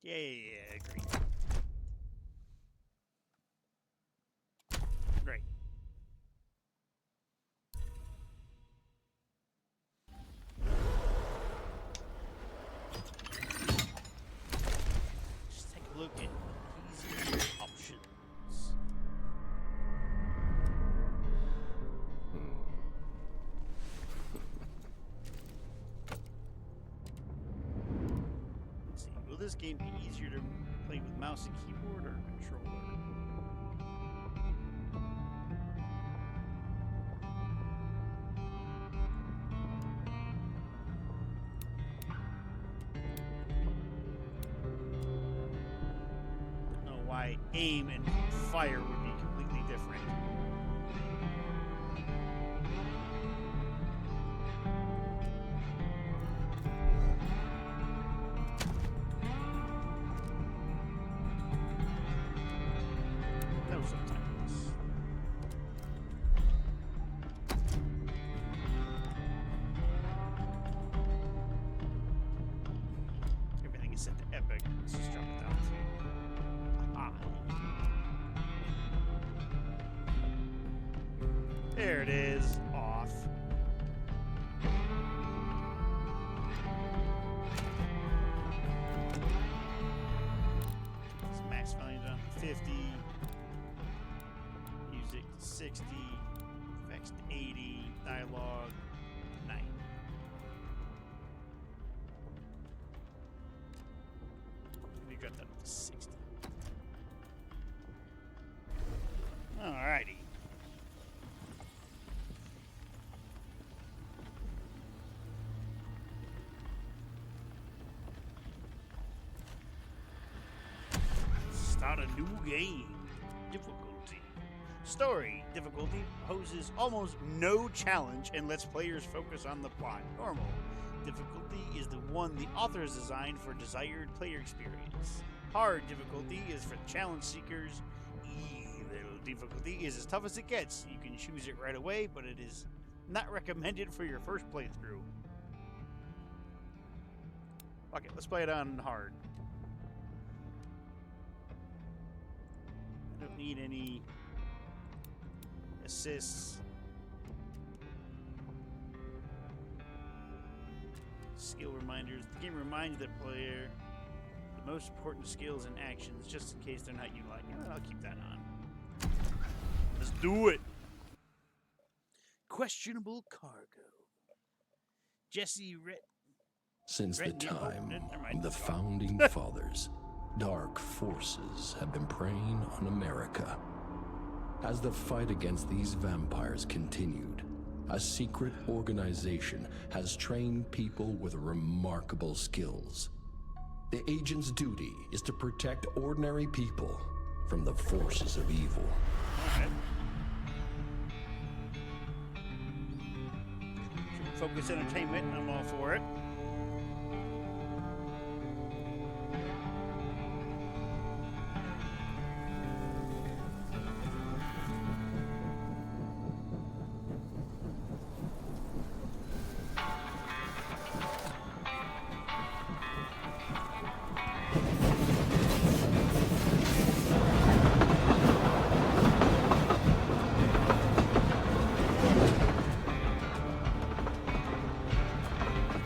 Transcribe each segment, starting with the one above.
Yeah, agreed. Great. Just take a look at easy options. Let's see. Will this game be easier to play with mouse and keyboard or controller? Don't know why aim and fire would be completely different. No subtitles. Everything is set to epic. Let's just drop it down to there it is. Off. So max volume down to 50. Music to 60. Effects to 80. Dialogue 90. Let me drop that up to 60. Alrighty. Start a new game. Difficulty. Story difficulty poses almost no challenge and lets players focus on the plot. Normal difficulty is the one the authors designed for desired player experience. Hard difficulty is for challenge seekers. Evil difficulty is as tough as it gets. You can choose it right away, but it is not recommended for your first playthrough. Okay, let's play it on hard. I don't need any assists. Skill reminders. The game reminds the player the most important skills and actions just in case they're not utilized. I'll keep that on. Let's do it. Questionable cargo. Jesse Rett. Since the time of the founding fathers, dark forces have been preying on America. As the fight against these vampires continued, a secret organization has trained people with remarkable skills. The agent's duty is to protect ordinary people from the forces of evil. Alright. Focus Entertainment, I'm all for it.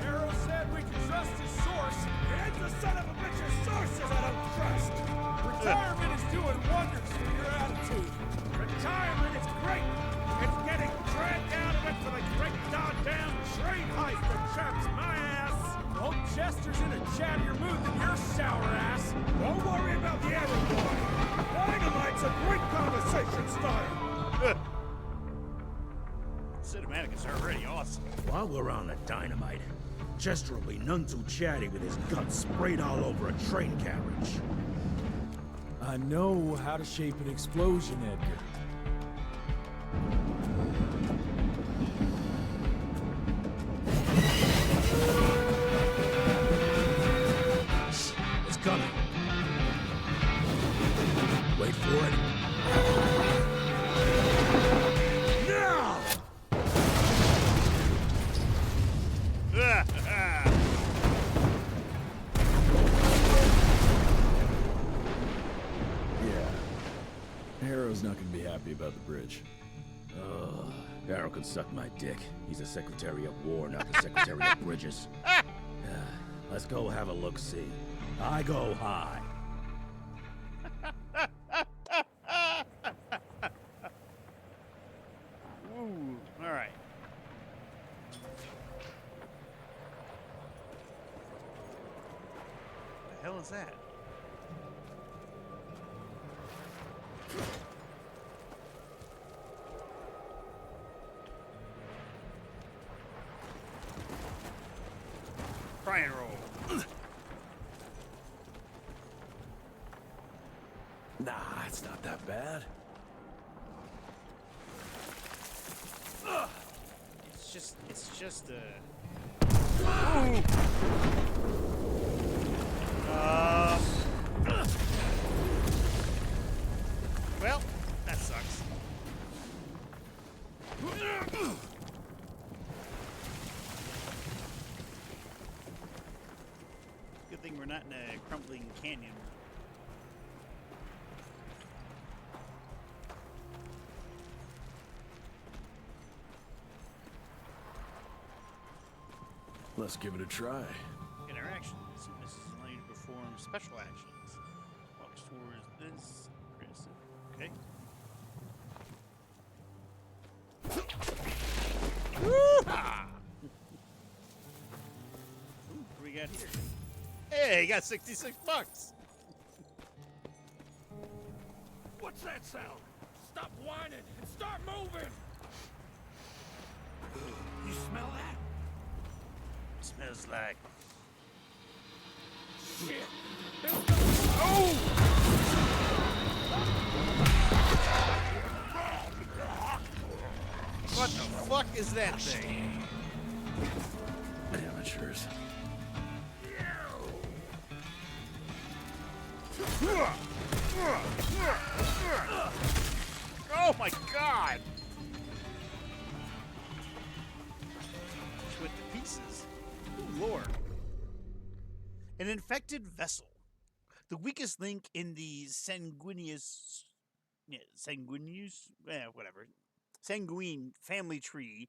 Arrow said we can trust his source. And the son of a bitch's sources I don't trust. Retirement is doing wonders for your attitude. Retirement is great. It's getting dragged out of it for the great goddamn train heist that chaps my ass. Old Chester's in a chattier mood than your sour ass. Don't worry about the Arrow boy. Dynamite's a great conversation starter. Cinematic is already awesome. While we're on the Dynamite, Chester will be none too chatty with his guts sprayed all over a train carriage. I know how to shape an explosion, Edgar. It's coming. Wait for it. Now! about the bridge. Ugh. Barrow can suck my dick. He's a Secretary of War, not the Secretary of Bridges. Let's go have a look-see. I go high. Ooh, all right. The hell is that? Try and roll. Nah, it's not that bad. It's just a. Well, that sucks. Good thing we're not in a crumbling canyon. Let's give it a try. Interactions. This is allow you to perform special actions. Walks towards this. Press it. Okay. Woo-ha! Ooh, what do we got here? Hey, got 66 bucks. What's that sound? Stop whining and start moving! You smell that? Smells like. Shit! What the fuck is that thing? Amateurs. Oh my god! With the pieces. Ooh, Lord. An infected vessel. The weakest link in the sanguineous. Yeah, whatever. Sanguine family tree.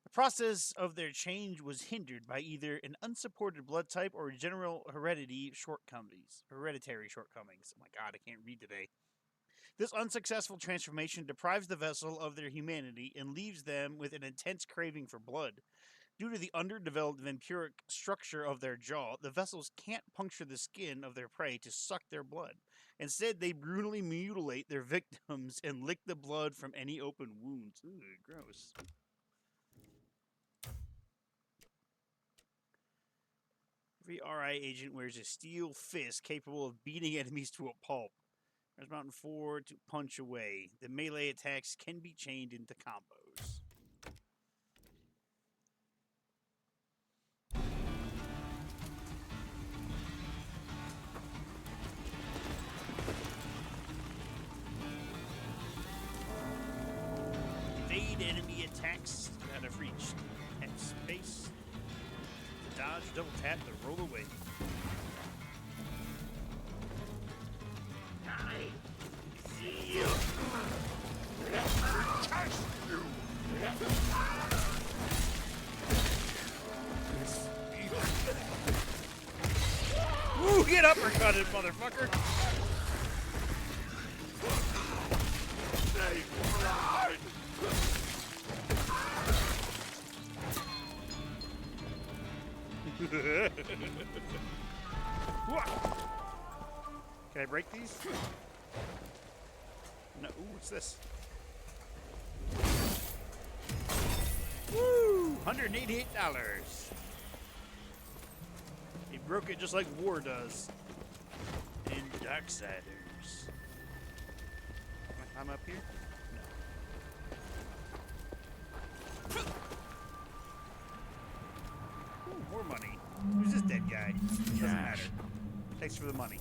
The process of their change was hindered by either an unsupported blood type or general hereditary shortcomings. Oh my god, I can't read today. This unsuccessful transformation deprives the vessel of their humanity and leaves them with an intense craving for blood. Due to the underdeveloped vampiric structure of their jaw, the vessels can't puncture the skin of their prey to suck their blood. Instead, they brutally mutilate their victims and lick the blood from any open wounds. Ooh, gross. Every RI agent wears a steel fist capable of beating enemies to a pulp. There's Mountain 4 to punch away. The melee attacks can be chained into combos. Evade enemy attacks out of reach. Tap space to dodge, double tap to roll away. Ooh, get uppercutted, motherfucker! Can I break these? No. Ooh, what's this? Woo! $188. He broke it just like war does. And Darksiders. Can I climb up here? No. Ooh, more money. Who's this dead guy? Doesn't matter. Thanks for the money.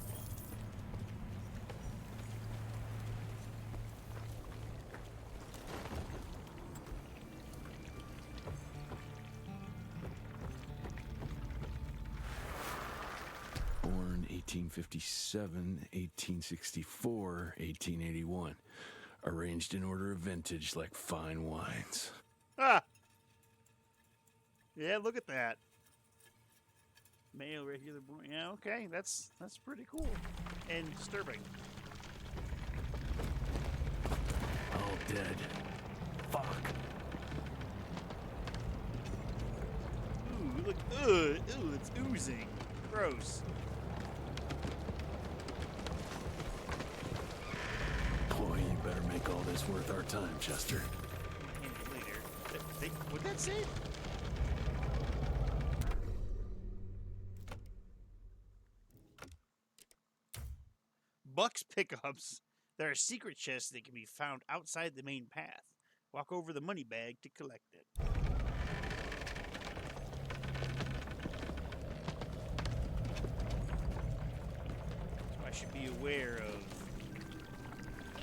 Born 1857, 1864, 1881. Arranged in order of vintage like fine wines. Ah! Yeah, look at that. Male regular boy. Yeah, okay. That's pretty cool. And disturbing. All dead. Fuck. Ooh, look. Ugh. Ooh, it's oozing. Gross. Boy, you better make all this worth our time, Chester. And later. What'd that say? Buck's pickups. There are secret chests that can be found outside the main path. Walk over the money bag to collect it. So I should be aware of,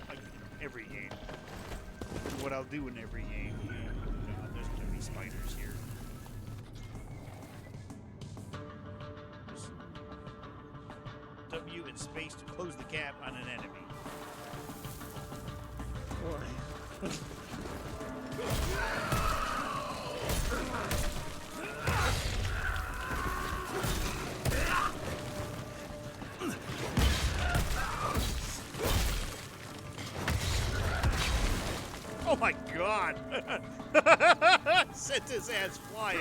like, every game. What I'll do in every game. There's gonna be spiders here. W and space to close the gap on an enemy. Oh my god! Sent his ass flying.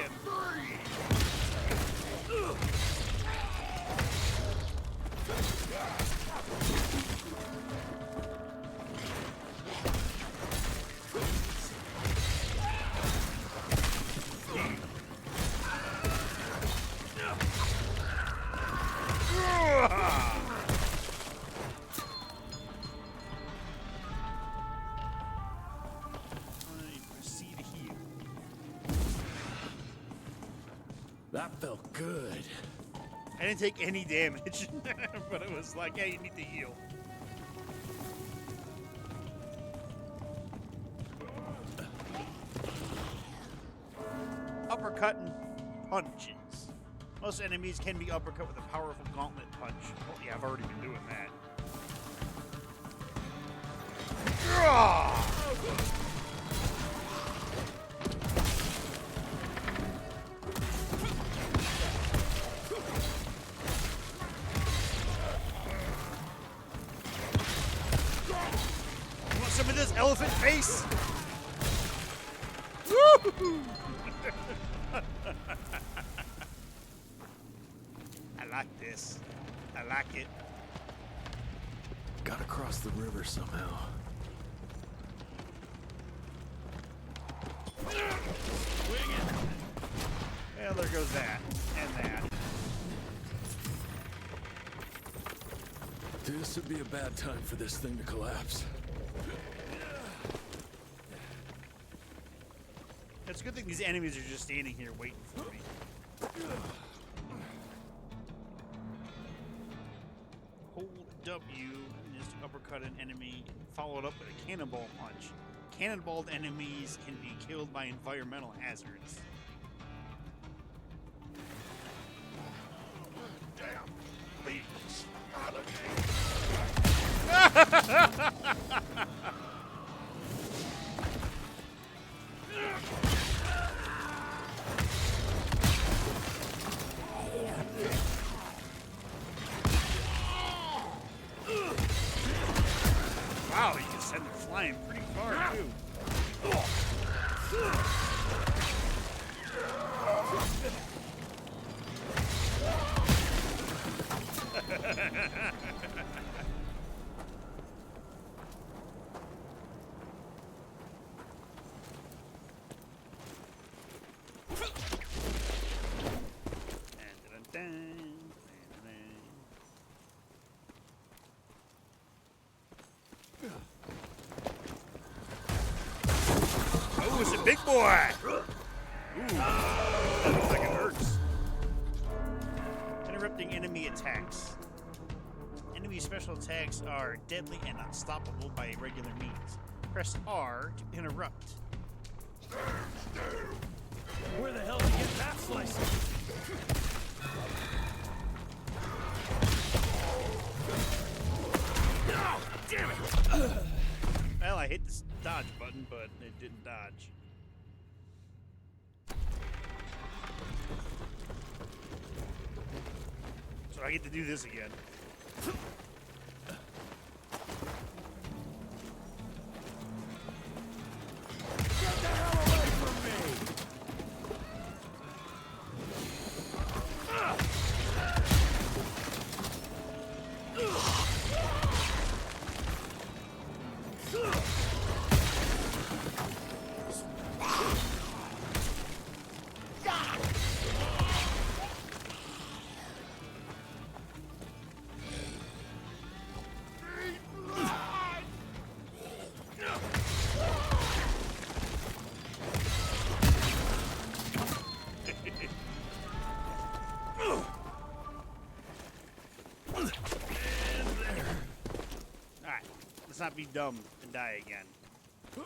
Proceed to heal. That felt good. I didn't take any damage, but it was like, hey, you need to heal. Uppercut and punches. Most enemies can be uppercut with a powerful gauntlet punch. Oh yeah, I've already been doing that. Want some of this elephant face? Woo! I like this. I like it. Gotta cross the river somehow. Well, there goes that. And that. This would be a bad time for this thing to collapse. It's a good thing these enemies are just standing here waiting for me. Hold W is to uppercut an enemy, followed up with a cannonball punch. Cannonballed enemies can be killed by environmental hazards. Wow, you can send them flying pretty far, too. Oh, it's a big boy! Ooh, that looks like it hurts. Interrupting enemy attacks. Enemy special attacks are deadly and unstoppable by regular means. Press R to interrupt. Where the hell did you get that slice? Well, I I hit the dodge button, but it didn't dodge. So I get to do this again. Get the hell away from me! Alright, let's not be dumb and die again. Ooh!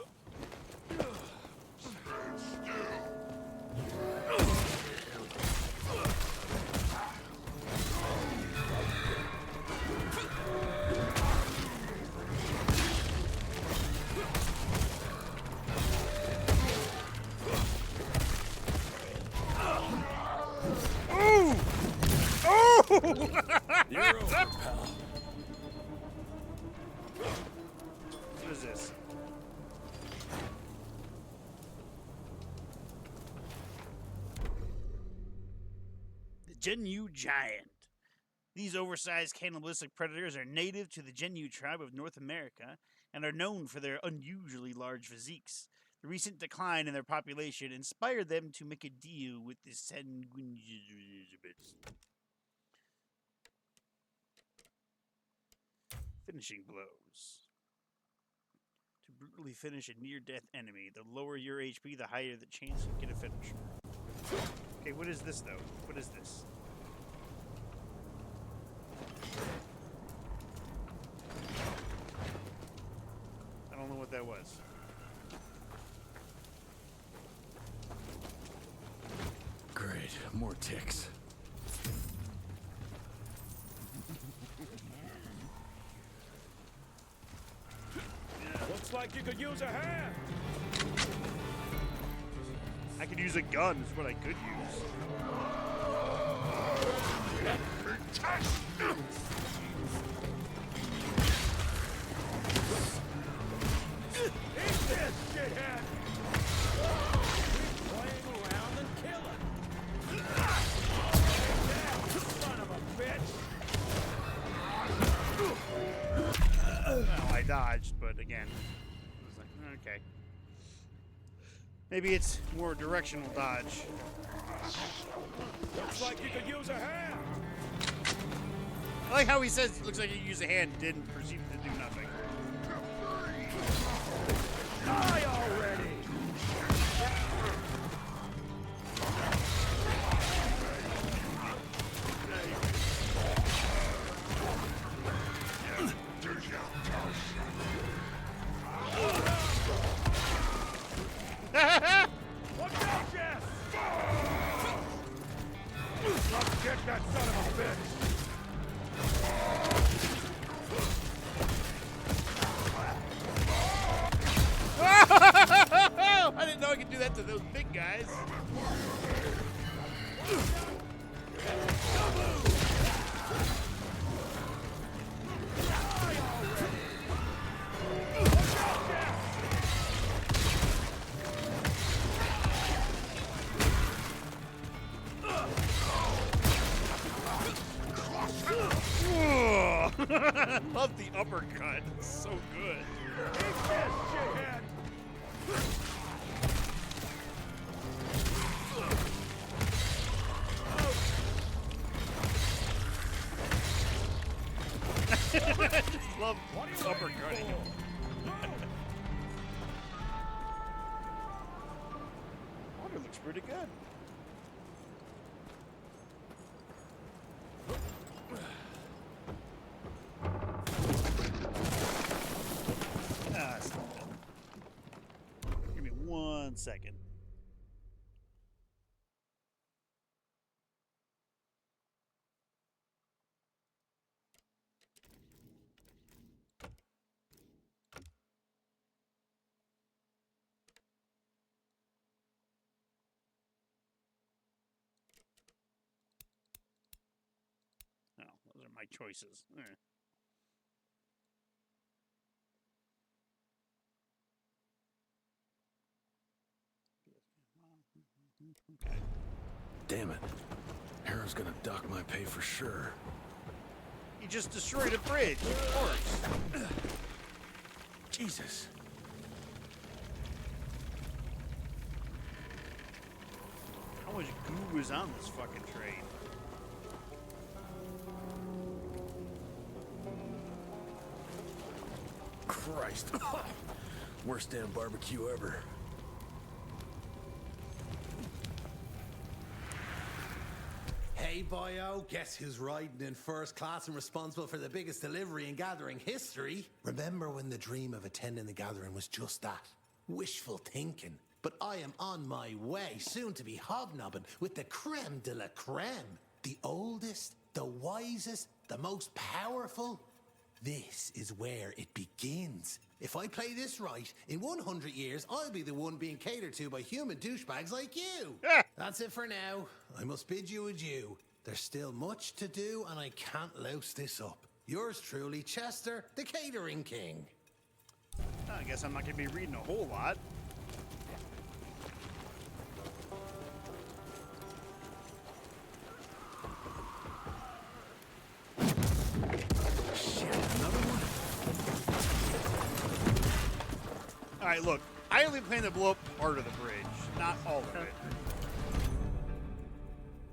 Oh! You're over, pal. What is this? The Genyu Giant. These oversized cannibalistic predators are native to the Genyu tribe of North America and are known for their unusually large physiques. The recent decline in their population inspired them to make a deal with the Sanguinidus. Finishing blows. To brutally finish a near-death enemy, the lower your HP, the higher the chance you get a finish. Okay, what is this, though? What is this? I don't know what that was. Great, more ticks. Looks like you could use a hand. I could use a gun, is what I could use. Eat this, shithead! Quit playing around and killing. Son of a bitch! Well, I dodged, but again, I was like, okay. Maybe it's more directional dodge. Looks like you could use a hand. I like how he says it looks like you use a hand, didn't proceed to do nothing. Die already! Look out, Jess! Let's get that son of a bitch! I didn't know I could do that to those big guys. I love the uppercut. It's so good. Eat this, shithead! I just love uppercutting him. Water looks pretty good. It's not done. Give me 1 second. my choices. Okay. Damn it. Harrow's gonna dock my pay for sure. You just destroyed a bridge, of course. Jesus. How much goo is on this fucking train? Christ. Worst damn barbecue ever. Hey, boyo, guess who's riding in first class and responsible for the biggest delivery in gathering history? Remember when the dream of attending the gathering was just that? Wishful thinking. But I am on my way, soon to be hobnobbing with the creme de la creme. The oldest, the wisest, the most powerful. This is where it begins. If I play this right, in 100 years, I'll be the one being catered to by human douchebags like you. That's it for now. I must bid you adieu. There's still much to do, and I can't louse this up. Yours truly, Chester, the Catering King. I guess I'm not going to be reading a whole lot. Alright, look. I only plan to blow up part of the bridge, not all of it.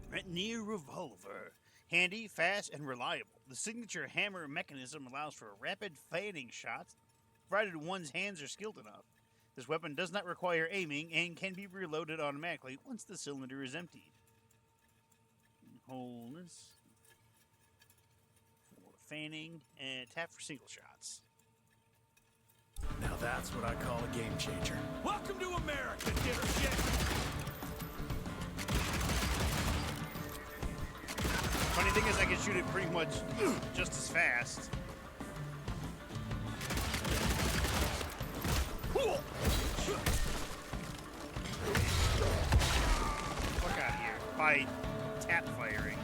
Retineer revolver. Handy, fast, and reliable. The signature hammer mechanism allows for rapid fanning shots, provided one's hands are skilled enough. This weapon does not require aiming and can be reloaded automatically once the cylinder is emptied. Hold this for fanning and tap for single shots. Now that's what I call a game changer. Welcome to America, dipshit! Funny thing is, I can shoot it pretty much just as fast. Fuck out of here. By tap firing.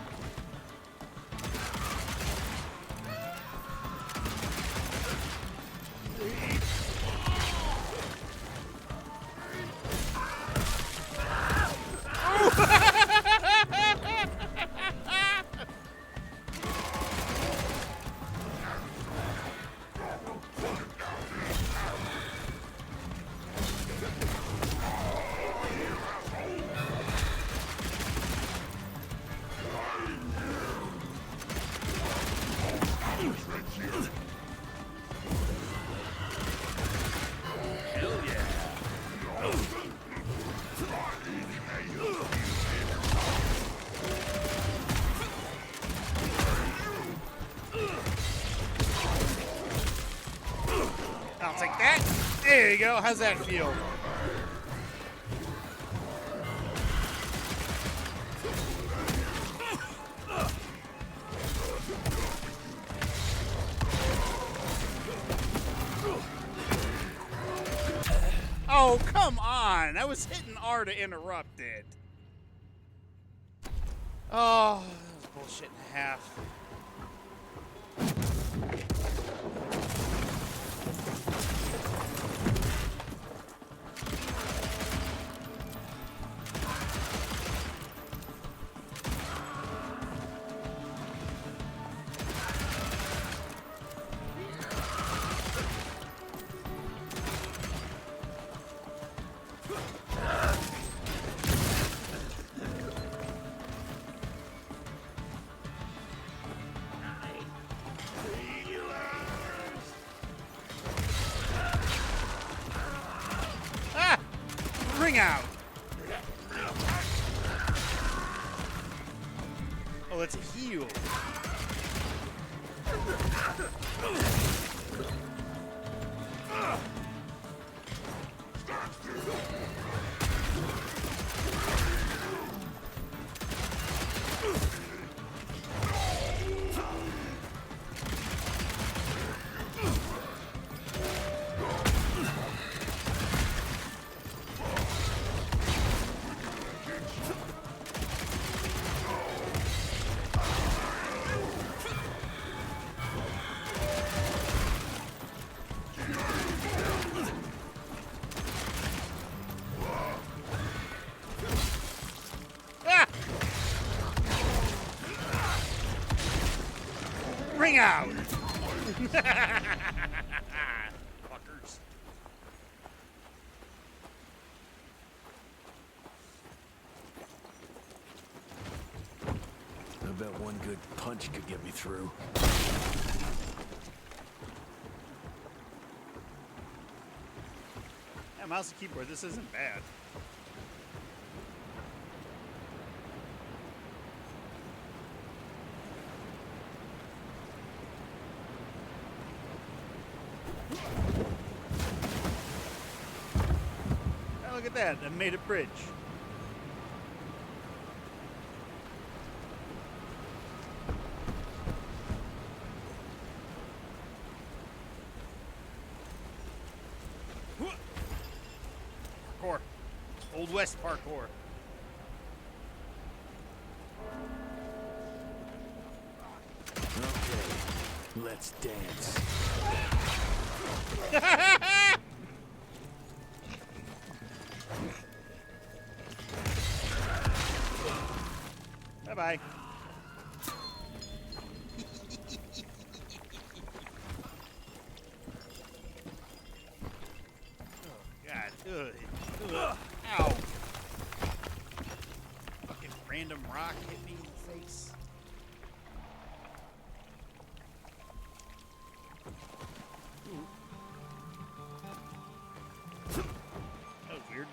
I'll take that. There you go. How's that feel? Oh, come on. I was hitting R to interrupt it. Oh, that was bullshit and a half. Ring out. Oh, that's a heal. Swing out! Fuckers. I bet one good punch could get me through. Yeah, mouse and keyboard, this isn't bad. Oh, look at that. I made a bridge. Parkour. Old West parkour. Okay, let's dance. Bye-bye. Oh, God. Ugh. Ugh. Ow. Fucking random rock hit me in the face. Ooh. That was weird.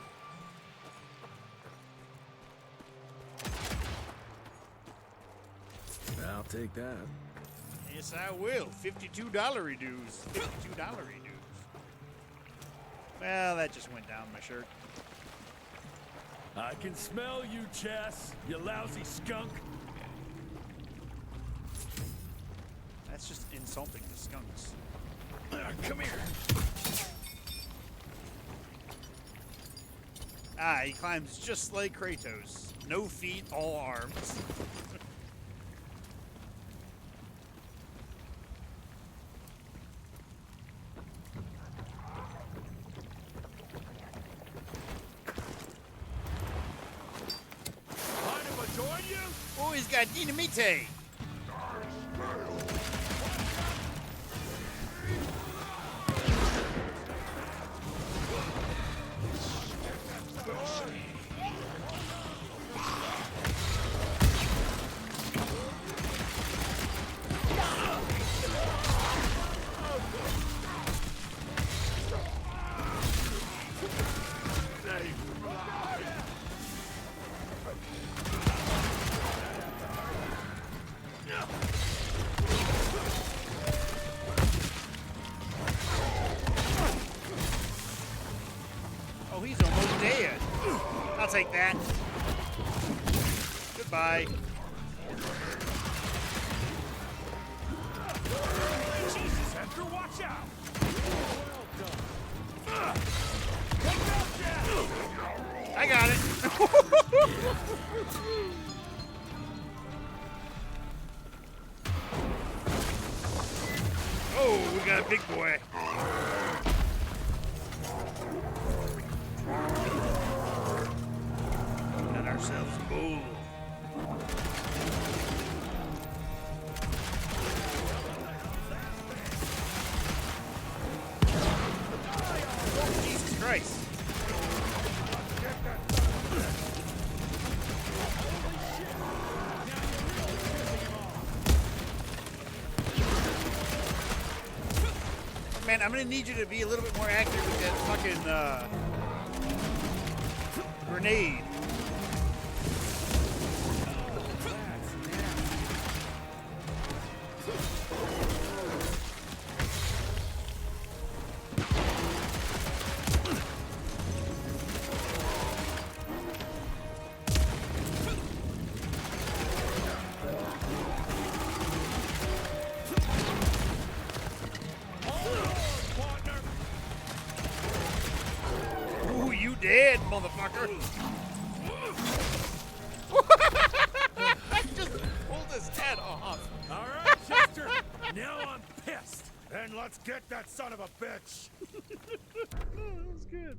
I'll take that. Yes, I will. $52 reduce. $52 reduce. Well, that just went down my shirt. I can smell you, Chess, you lousy skunk. That's just insulting the skunks. Come here. Ah, he climbs just like Kratos. No feet, all arms. Mind if I join you? Oh, he's got dynamite. Oh, he's almost dead. I'll take that. Goodbye. Jesus, Hector, watch out! Take that, Chess! I got it. Oh, we got a big boy. Got ourselves a bull. Jesus Christ. Man, I'm gonna need you to be a little bit more accurate with that fucking grenade. Ooh, you dead, motherfucker. I just pulled his head off. All right, Chester, now I'm pissed. And let's get that son of a bitch. That was good.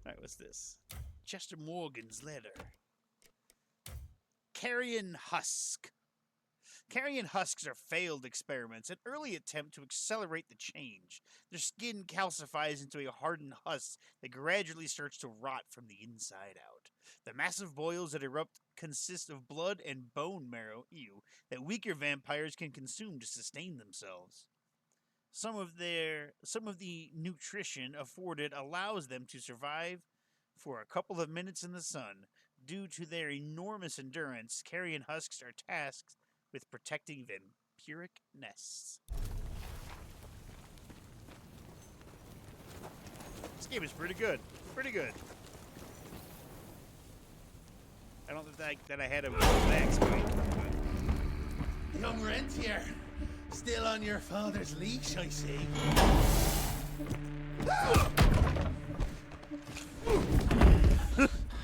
Alright, what's this? Chester Morgan's letter. Carrion Husk. Carrion husks are failed experiments, an early attempt to accelerate the change. Their skin calcifies into a hardened husk that gradually starts to rot from the inside out. The massive boils that erupt consist of blood and bone marrow, that weaker vampires can consume to sustain themselves. Some of the nutrition afforded allows them to survive for a couple of minutes in the sun. Due to their enormous endurance, carrion husks are tasked with protecting vampiric nests. This game is pretty good. Pretty good. I don't think that I had a max point. Young Rentier, still on your father's leash, I see.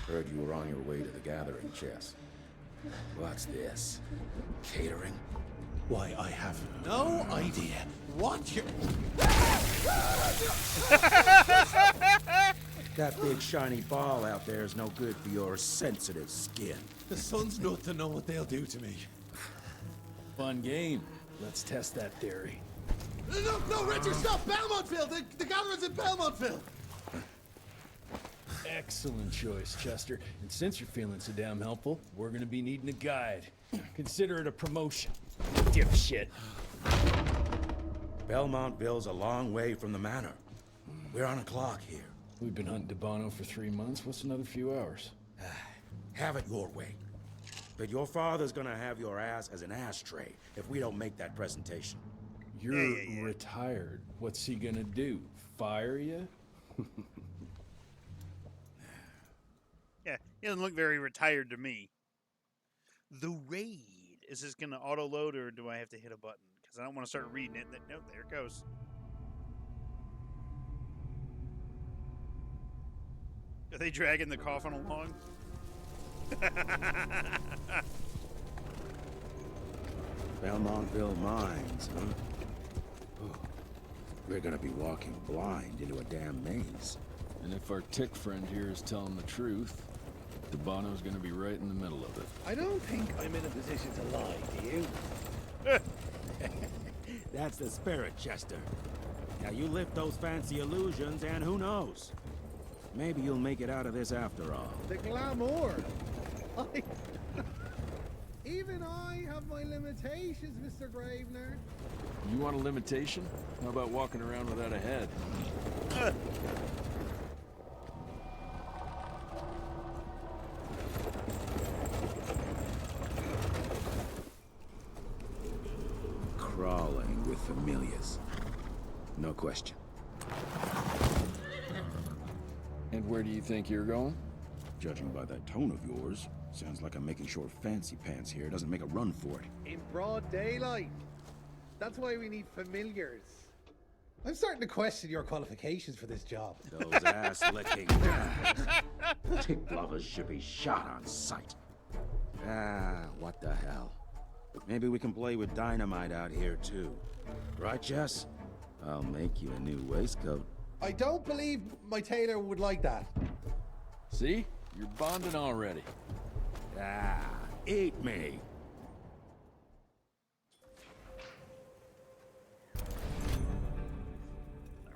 Heard you were on your way to the gathering, Chess. What's this? Catering? Why, I have no idea what you're... That big shiny ball out there is no good for your sensitive skin. The sun's not to know what they'll do to me. Fun game. Let's test that theory. No, Richard, stop! Belmontville! The gathering's in Belmontville! Excellent choice, Chester. And since you're feeling so damn helpful, we're gonna be needing a guide. Consider it a promotion. Dipshit. Belmontville's a long way from the manor. We're on a clock here. We've been hunting Debano for 3 months. What's another few hours? Have it your way. But your father's gonna have your ass as an ashtray if we don't make that presentation. You're retired. What's he gonna do? Fire you? Yeah, he doesn't look very retired to me. The raid. Is this going to auto-load, or do I have to hit a button? Because I don't want to start reading it. No, there it goes. Are they dragging the coffin along? Belmontville Mines, huh? Oh, we're gonna be walking blind into a damn maze. And if our tick friend here is telling the truth, Debano's gonna be right in the middle of it. I don't think I'm in a position to lie, do you? That's the spirit, Chester. Now you lift those fancy illusions, and who knows? Maybe you'll make it out of this after all. The glamour. Even I have my limitations, Mr. Gravener. You want a limitation? How about walking around without a head? Crawling with familiars. No question. And where do you think you're going? Judging by that tone of yours, sounds like I'm making sure Fancy Pants here doesn't make a run for it. In broad daylight. That's why we need familiars. I'm starting to question your qualifications for this job. Those ass-licking tick lovers should be shot on sight. What the hell? Maybe we can play with dynamite out here, too. Right, Jess? I'll make you a new waistcoat. I don't believe my tailor would like that. See? You're bonding already. Eat me.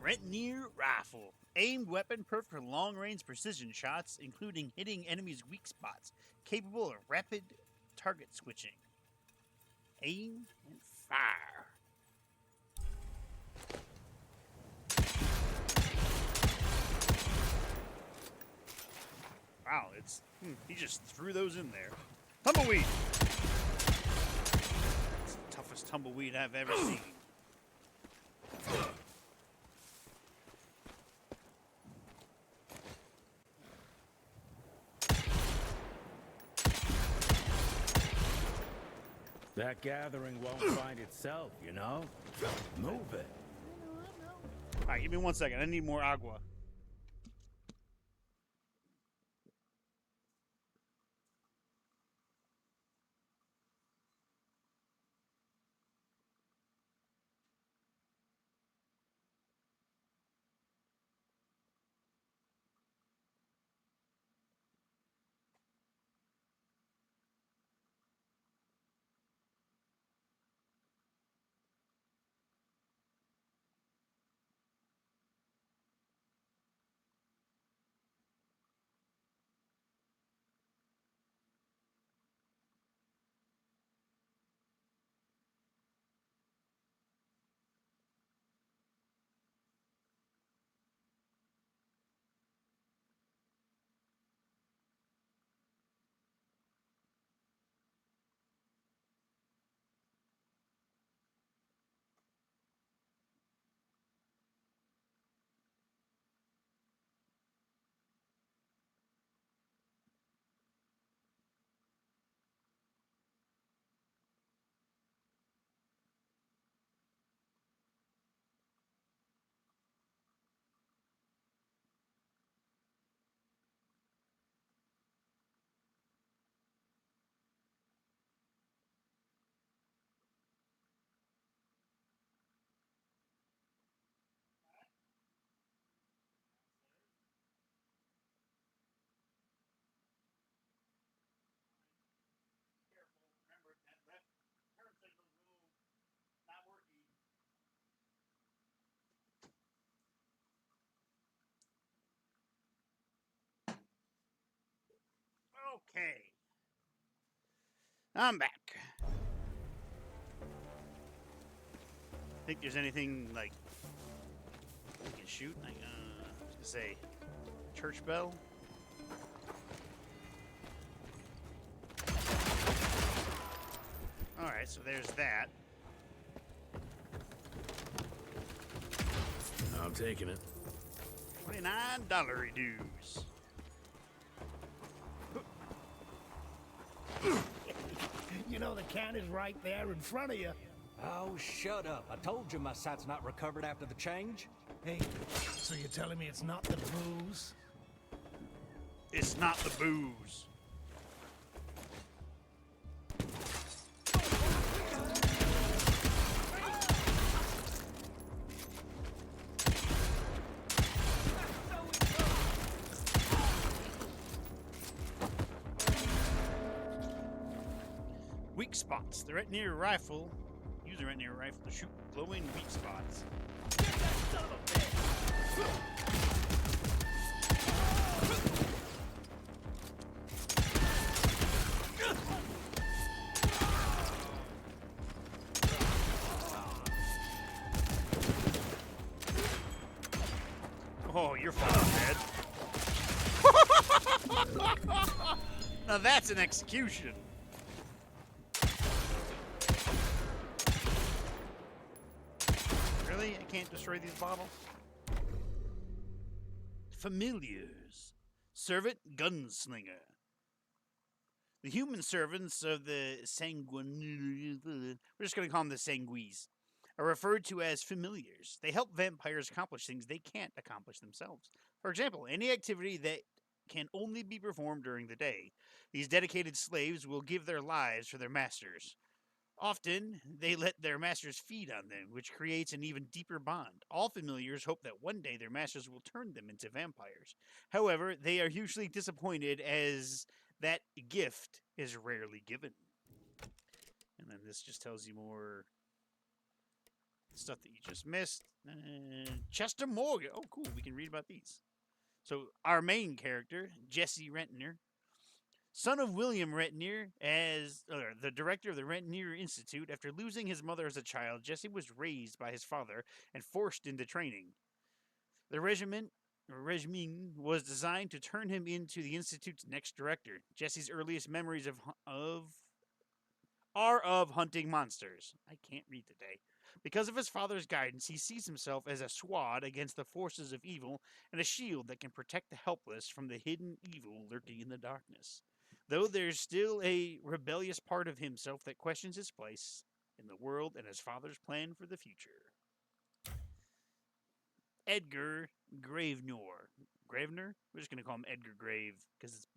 Rentier Rifle. Aimed weapon perfect for long-range precision shots, including hitting enemies' weak spots. Capable of rapid target switching. Aim and fire. Wow, it's... he just threw those in there. Tumbleweed! It's the toughest tumbleweed I've ever seen. That gathering won't find itself, you know? Move it. Alright, give me 1 second. I need more agua. Okay. I'm back. Think there's anything like we can shoot? Like, I was gonna say, church bell. All right, so there's that. I'm taking it. $29 dues. You know the can is right there in front of you. Oh, shut up. I told you my sight's not recovered after the change. Hey, so you're telling me it's not the booze? It's not the booze. Weak spots. The Retineer rifle. Use the Retineer rifle to shoot glowing weak spots. Oh, you're fucking dead. Now that's an execution. Really? I can't destroy these bottles? Familiars. Servant Gunslinger. The human servants of the Sanguin... We're just going to call them the Sanguis. Are referred to as familiars. They help vampires accomplish things they can't accomplish themselves. For example, any activity that can only be performed during the day. These dedicated slaves will give their lives for their masters. Often, they let their masters feed on them, which creates an even deeper bond. All familiars hope that one day their masters will turn them into vampires. However, they are usually disappointed as that gift is rarely given. And then this just tells you more stuff that you just missed. Chester Morgan. Oh, cool. We can read about these. So, our main character, Jesse Rentier, son of William Rentier, as the director of the Rentier Institute. After losing his mother as a child, Jesse was raised by his father and forced into training. The regime was designed to turn him into the Institute's next director. Jesse's earliest memories are of hunting monsters. I can't read today. Because of his father's guidance, he sees himself as a sword against the forces of evil and a shield that can protect the helpless from the hidden evil lurking in the darkness. Though there's still a rebellious part of himself that questions his place in the world and his father's plan for the future. Edgar Gravenor. Gravener? We're just going to call him Edgar Grave because it's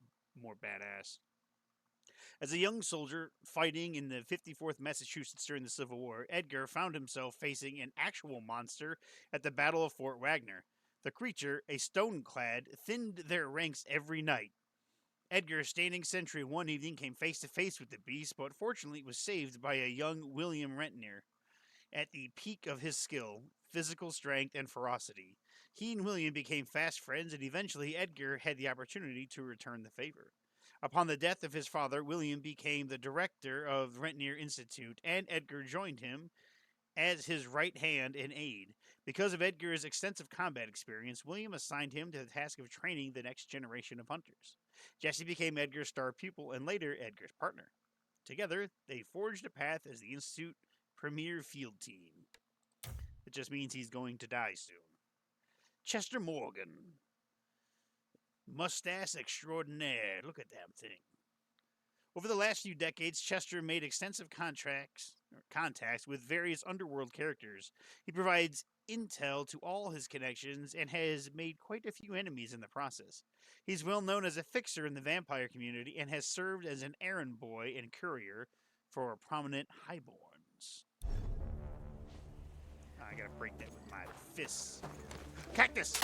more badass. As a young soldier fighting in the 54th Massachusetts during the Civil War, Edgar found himself facing an actual monster at the Battle of Fort Wagner. The creature, a stone-clad, thinned their ranks every night. Edgar, standing sentry one evening, came face to face with the beast, but fortunately was saved by a young William Rentier. At the peak of his skill, physical strength, and ferocity, he and William became fast friends, and eventually Edgar had the opportunity to return the favor. Upon the death of his father, William became the director of the Rentier Institute, and Edgar joined him as his right hand and aide. Because of Edgar's extensive combat experience, William assigned him to the task of training the next generation of hunters. Jesse became Edgar's star pupil and later Edgar's partner. Together, they forged a path as the Institute premier field team. It just means he's going to die soon. Chester Morgan. Mustache extraordinaire. Look at that thing. Over the last few decades, Chester made extensive contacts with various underworld characters. He provides intel to all his connections and has made quite a few enemies in the process. He's well known as a fixer in the vampire community and has served as an errand boy and courier for prominent highborns. I gotta break that with my fists. Cactus!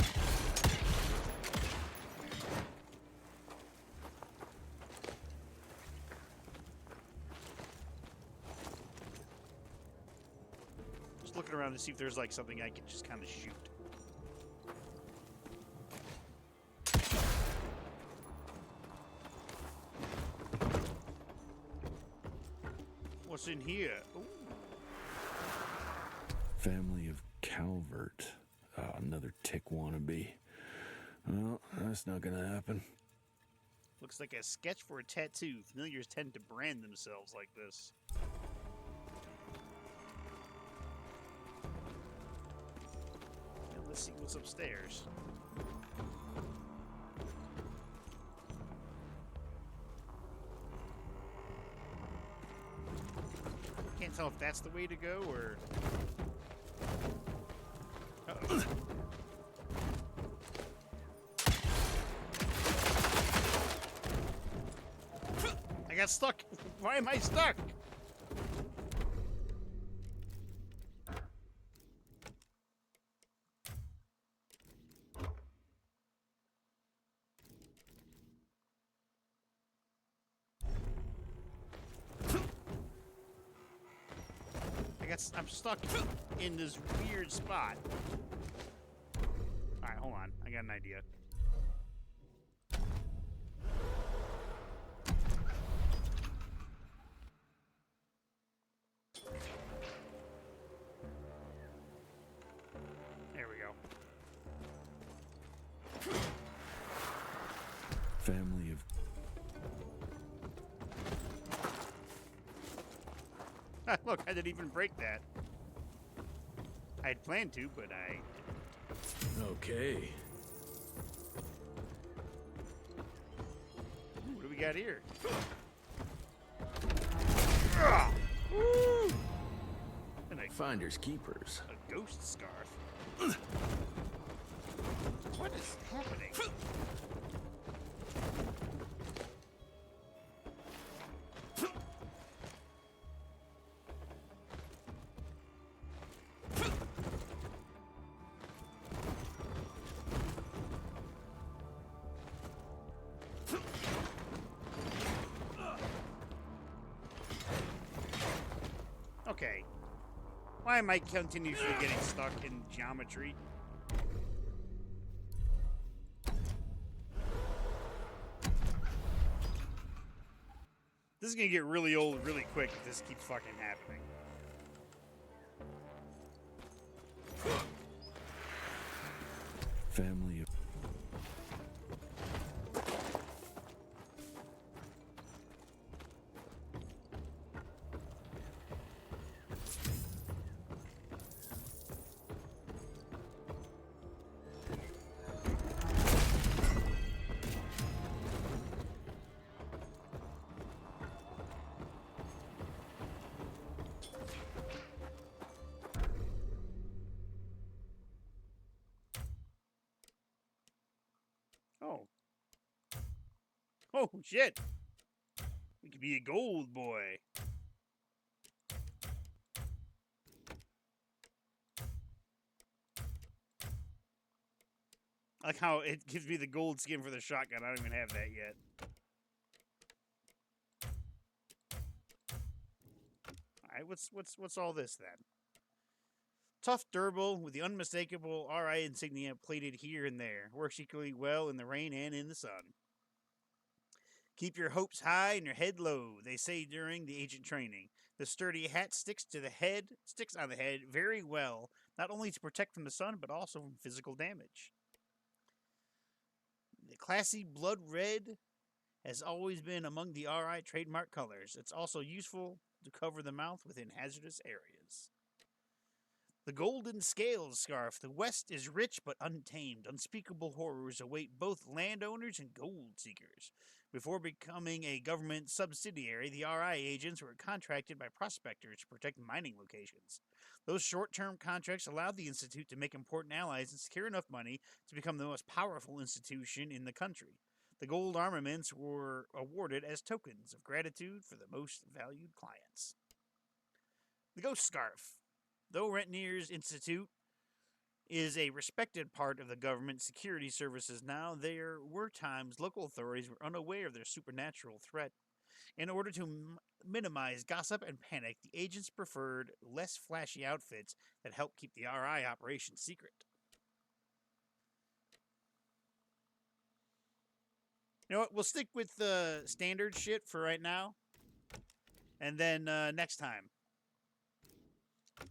Looking around to see if there's like something I can just kind of shoot. What's in here? Ooh. Family of Calvert. Another tick wannabe. Well, that's not gonna happen. Looks like a sketch for a tattoo. Familiars tend to brand themselves like this. And let's see what's upstairs. Can't tell if that's the way to go or... Uh-oh. I got stuck. Why am I stuck? I'm stuck in this weird spot. Alright, hold on. I got an idea. There we go. Family of... Look, I didn't even break that. I had planned to, but I... Okay. Ooh, what do we got here? Woo! And Finders keepers. A ghost scarf. What is happening? Okay. Why am I continuously getting stuck in geometry? This is gonna get really old really quick if this keeps fucking happening. Family of... Oh. Oh, shit. We could be a gold boy. I like how it gives me the gold skin for the shotgun. I don't even have that yet. Alright, what's all this then? Tough, durable, with the unmistakable RI insignia plated here and there. Works equally well in the rain and in the sun. Keep your hopes high and your head low, they say during the agent training. The sturdy hat sticks on the head very well, not only to protect from the sun, but also from physical damage. The classy blood red has always been among the RI trademark colors. It's also useful to cover the mouth within hazardous areas. The golden scales scarf. The West is rich but untamed. Unspeakable horrors await both landowners and gold seekers. Before becoming a government subsidiary, the RI agents were contracted by prospectors to protect mining locations. Those short-term contracts allowed the Institute to make important allies and secure enough money to become the most powerful institution in the country. The gold armaments were awarded as tokens of gratitude for the most valued clients. The Ghost Scarf. Though Rentiers Institute is a respected part of the government security services now, there were times local authorities were unaware of their supernatural threat. In order to minimize gossip and panic, the agents preferred less flashy outfits that help keep the RI operation secret. You know what? We'll stick with the standard shit for right now. And then next time,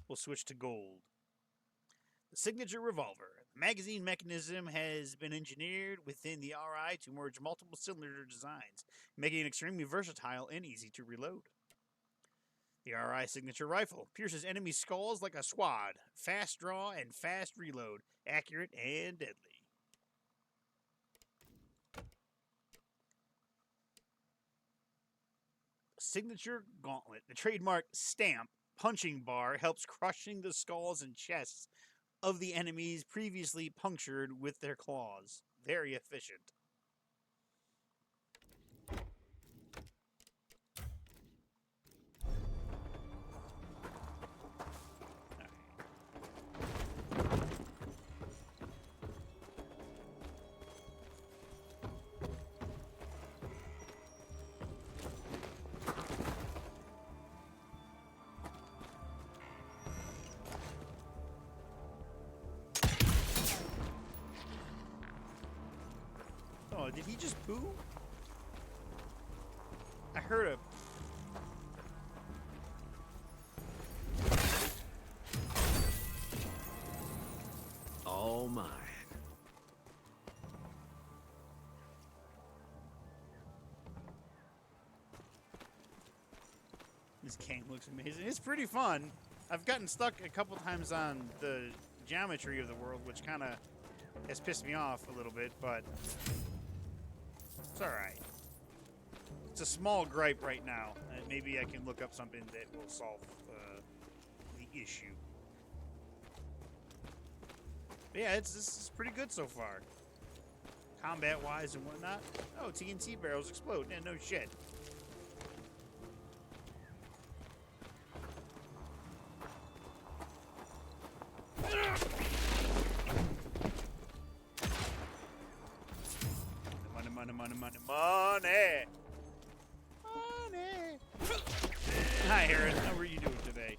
we'll switch to gold. The signature revolver. The magazine mechanism has been engineered within the RI to merge multiple cylinder designs, making it extremely versatile and easy to reload. The RI signature rifle pierces enemy skulls like a sword. Fast draw and fast reload. Accurate and deadly. Signature gauntlet. The trademark stamp punching bar helps crushing the skulls and chests of the enemies previously punctured with their claws. Very efficient. Oh, did he just poo? I heard a... All mine. This game looks amazing. It's pretty fun. I've gotten stuck a couple times on the geometry of the world, which kind of has pissed me off a little bit, but it's alright. It's a small gripe right now. Maybe I can look up something that will solve the issue. But yeah, this is pretty good so far. Combat-wise and whatnot. Oh, TNT barrels explode. Yeah, no shit. Money! Hi, Aaron. How are you doing today?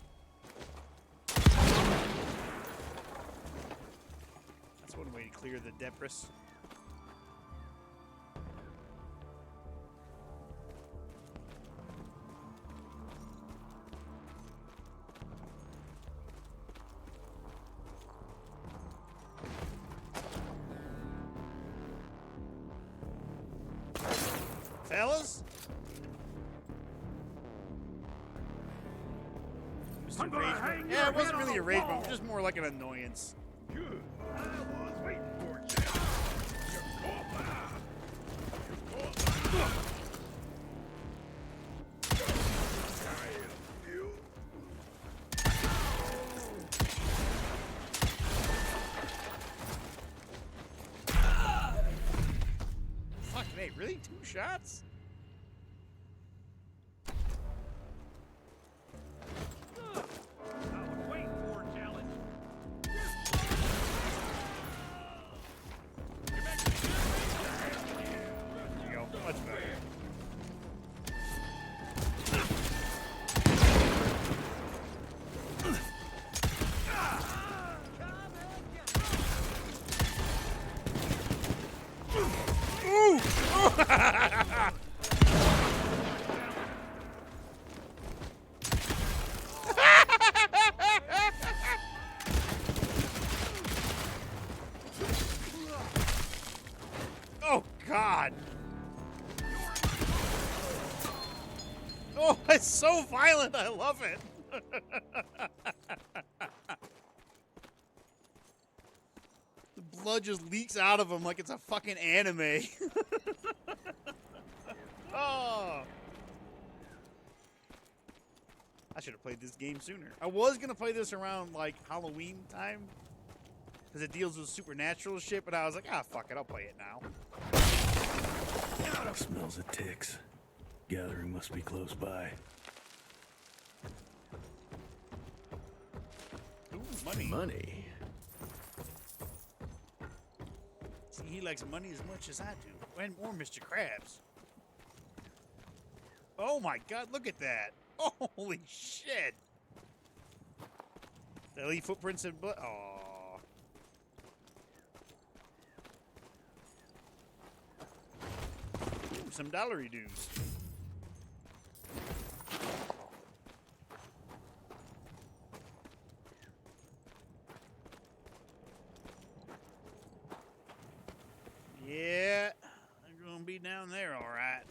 That's one way to clear the debris. Fellas? Mr. Rage. Yeah, it wasn't really a rage bump, just more like an annoyance. Good. I was waiting for you. Fuck, hey, really? 2 shots? Oh, God. Oh, it's so violent. I love it. The blood just leaks out of him like it's a fucking anime. Oh. I should have played this game sooner. I was going to play this around, like, Halloween time. Because it deals with supernatural shit, but I was like, ah, fuck it, I'll play it now. Smells of ticks. Gathering must be close by. Ooh, money. Money? See, he likes money as much as I do. And more Mr. Krabs. Oh my god, look at that. Holy shit. The leaf footprints and blood. Aww. Some dollary dues. gonna be down there, all right.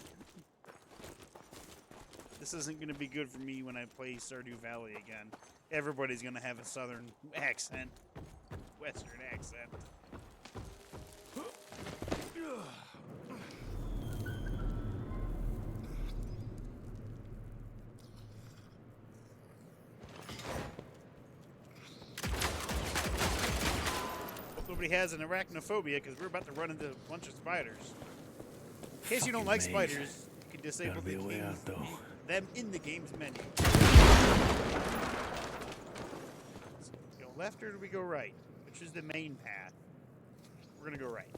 This isn't gonna be good for me when I play Stardew Valley again. Everybody's gonna have a southern accent, western accent. Nobody has an arachnophobia because we're about to run into a bunch of spiders. In case you don't like spiders, you can disable them in the game's menu. So go left or do we go right? Which is the main path? We're gonna go right.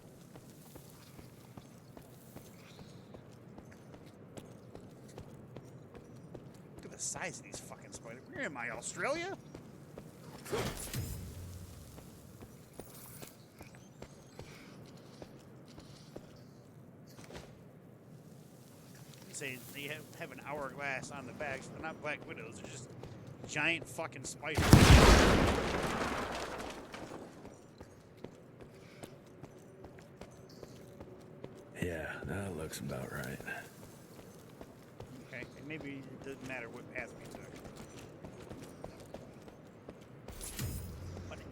Look at the size of these fucking spiders. Where am I, Australia? Say they have an hourglass on the back, so they're not Black Widows, they're just giant fucking spiders. Yeah, that looks about right. Okay, and maybe it doesn't matter what path we took. Money.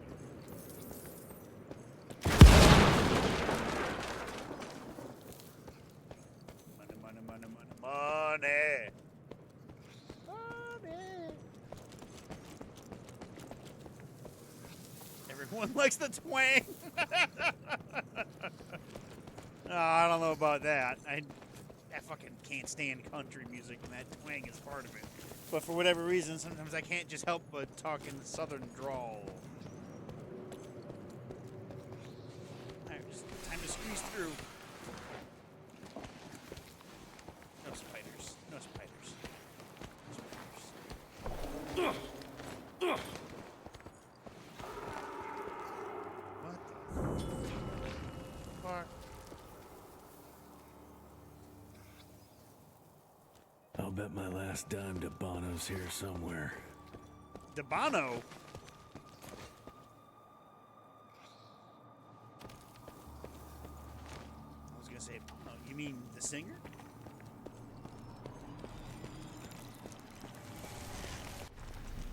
Everyone likes the twang. Oh, I don't know about that. I fucking can't stand country music, and that twang is part of it. But for whatever reason, sometimes I can't just help but talk in the southern drawl. Alright, just time to squeeze through. No spiders. No spiders. No spiders. What the fuck? I'll bet my last dime to Bono's here somewhere. DeBono? I was gonna say, oh, you mean the singer?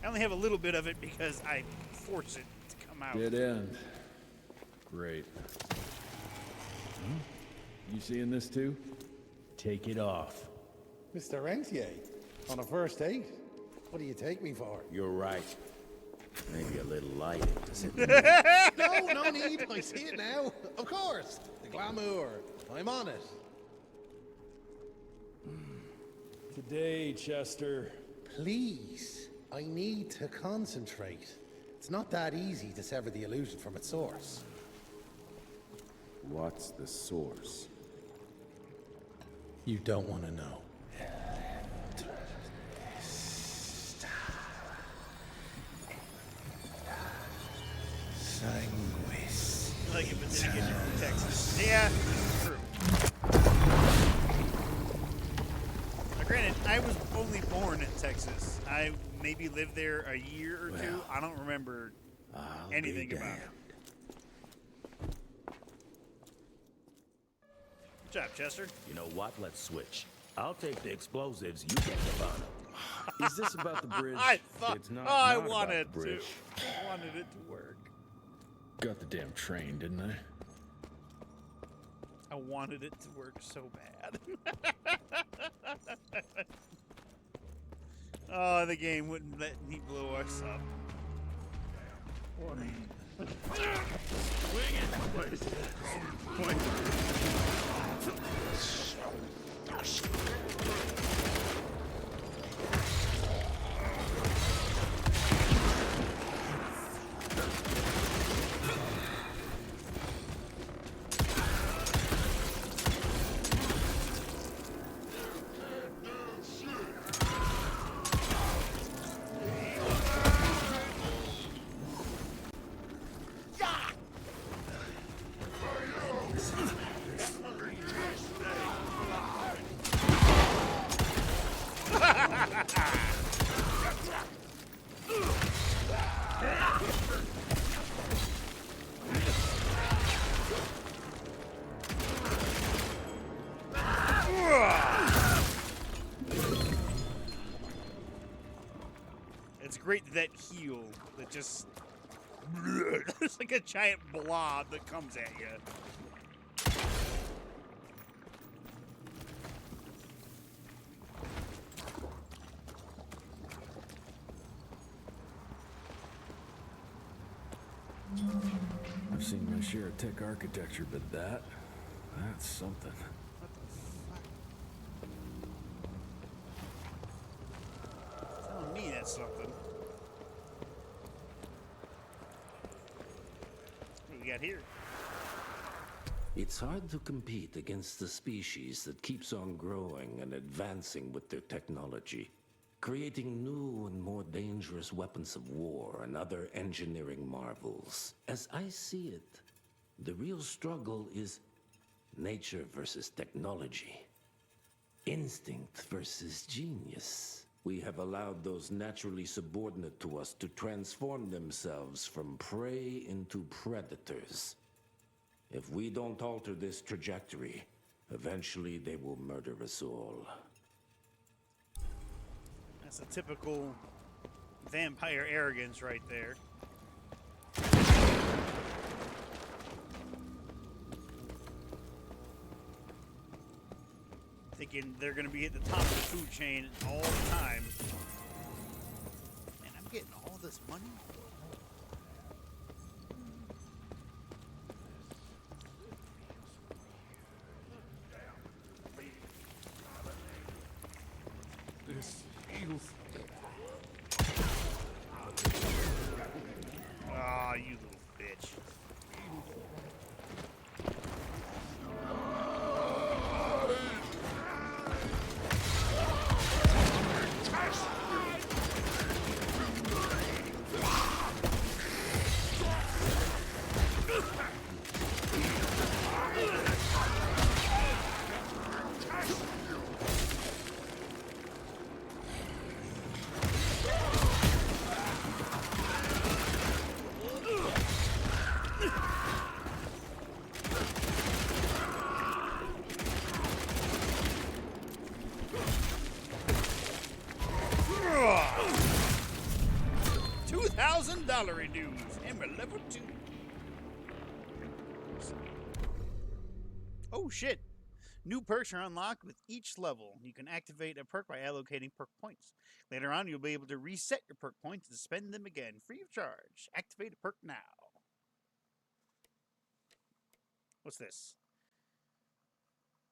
I only have a little bit of it because I force it to come out. Dead end. Great. You seeing this too? Take it off. Mr. Rentier, on a first date? What do you take me for? You're right. Maybe a little light. No need. I see it now. Of course. The glamour. I'm on it. Today, Chester. Please. I need to concentrate. It's not that easy to sever the illusion from its source. What's the source? You don't want to know. Sanguis. Like it, but then again, you're from Texas. Yeah, true. Now, granted, I was only born in Texas. I maybe lived there a year or two. I don't remember anything about it. Good job, Chester. You know what? Let's switch. I'll take the explosives, you get the Bono. Is this about the bridge? I thought. It's not- I not about wanted the to. bridge. I wanted it to work. Got the damn train, didn't I? I wanted it to work so bad. Oh, the game wouldn't let me blow us up. great that heal that just... It's like a giant blob that comes at you. I've seen my share of tech architecture, but that's something. Telling me that's something. What we got here? It's hard to compete against the species that keeps on growing and advancing with their technology, creating new and more dangerous weapons of war and other engineering marvels. As I see it, the real struggle is nature versus technology, instinct versus genius. We have allowed those naturally subordinate to us to transform themselves from prey into predators. If we don't alter this trajectory, eventually they will murder us all. That's a typical vampire arrogance right there. Thinking they're going to be at the top of the food chain all the time. And I'm getting all this money? This feels... Ah, you little bitch. $2,000 dues, and we're level 2. Oh shit! New perks are unlocked with each level. You can activate a perk by allocating perk points. Later on, you'll be able to reset your perk points and spend them again, free of charge. Activate a perk now. What's this?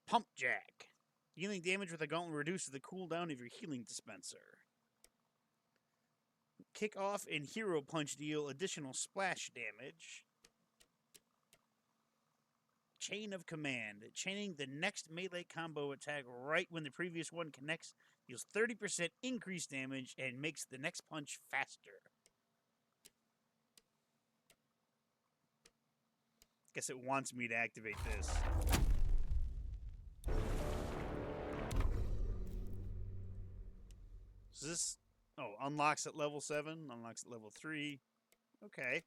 Pump Jack. Healing damage with a gauntlet reduces the cooldown of your healing dispenser. Kick off and hero punch deal additional splash damage. Chain of Command. Chaining the next melee combo attack right when the previous one connects deals 30% increased damage and makes the next punch faster. Guess it wants me to activate this. Is this... Oh, unlocks at level 7, unlocks at level 3. Okay.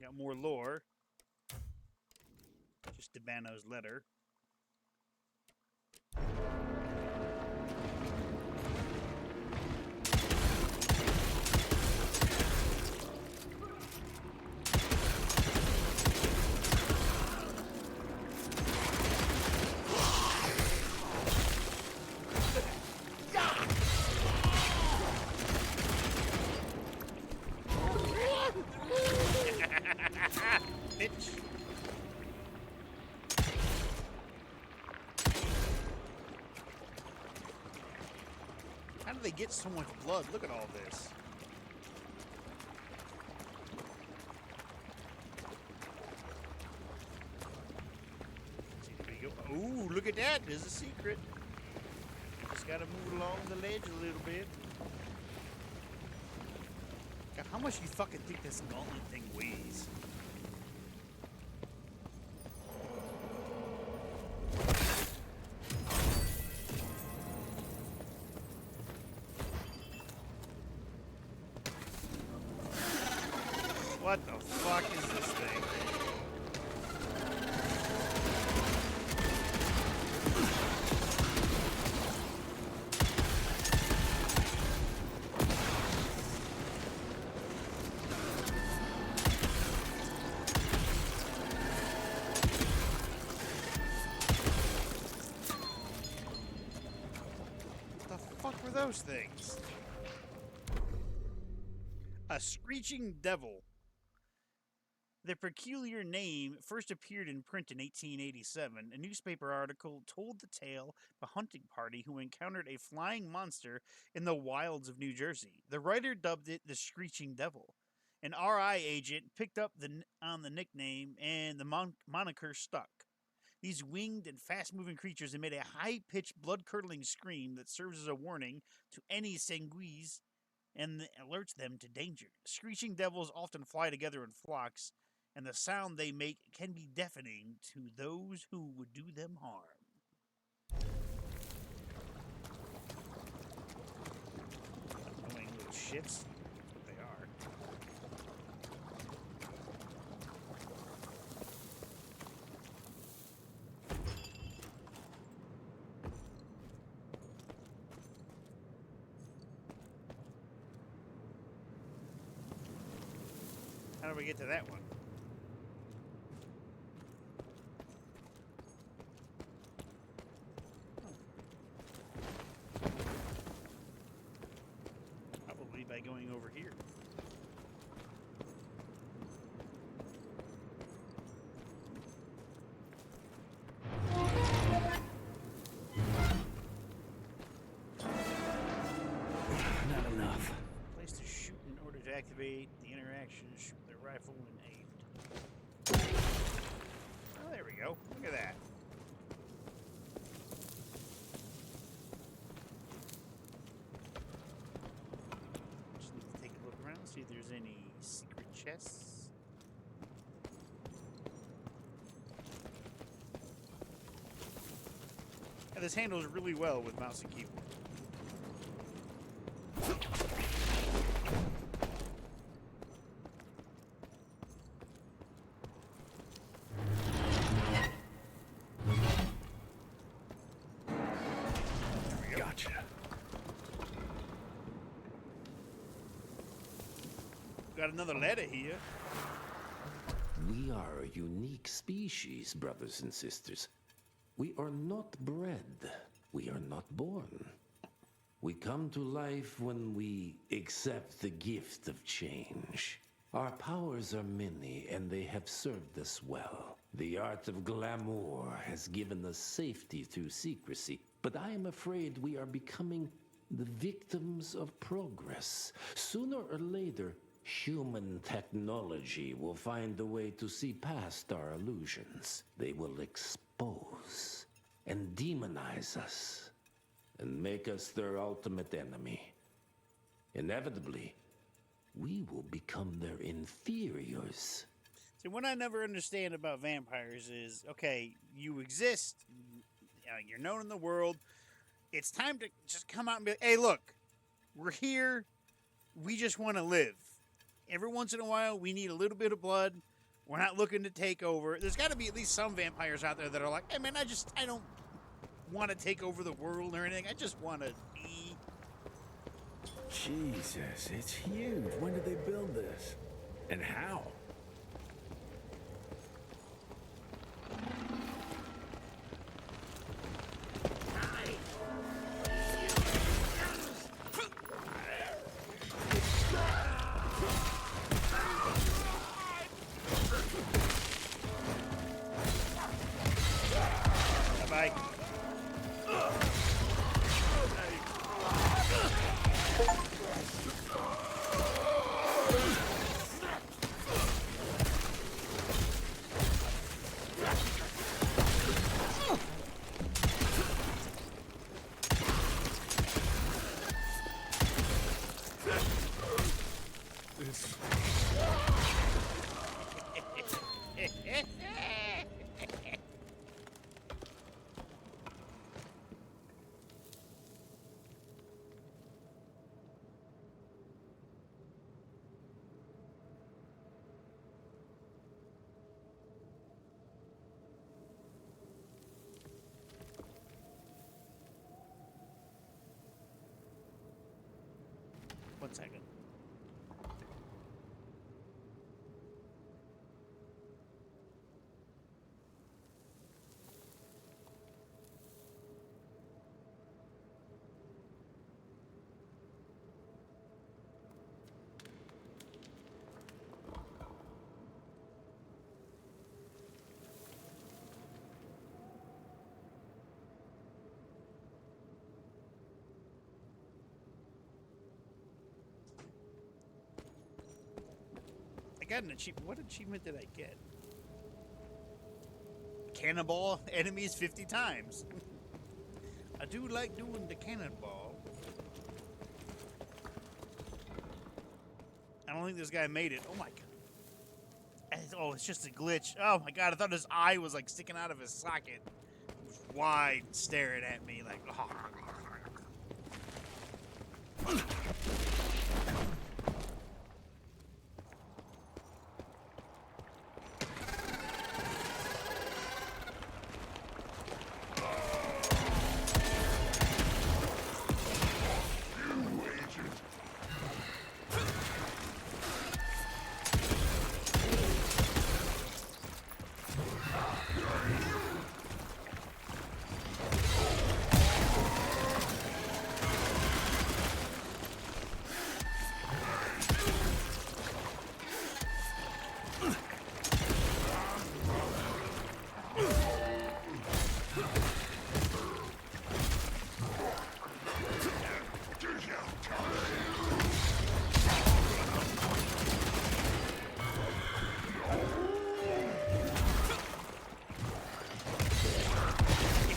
Got more lore. Just Debano's letter. Bitch. How do they get so much blood? Look at all this. Ooh, look at that. There's a secret. Just gotta move along the ledge a little bit. God, how much do you fucking think this gauntlet thing weighs? What the fuck is this thing? most things. A screeching devil. The peculiar name first appeared in print in 1887. A newspaper article told the tale of a hunting party who encountered a flying monster in the wilds of New Jersey. The writer dubbed it the Screeching Devil. An RI agent picked up on the nickname, and the moniker stuck. These winged and fast-moving creatures emit a high-pitched, blood-curdling scream that serves as a warning to any sanguis and alerts them to danger. Screeching devils often fly together in flocks, and the sound they make can be deafening to those who would do them harm. Annoying little shits. They are. How do we get to that one? Probably by going over here. Not enough. Place to shoot in order to activate the interaction. Shoot the rifle when aimed. Oh, there we go. Look at that. Just need to take a look around, see if there's any secret chests. Yeah, this handles really well with mouse and keyboard. Gotcha. Got another letter here. We are a unique species, brothers and sisters. We are not bred. We are not born. We come to life when we accept the gift of change. Our powers are many, and they have served us well. The art of glamour has given us safety through secrecy, but I am afraid we are becoming the victims of progress. Sooner or later, human technology will find a way to see past our illusions. They will expose and demonize us and make us their ultimate enemy. Inevitably, we will become their inferiors. See, what I never understand about vampires is, okay, you exist, you're known in the world. It's time to just come out and be like, hey, look, we're here. We just want to live. Every once in a while, we need a little bit of blood. We're not looking to take over. There's got to be at least some vampires out there that are like, hey, man, I don't want to take over the world or anything. I just want to be. Jesus, it's huge. When did they build this? And how? Bye. One second. got an achievement. What achievement did I get? Cannonball enemies 50 times. I do like doing the cannonball. I don't think this guy made it. Oh my god. Oh, it's just a glitch. Oh my god, I thought his eye was like sticking out of his socket. It was wide, staring at me like. Oh.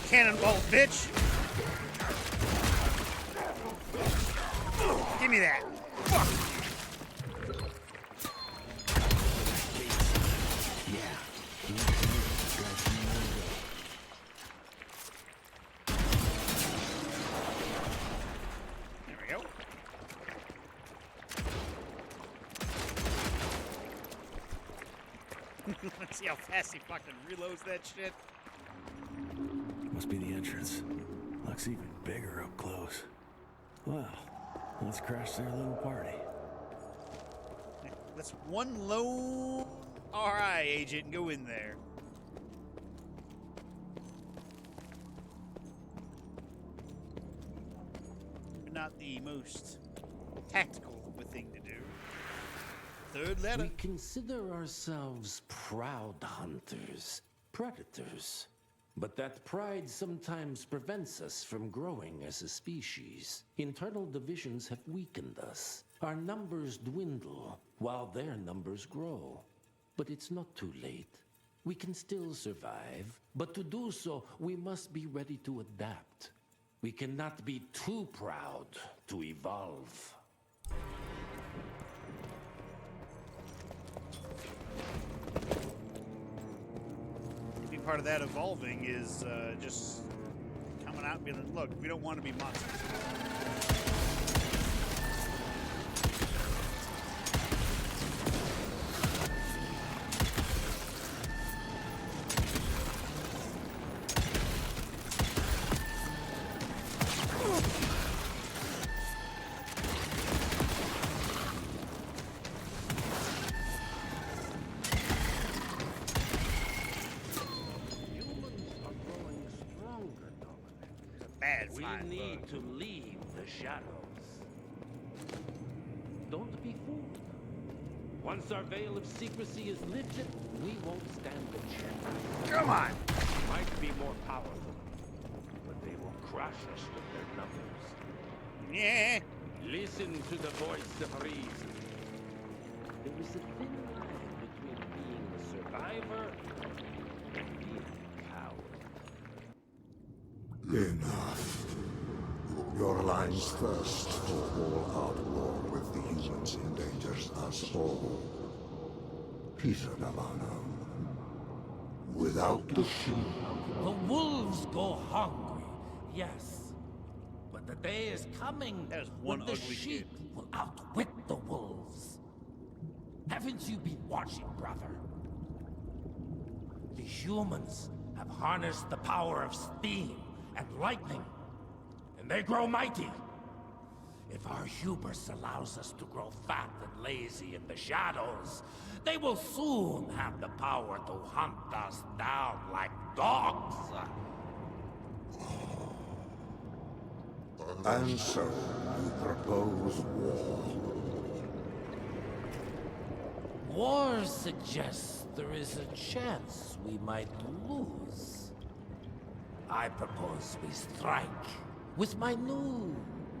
Cannonball, bitch! Give me that! Fuck! There we go. Let's see how fast he fucking reloads that shit. Must be the entrance. Looks even bigger up close. Well, let's crash their little party. Let's one lone RI agent and go in there. But not the most tactical thing to do. Third letter. We consider ourselves proud hunters, predators. But that pride sometimes prevents us from growing as a species. Internal divisions have weakened us. Our numbers dwindle while their numbers grow. But it's not too late. We can still survive, but to do so, we must be ready to adapt. We cannot be too proud to evolve. Part of that evolving is just coming out and being like, look, we don't want to be monsters. We need to leave the shadows. Don't be fooled. Once our veil of secrecy is lifted, we won't stand a chance. Come on! They might be more powerful, but they will crush us with their numbers. Yeah. Listen to the voice of reason. There is a thin line between being a survivor and being a coward. Enough. Your line's thirst for all-out war with the humans endangers us all. Peter Navano. Without the sheep. The wolves go hungry, yes. But the day is coming when the sheep will outwit the wolves. Haven't you been watching, brother? The humans have harnessed the power of steam and lightning, and they grow mighty. If our hubris allows us to grow fat and lazy in the shadows, they will soon have the power to hunt us down like dogs. And so, you propose war. War suggests there is a chance we might lose. I propose we strike. With my new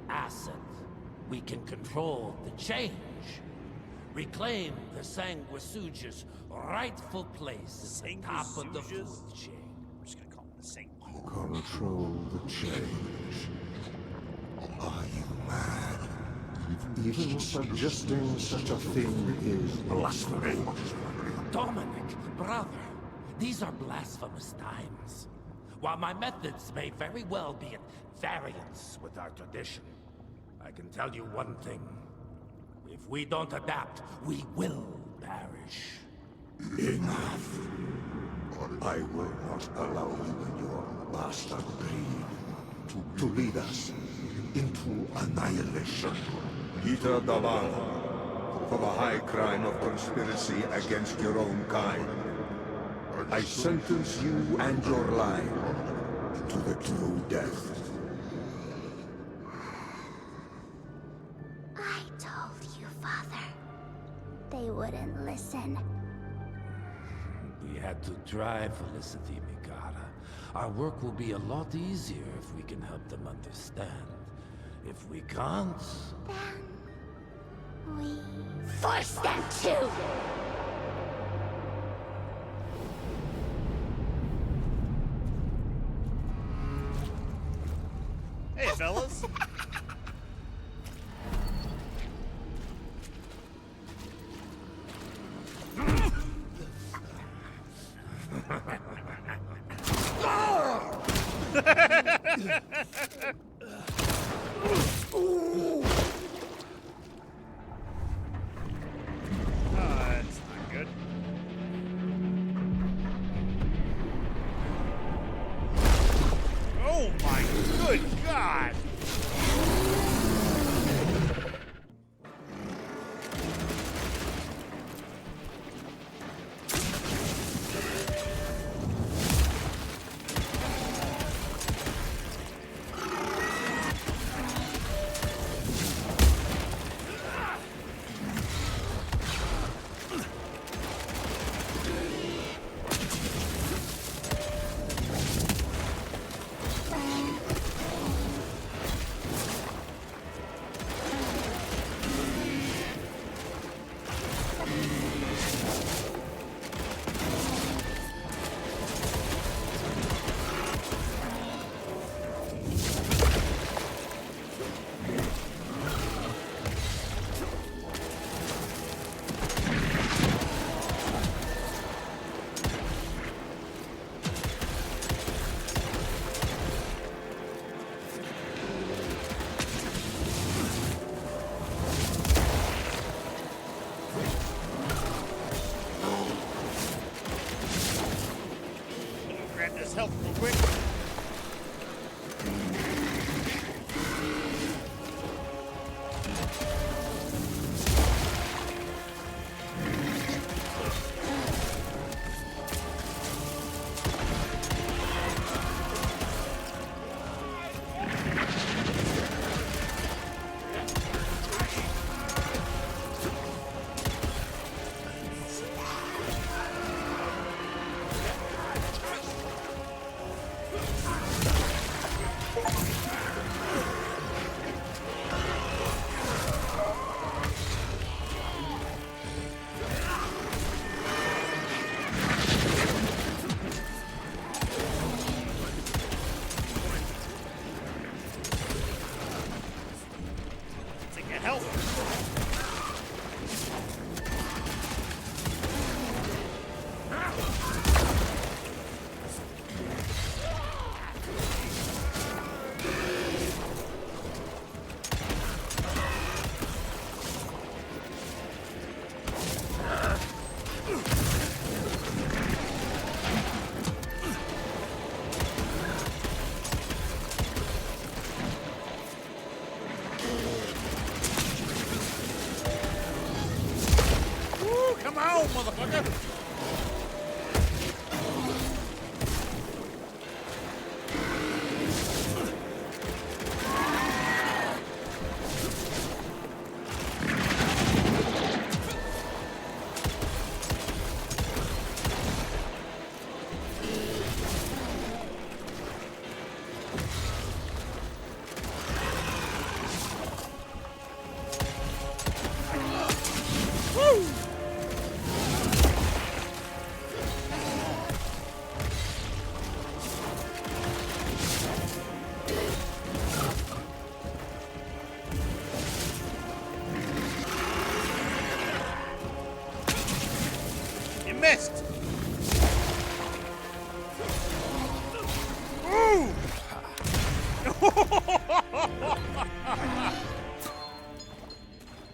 asset, we can control the change. Reclaim the Sanguisuja's rightful place at the top of the food chain. We're just gonna call him the Sanguisuja. Control the change. Are you mad? Even suggesting such a thing is blasphemy. Dominic, brother, these are blasphemous times. While my methods may very well be at variance with our tradition, I can tell you one thing. If we don't adapt, we will perish. Enough. I will not allow you and your bastard greed to lead us into annihilation. Peter Davala, for the high crime of conspiracy against your own kind, I sentence you and your line to the true death. I told you, Father. They wouldn't listen. We had to try, Felicity Mikata. Our work will be a lot easier if we can help them understand. If we can't... Then... we... force them to! Hey, fellas. That's not good. Oh my good God! Grab this health real quick.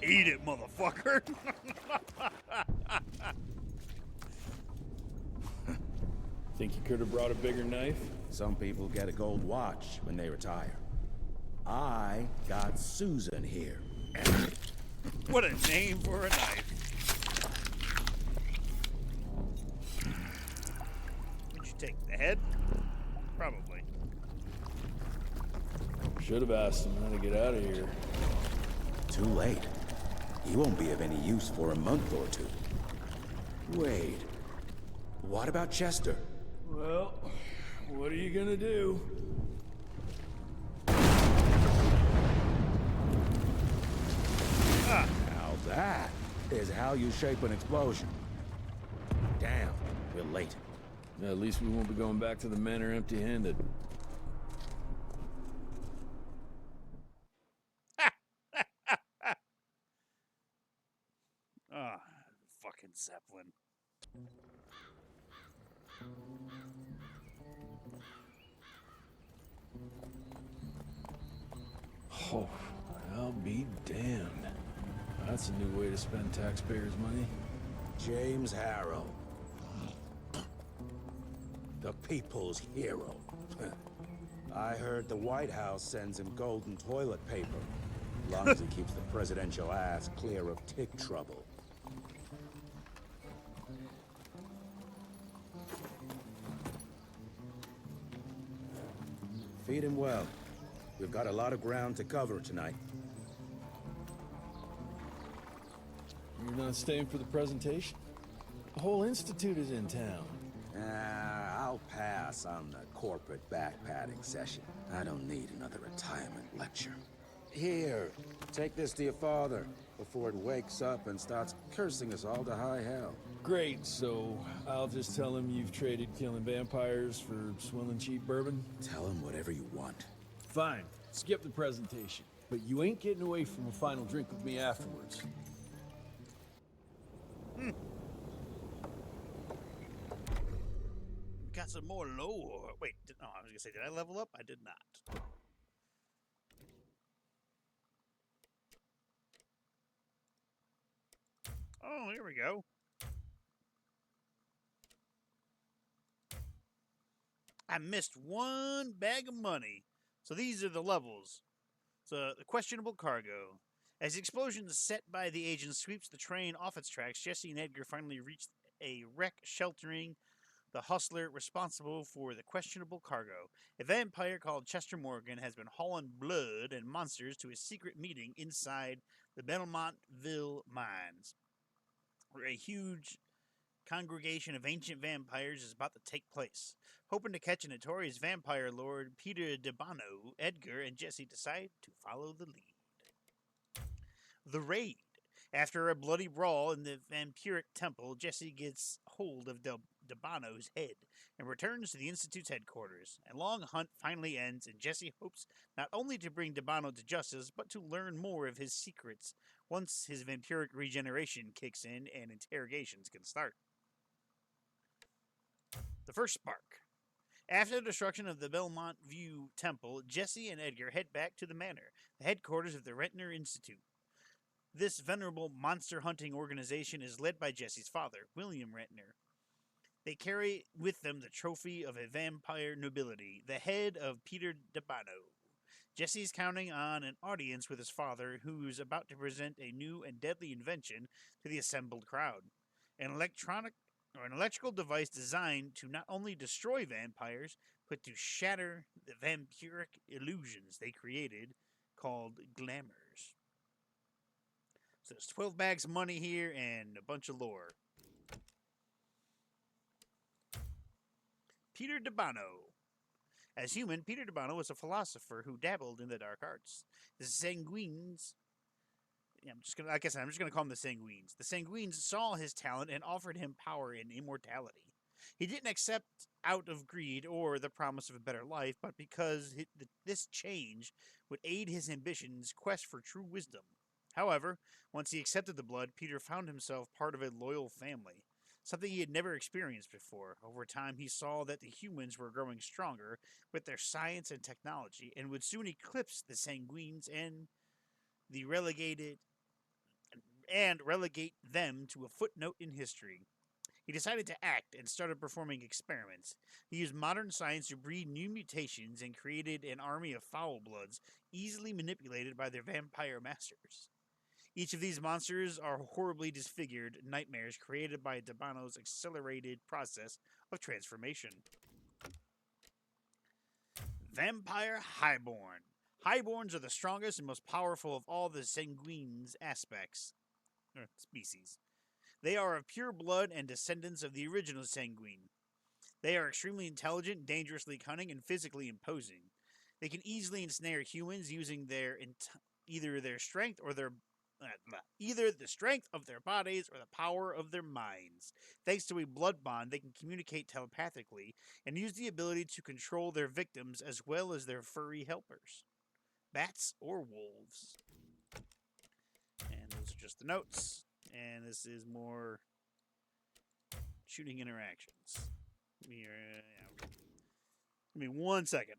Eat it, motherfucker. Think you could have brought a bigger knife? Some people get a gold watch when they retire. I got Susan here. What a name for a knife. What'd you take? The head? Probably. Should have asked him how to get out of here. Too late. He won't be of any use for a month or two. Wait. What about Chester? Well, what are you gonna do? Now that is how you shape an explosion. Damn, we're late. Yeah, at least we won't be going back to the manor empty-handed. Ah, fucking Zeppelin. Oh, I'll be damned. That's a new way to spend taxpayers' money. James Harrow. The people's hero. I heard the White House sends him golden toilet paper. As long as he keeps the presidential ass clear of tick trouble. Feed him well. We've got a lot of ground to cover tonight. You're not staying for the presentation? The whole institute is in town. I'll pass on the corporate backpatting session. I don't need another retirement lecture. Here, take this to your father before it wakes up and starts cursing us all to high hell. Great, so I'll just tell him you've traded killing vampires for swilling cheap bourbon? Tell him whatever you want. Fine, skip the presentation. But you ain't getting away from a final drink with me afterwards. Got some more lore. Wait, I was gonna say, did I level up? I did not. Oh, here we go. I missed one bag of money. So these are the levels. So the questionable cargo. As the explosion set by the agent sweeps the train off its tracks, Jesse and Edgar finally reach a wreck sheltering the hustler responsible for the questionable cargo. A vampire called Chester Morgan has been hauling blood and monsters to a secret meeting inside the Belmontville mines, where a huge congregation of ancient vampires is about to take place. Hoping to catch a notorious vampire lord, Peter DeBano, Edgar and Jesse decide to follow the lead. The raid. After a bloody brawl in the vampiric temple, Jesse gets hold of DeBano's head and returns to the Institute's headquarters. A long hunt finally ends, and Jesse hopes not only to bring DeBano to justice, but to learn more of his secrets once his vampiric regeneration kicks in and interrogations can start. The first spark. After the destruction of the Belmont View Temple, Jesse and Edgar head back to the manor, the headquarters of the Rentner Institute. This venerable monster hunting organization is led by Jesse's father, William Rentner. They carry with them the trophy of a vampire nobility, the head of Peter DeBano. Jesse's counting on an audience with his father, who's about to present a new and deadly invention to the assembled crowd. An electrical device designed to not only destroy vampires, but to shatter the vampiric illusions they created, called glamours. So there's 12 bags of money here and a bunch of lore. Peter DeBano. As human, Peter DeBano was a philosopher who dabbled in the dark arts. The Sanguines... I'm just gonna call them the Sanguines. The Sanguines saw his talent and offered him power and immortality. He didn't accept out of greed or the promise of a better life, but because this change would aid his ambition's quest for true wisdom. However, once he accepted the blood, Peter found himself part of a loyal family. something he had never experienced before. Over time, he saw that the humans were growing stronger with their science and technology and would soon eclipse the Sanguines and relegate them to a footnote in history. He decided to act and started performing experiments. He used modern science to breed new mutations and created an army of foul bloods, easily manipulated by their vampire masters. Each of these monsters are horribly disfigured nightmares created by Dabano's accelerated process of transformation. Vampire Highborn. Highborns are the strongest and most powerful of all the Sanguines species. They are of pure blood and descendants of the original Sanguine. They are extremely intelligent, dangerously cunning, and physically imposing. They can easily ensnare humans using either the strength of their bodies or the power of their minds. Thanks to a blood bond, they can communicate telepathically and use the ability to control their victims as well as their furry helpers, bats or wolves. And those are just the notes. And this is more shooting interactions. Give me 1 second.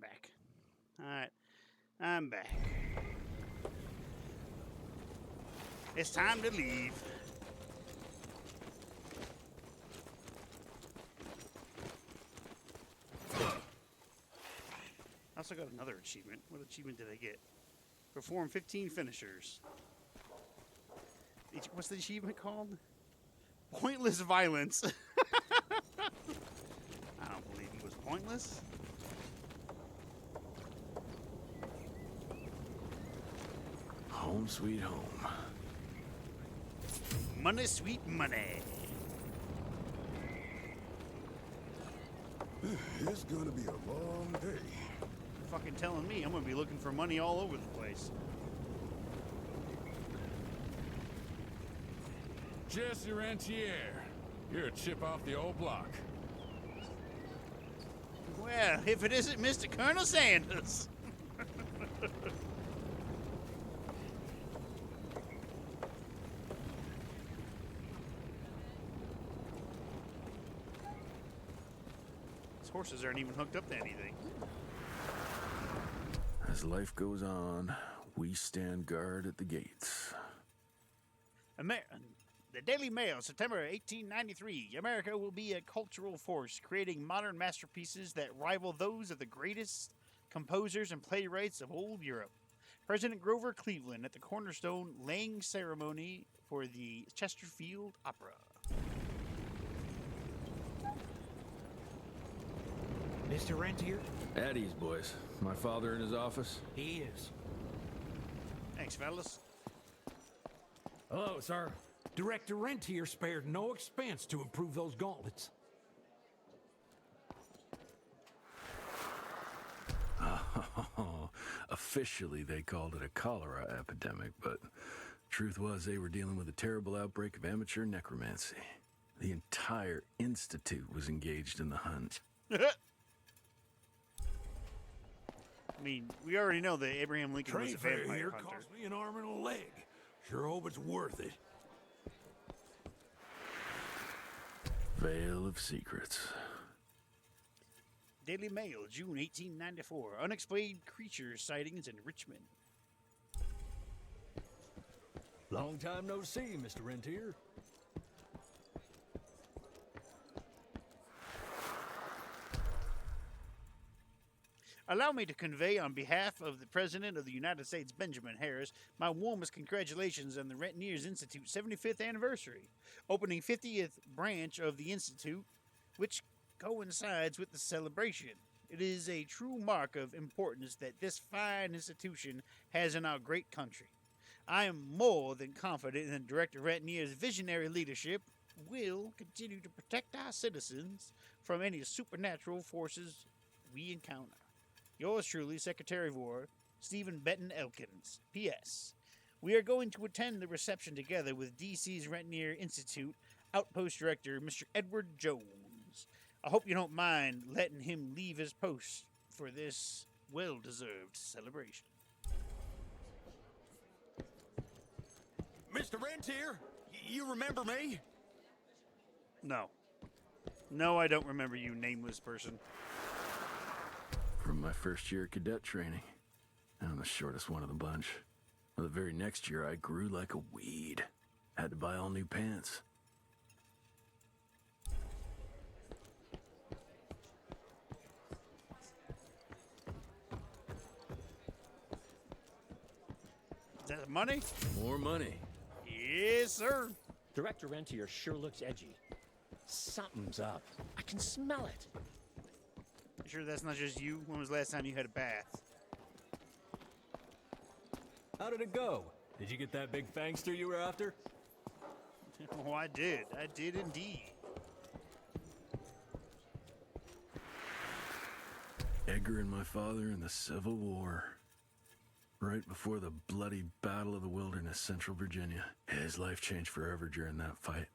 Back. Alright. I'm back. It's time to leave. I also got another achievement. What achievement did I get? Perform 15 finishers. What's the achievement called? Pointless violence. I don't believe he was pointless. Home sweet home. Money, sweet money. It's gonna be a long day. You're fucking telling me I'm gonna be looking for money all over the place. Jesse Rentier. You're a chip off the old block. Well, if it isn't Mr. Colonel Sanders. These horses aren't even hooked up to anything. As life goes on, We stand guard at the gates. The Daily Mail, September 1893. America will be a cultural force, creating modern masterpieces that rival those of the greatest composers and playwrights of old Europe. President Grover Cleveland at the cornerstone laying ceremony for the Chesterfield Opera. Mr. Rentier? At ease, boys. My father in his office? He is. Thanks, fellas. Hello, sir. Director Rentier spared no expense to improve those gauntlets. Oh, officially they called it a cholera epidemic, but truth was they were dealing with a terrible outbreak of amateur necromancy. The entire institute was engaged in the hunt. I mean, we already know that Abraham Lincoln was a vampire here hunter. cost me an arm and a leg. Sure hope it's worth it. Veil of Secrets. Daily Mail, June 1894. Unexplained creature sightings in Richmond. Long time no see, Mr. Rentier. Allow me to convey on behalf of the President of the United States, Benjamin Harris, my warmest congratulations on the Rentiers Institute's 75th anniversary, opening 50th branch of the Institute, which coincides with the celebration. It is a true mark of importance that this fine institution has in our great country. I am more than confident in Director Rentier's visionary leadership will continue to protect our citizens from any supernatural forces we encounter. Yours truly, Secretary of War, Stephen Benton Elkins. P.S. We are going to attend the reception together with D.C.'s Rentier Institute Outpost Director, Mr. Edward Jones. I hope you don't mind letting him leave his post for this well-deserved celebration. Mr. Rentier, you remember me? No. No, I don't remember you, nameless person. From my first year of cadet training. I'm the shortest one of the bunch. Well, the very next year, I grew like a weed. Had to buy all new pants. Is that money? More money. Yes, sir. Director Rentier sure looks edgy. Something's up. I can smell it. You sure that's not just you? When was the last time you had a bath? How did it go? Did you get that big fangster you were after? Oh, I did. I did indeed. Edgar and my father in the Civil War. Right before the bloody Battle of the Wilderness, Central Virginia. His life changed forever during that fight.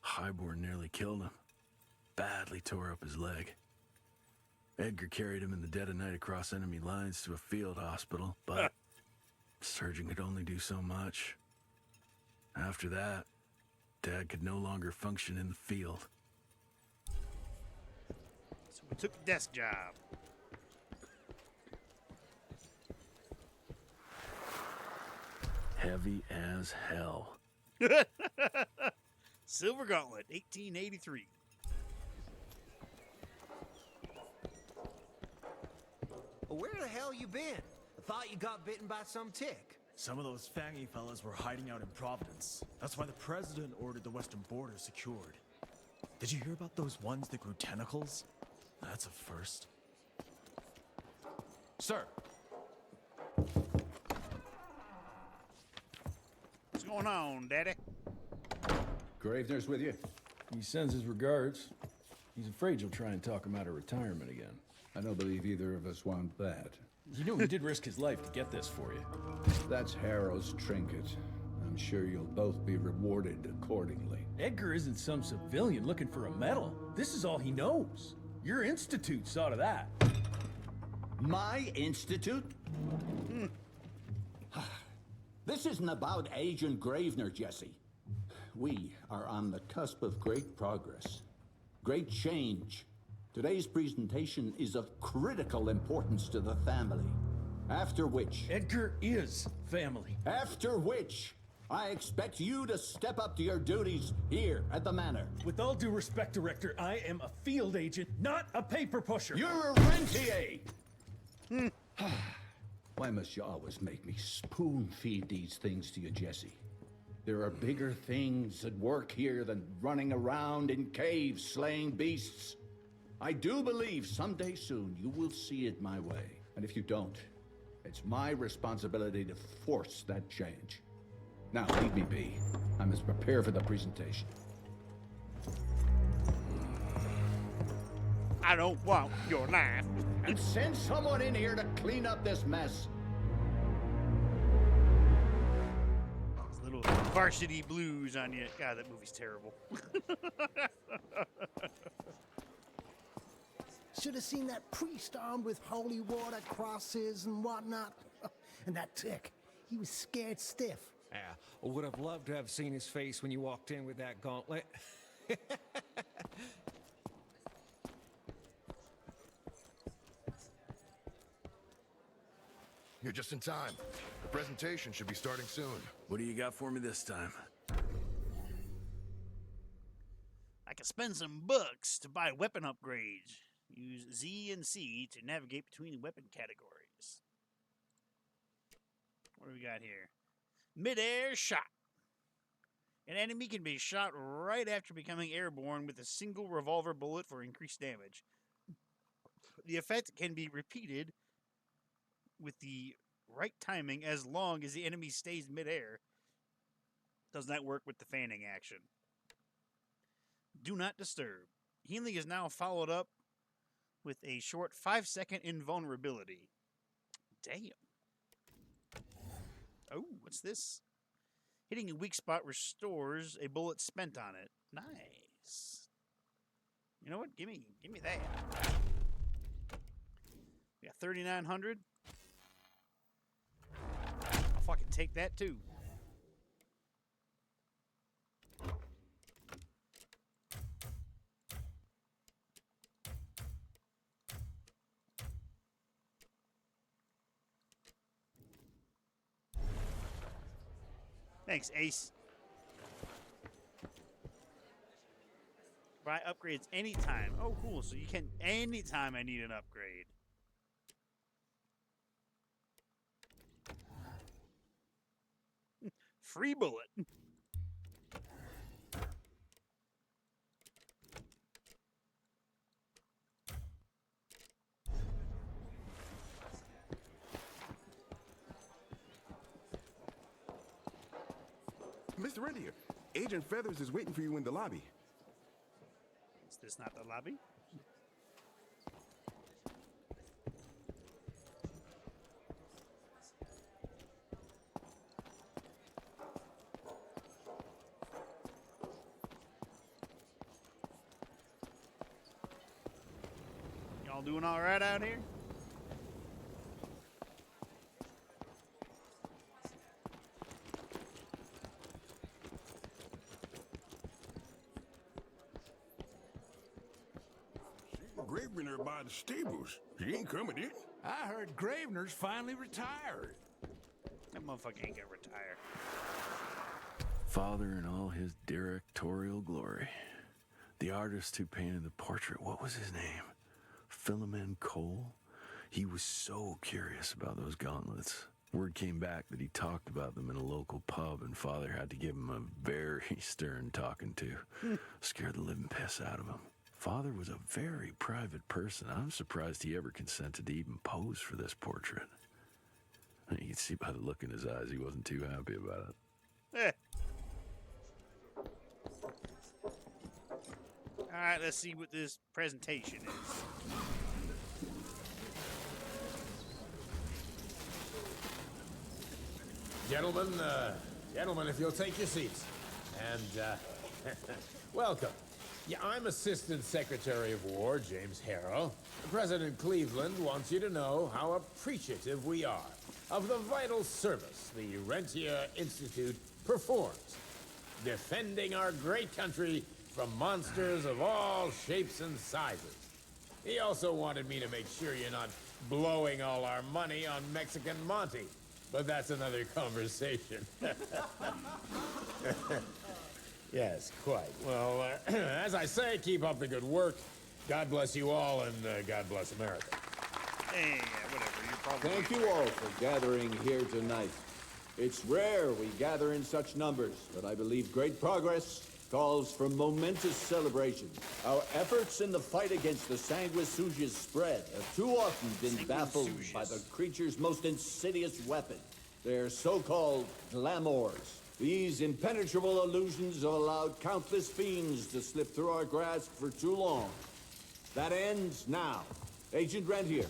Highborn nearly killed him. Badly tore up his leg. Edgar carried him in the dead of night across enemy lines to a field hospital, but the surgeon could only do so much. After that, Dad could no longer function in the field. So we took a desk job. Heavy as hell. Silver Gauntlet, 1883. Where the hell you been? I thought you got bitten by some tick. Some of those fangy fellas were hiding out in Providence. That's why the president ordered the western border secured. Did you hear about those ones that grew tentacles? That's a first. Sir. What's going on, Daddy? Gravener's with you? He sends his regards. He's afraid you'll try and talk him out of retirement again. I don't believe either of us want that. You know he did risk his life to get this for you. That's Harrow's trinket. I'm sure you'll both be rewarded accordingly. Edgar isn't some civilian looking for a medal. This is all he knows. Your institute saw to that. My institute? This isn't about Agent Gravener, Jesse. We are on the cusp of great progress, great change. Today's presentation is of critical importance to the family. After which... Edgar is family. After which, I expect you to step up to your duties here at the manor. With all due respect, Director, I am a field agent, not a paper pusher. You're a rentier! Why must you always make me spoon-feed these things to you, Jesse? There are bigger things at work here than running around in caves slaying beasts. I do believe someday soon you will see it my way. And if you don't, it's my responsibility to force that change. Now, leave me be. I must prepare for the presentation. I don't want your knife. And send someone in here to clean up this mess. Little Varsity Blues on you. God, that movie's terrible. Should have seen that priest armed with holy water, crosses, and whatnot. And that tick, he was scared stiff. Yeah, I would have loved to have seen his face when you walked in with that gauntlet. You're just in time. The presentation should be starting soon. What do you got for me this time? I can spend some bucks to buy weapon upgrades. Use Z and C to navigate between weapon categories. What do we got here? Mid-air shot. An enemy can be shot right after becoming airborne with a single revolver bullet for increased damage. The effect can be repeated with the right timing as long as the enemy stays mid-air. Does not work with the fanning action. Do not disturb. Healing is now followed up with a short 5-second invulnerability. Damn. Oh, what's this? Hitting a weak spot restores a bullet spent on it. Nice. You know what? Give me that. We got 3,900. I'll fucking take that too. Thanks, Ace. Buy upgrades anytime. Oh, cool. So you can anytime I need an upgrade. Free bullet. Mr. Rentier, Agent Feathers is waiting for you in the lobby. Is this not the lobby? Y'all doing all right out here? Gravener by the stables. He ain't coming in. I heard Gravener's finally retired. That motherfucker ain't gonna retire. Father in all his directorial glory. The artist who painted the portrait, what was his name? Philemon Cole? He was so curious about those gauntlets. Word came back that he talked about them in a local pub, and Father had to give him a very stern talking to. Scared the living piss out of him. Father was a very private person. I'm surprised he ever consented to even pose for this portrait. You can see by the look in his eyes he wasn't too happy about it. All right, let's see what this presentation is. Gentlemen, if you'll take your seats. And, welcome. Yeah, I'm Assistant Secretary of War, James Harrow. President Cleveland wants you to know how appreciative we are of the vital service the Rentier Institute performs, defending our great country from monsters of all shapes and sizes. He also wanted me to make sure you're not blowing all our money on Mexican Monty. But that's another conversation. Yes, quite. Well, as I say, keep up the good work. God bless you all, and God bless America. Hey, whatever. You're probably Thank you all for gathering here tonight. It's rare we gather in such numbers, but I believe great progress calls for momentous celebration. Our efforts in the fight against the Sanguisuga's spread have too often been baffled by the creature's most insidious weapon, their so-called glamours. These impenetrable illusions have allowed countless fiends to slip through our grasp for too long. That ends now. Agent Rentier,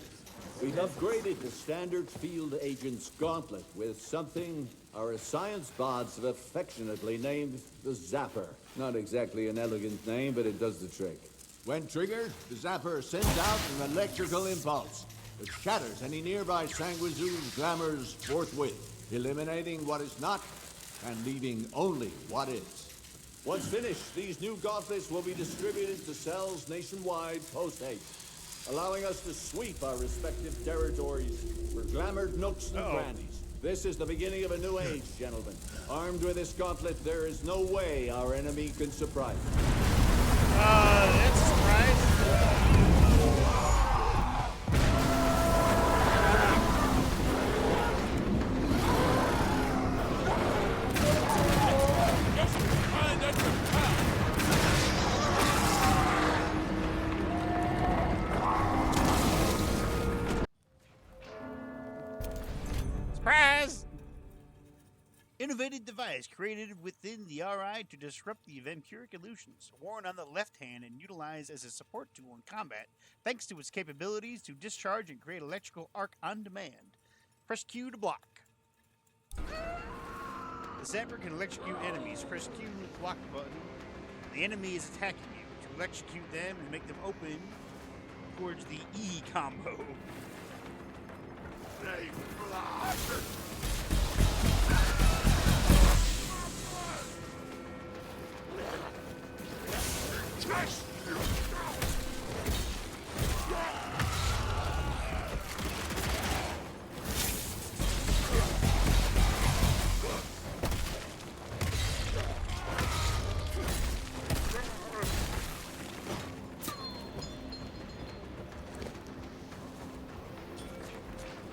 we've upgraded the standard field agent's gauntlet with something our science bots have affectionately named the Zapper. Not exactly an elegant name, but it does the trick. When triggered, the Zapper sends out an electrical impulse that shatters any nearby Sanguisuga's glamours forthwith, eliminating what is not and leaving only what is. Once finished, these new gauntlets will be distributed to cells nationwide post-haste, allowing us to sweep our respective territories for glamored nooks and crannies. This is the beginning of a new age, gentlemen. Armed with this gauntlet, there is no way our enemy can surprise us. That's a surprise. Surprise! Innovative device created within the RI to disrupt the vampiric illusions. Worn on the left hand and utilized as a support tool in combat, thanks to its capabilities to discharge and create electrical arc on demand. Press Q to block. The Zapper can electrocute enemies. Press Q with the block button. The enemy is attacking you. To electrocute them and make them open towards the E combo.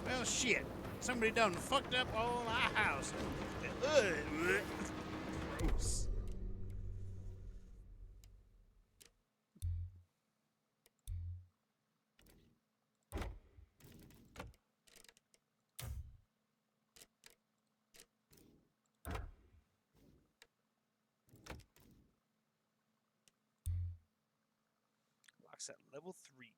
Well, shit. Somebody done fucked up all our house. Gross. Locks at level 3.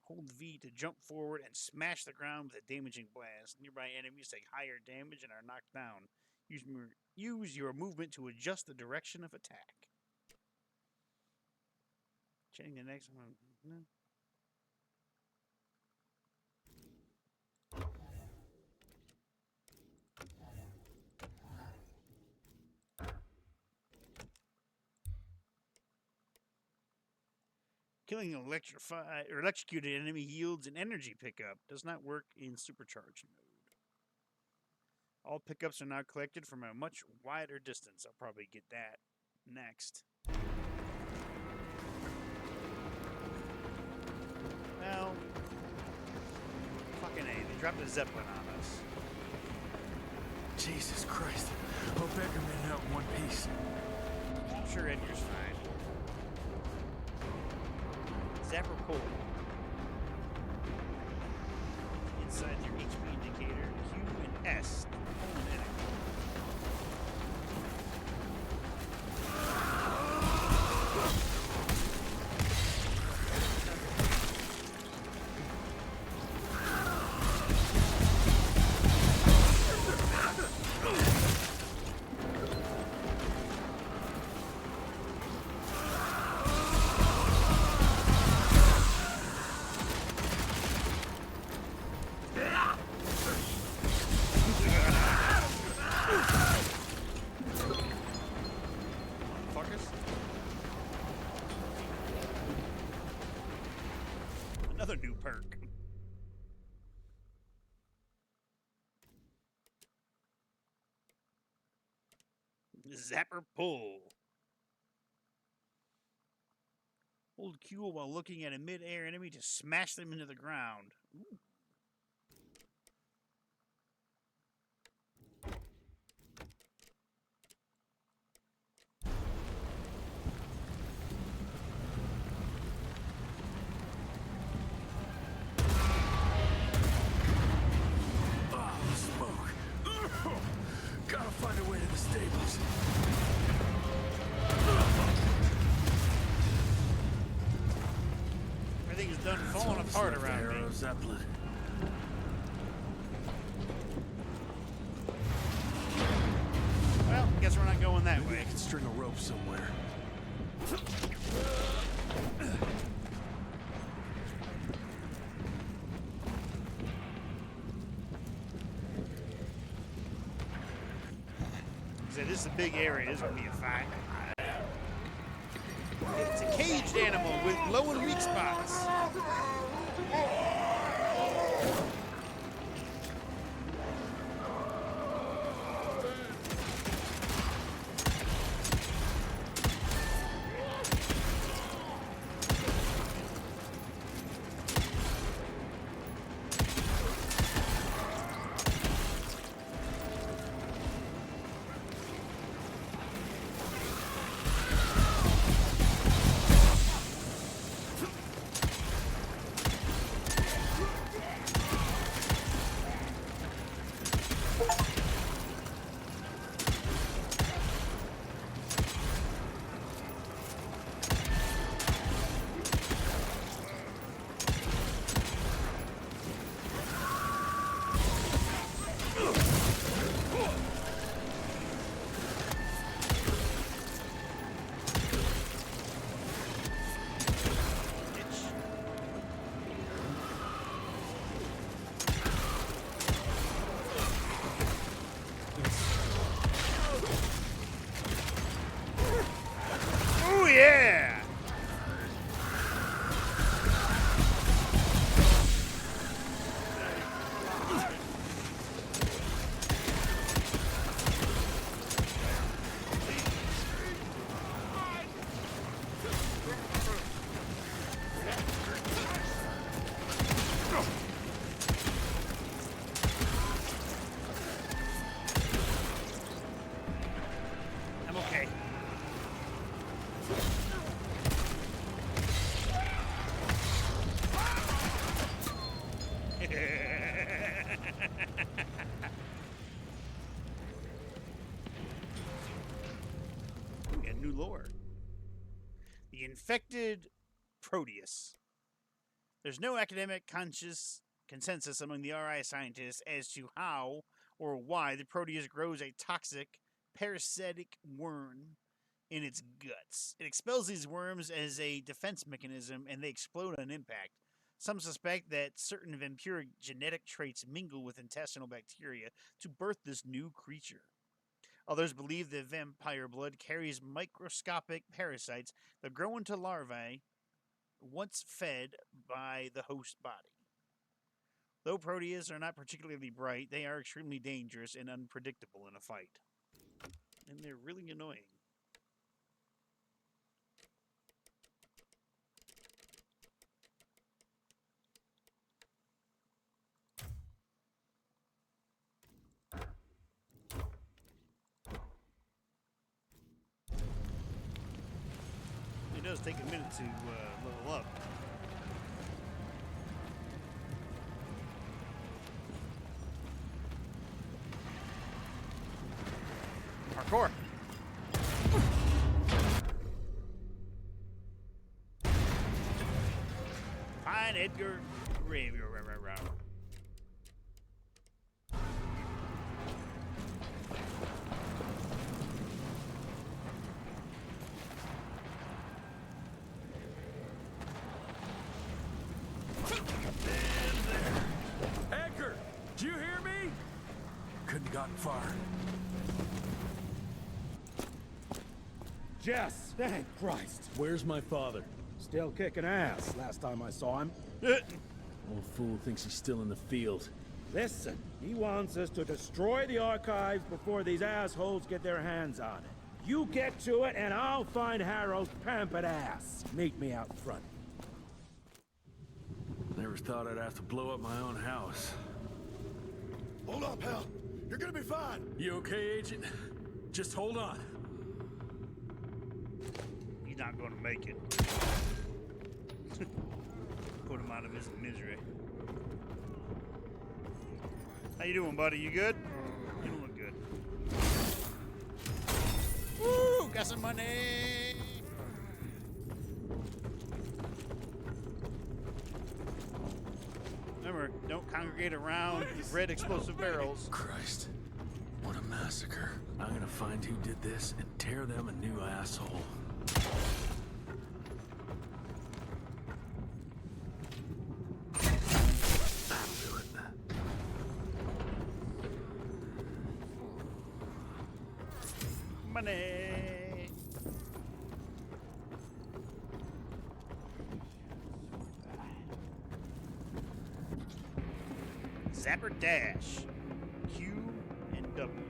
Hold V to jump forward and smash the ground with a damaging blast. Nearby enemies take higher damage and are knocked down. Use your movement to adjust the direction of attack. Checking the next one. No. Killing an electrocuted enemy yields an energy pickup. Does not work in supercharge mode. All pickups are now collected from a much wider distance. I'll probably get that next. Well, fucking A. They dropped a Zeppelin on us. Jesus Christ. Hope Edgar made it out in one piece. I'm sure Edgar's fine. Zapper pull. Inside your HP indicator, Q and S. Pull an enemy. another new perk. Zapper pull. Hold Q while looking at a mid-air enemy to smash them into the ground. Ooh. Gotta find a way to the stables. Everything's done falling apart around me. Zeppelin. Well, guess we're not going that way. I can string a rope somewhere. This is a big area. This is going to be a fight. It's a caged animal with glow and weak spots. Lore. The infected Proteus. There's no academic consensus among the RI scientists as to how or why the Proteus grows a toxic parasitic worm in its guts. It expels these worms as a defense mechanism and they explode on impact. Some suspect that certain vampiric genetic traits mingle with intestinal bacteria to birth this new creature. Others believe that vampire blood carries microscopic parasites that grow into larvae once fed by the host body. Though Proteus are not particularly bright, they are extremely dangerous and unpredictable in a fight. And they're really annoying. It does take a minute to level up. Parkour. Fine, Edgar Graveyard. Edgar, do you hear me? Couldn't gotten far. Jess, thank Christ. Where's my father? Still kicking ass, last time I saw him. Old fool thinks he's still in the field. Listen, he wants us to destroy the archives before these assholes get their hands on it. You get to it, and I'll find Harold's pampered ass. Meet me out front. Never thought I'd have to blow up my own house. Hold up, Hal. You're gonna be fine. You okay, Agent? Just hold on. He's not going to make it. Put him out of his misery. How you doing, buddy? You good? You don't look good. Woo! Got some money! Remember, don't congregate around red explosive barrels. Christ. What a massacre. I'm gonna find who did this and tear them a new asshole. That'll do it. Money! Zapper dash. Q and W.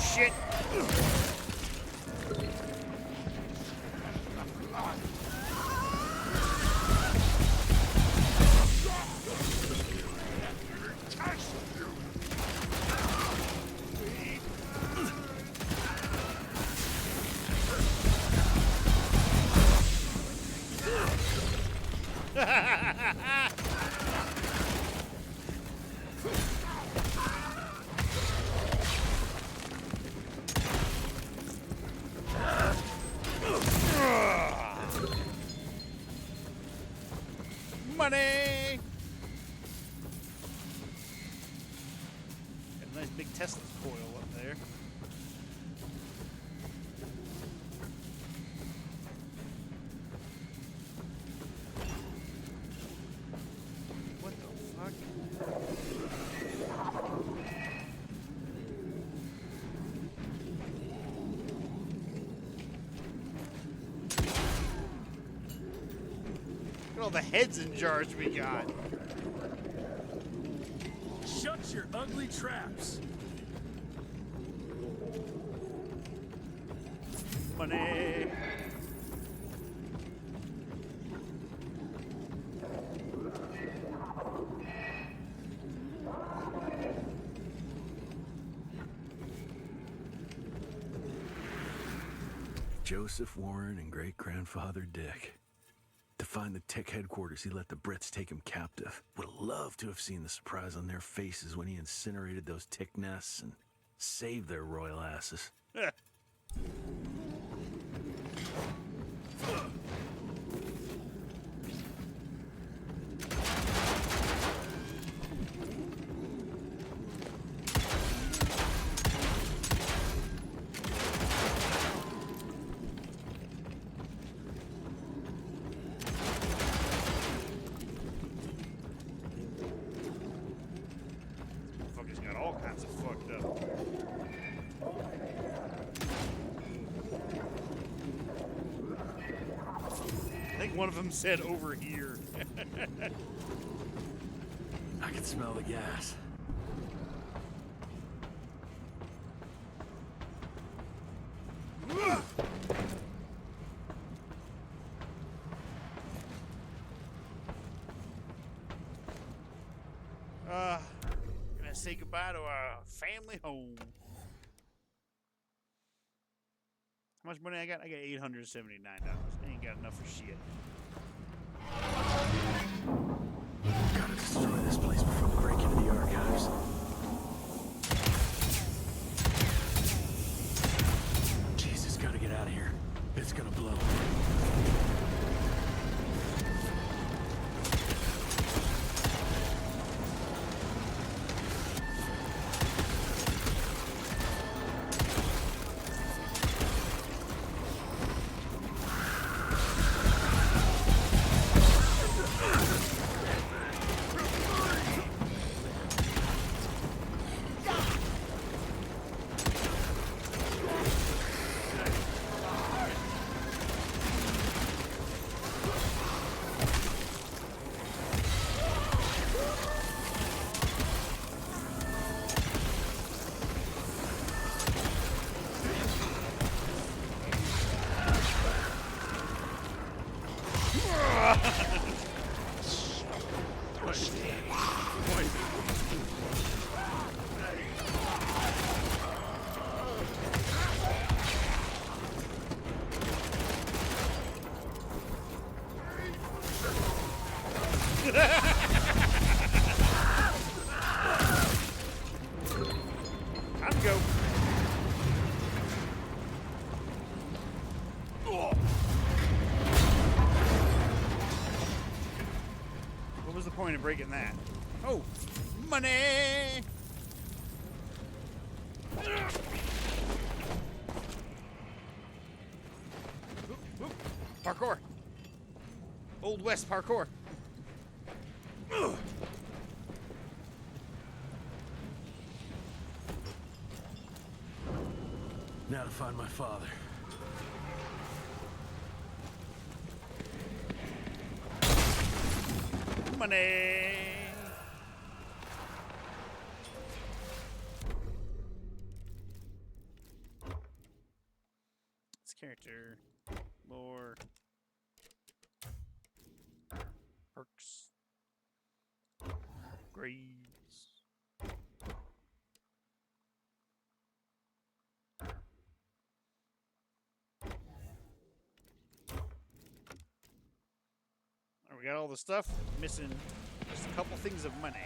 Shit. Money! Got a nice big Tesla coil up there. What the fuck? Look at all the heads in jars we got. Shut your ugly traps. Money. Joseph Warren and great-grandfather Dick. To find the Tick headquarters, he let the Brits take him captive. Would have loved to have seen the surprise on their faces when he incinerated those Tick nests and saved their royal asses. Fucker's got all kinds of fucked up. I think one of them said over here. I can smell the gas. Gonna say goodbye to our family home. How much money I got? I got $879. I ain't got enough for shit. Gotta destroy this place before we break into the archives. Time to go. What was the point of breaking that? Oh, money! Parkour. Old West parkour. Now to find my father. Money. This character, lore, perks, grades. We got all the stuff, missing just a couple things of money.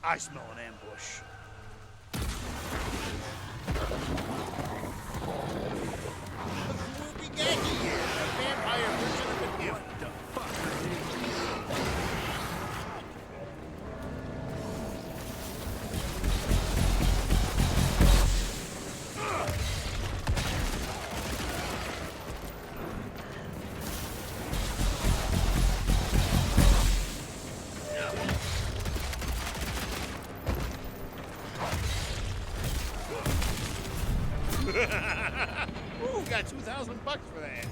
I smell an ambush. Look who we got here! A vampire version of an imp. What the fuck? Ooh, got $2,000 for that.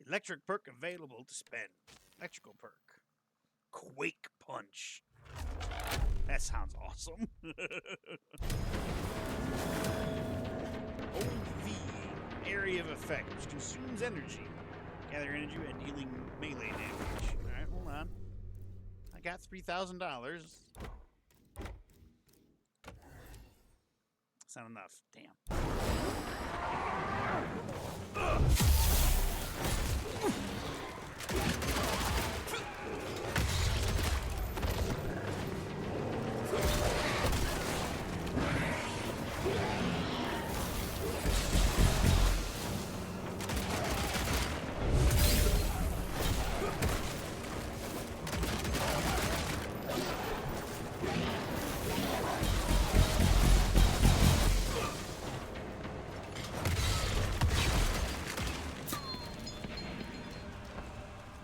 Electric perk available to spend. Electrical perk. Quake Punch. That sounds awesome. OV. Area of effect, which consumes energy. Gather energy and dealing melee damage. Alright, hold on. I got $3,000. That's not enough. Damn.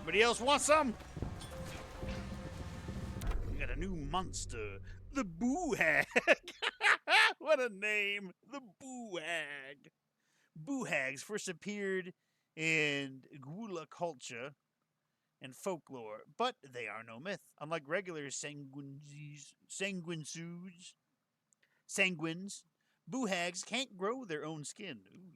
Anybody else want some? We got a new monster. The Boo-Hag. What a name. The Boo-Hag. Boo-Hags first appeared in Gula culture and folklore, but they are no myth. Unlike regular sanguines, Boo-Hags can't grow their own skin. Ooh.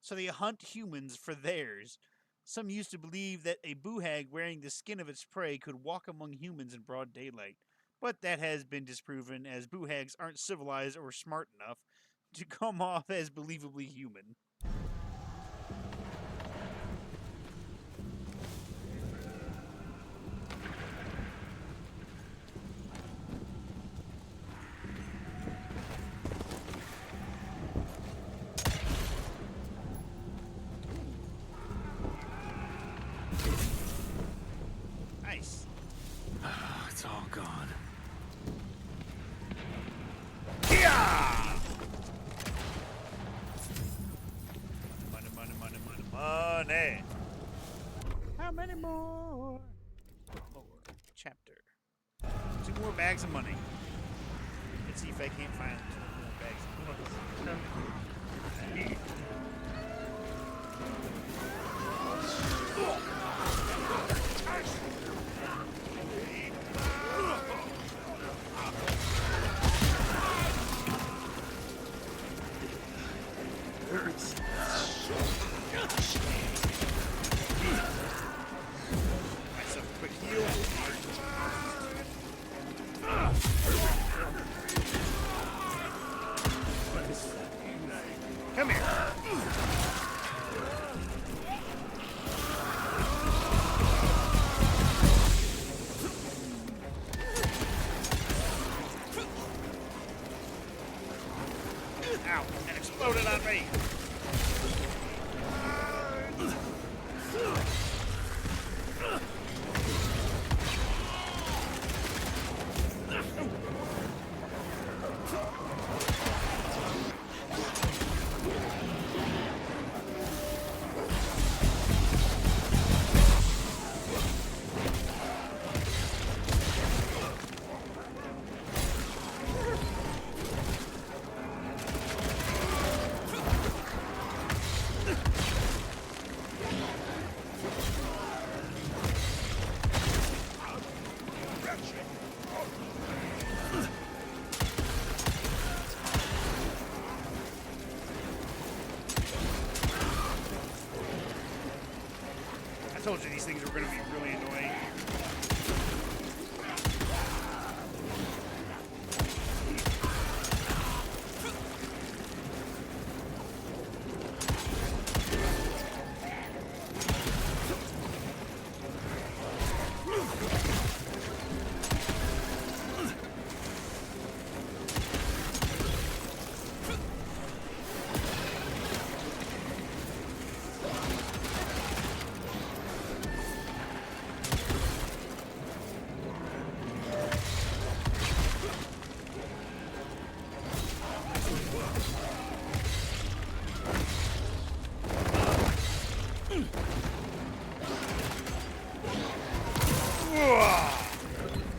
So they hunt humans for theirs. Some used to believe that a Boo-Hag wearing the skin of its prey could walk among humans in broad daylight. But that has been disproven, as Boo-Hags aren't civilized or smart enough to come off as believably human. Nice. It's all gone. Yeah! Money, money, money, money, money. How many more? More. Chapter. 2 more bags of money. Let's see if I can't find 2 more bags of money. Hurts. Myself a quick heal. Ow, and exploded on me. I told you these things were going to be really annoying.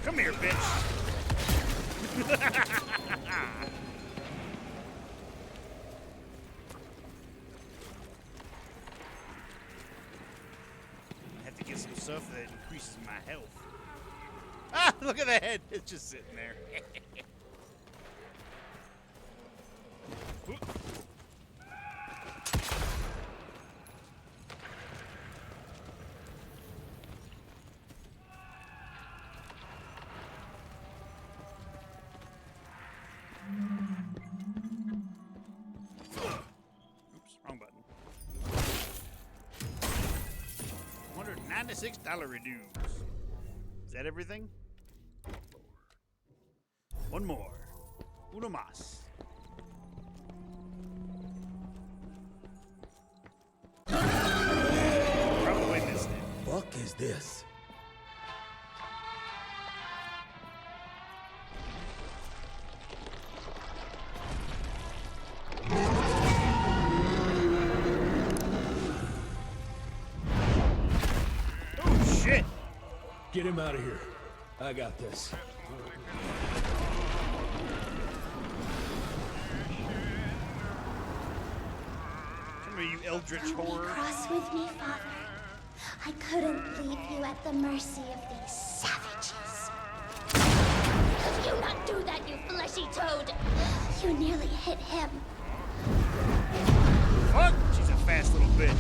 Come here, bitch. I have to get some stuff that increases my health. Ah, look at the head. It's just sitting there. Oops, wrong button. $196 reduce. Is that everything? One more. Uno más. Probably missed it. Fuck is this? Oh, shit. Get him out of here. I got this. Come here, you eldritch horror. Cross with me, Father. I couldn't leave you at the mercy of these savages. Could you not do that, you fleshy toad? You nearly hit him. Fuck! She's a fast little bitch.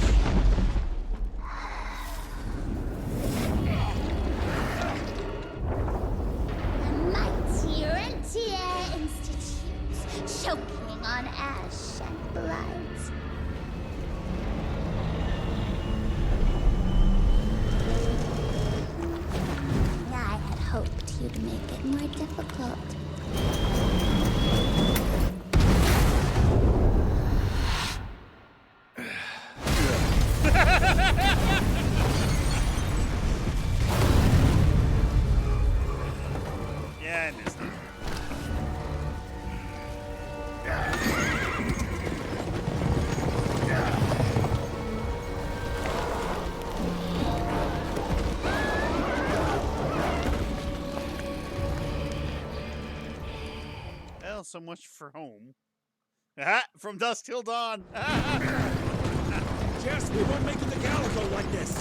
Mighty Rentier Institute, choking on ash and blood. I had hoped you'd make it more difficult. Yeah, I missed it. Well, so much for home. From dusk till dawn. Jess, we won't make it to Calico like this.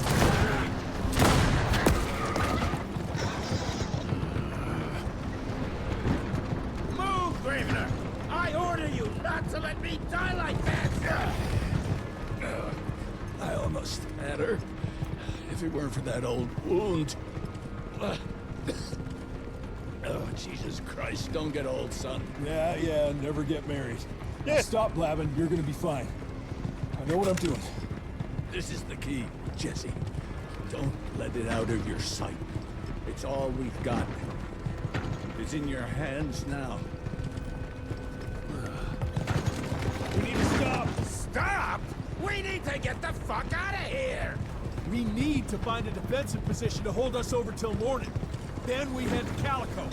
Move, Gravener! I order you not to let me die like that! I almost had her. If it weren't for that old wound. Oh, Jesus Christ, don't get old, son. Yeah, never get married. Now stop blabbing, you're gonna be fine. I know what I'm doing. This is the key, Jesse. Don't let it out of your sight. It's all we've got. It's in your hands now. need to get the fuck out of here! We need to find a defensive position to hold us over till morning. Then we head to Calico.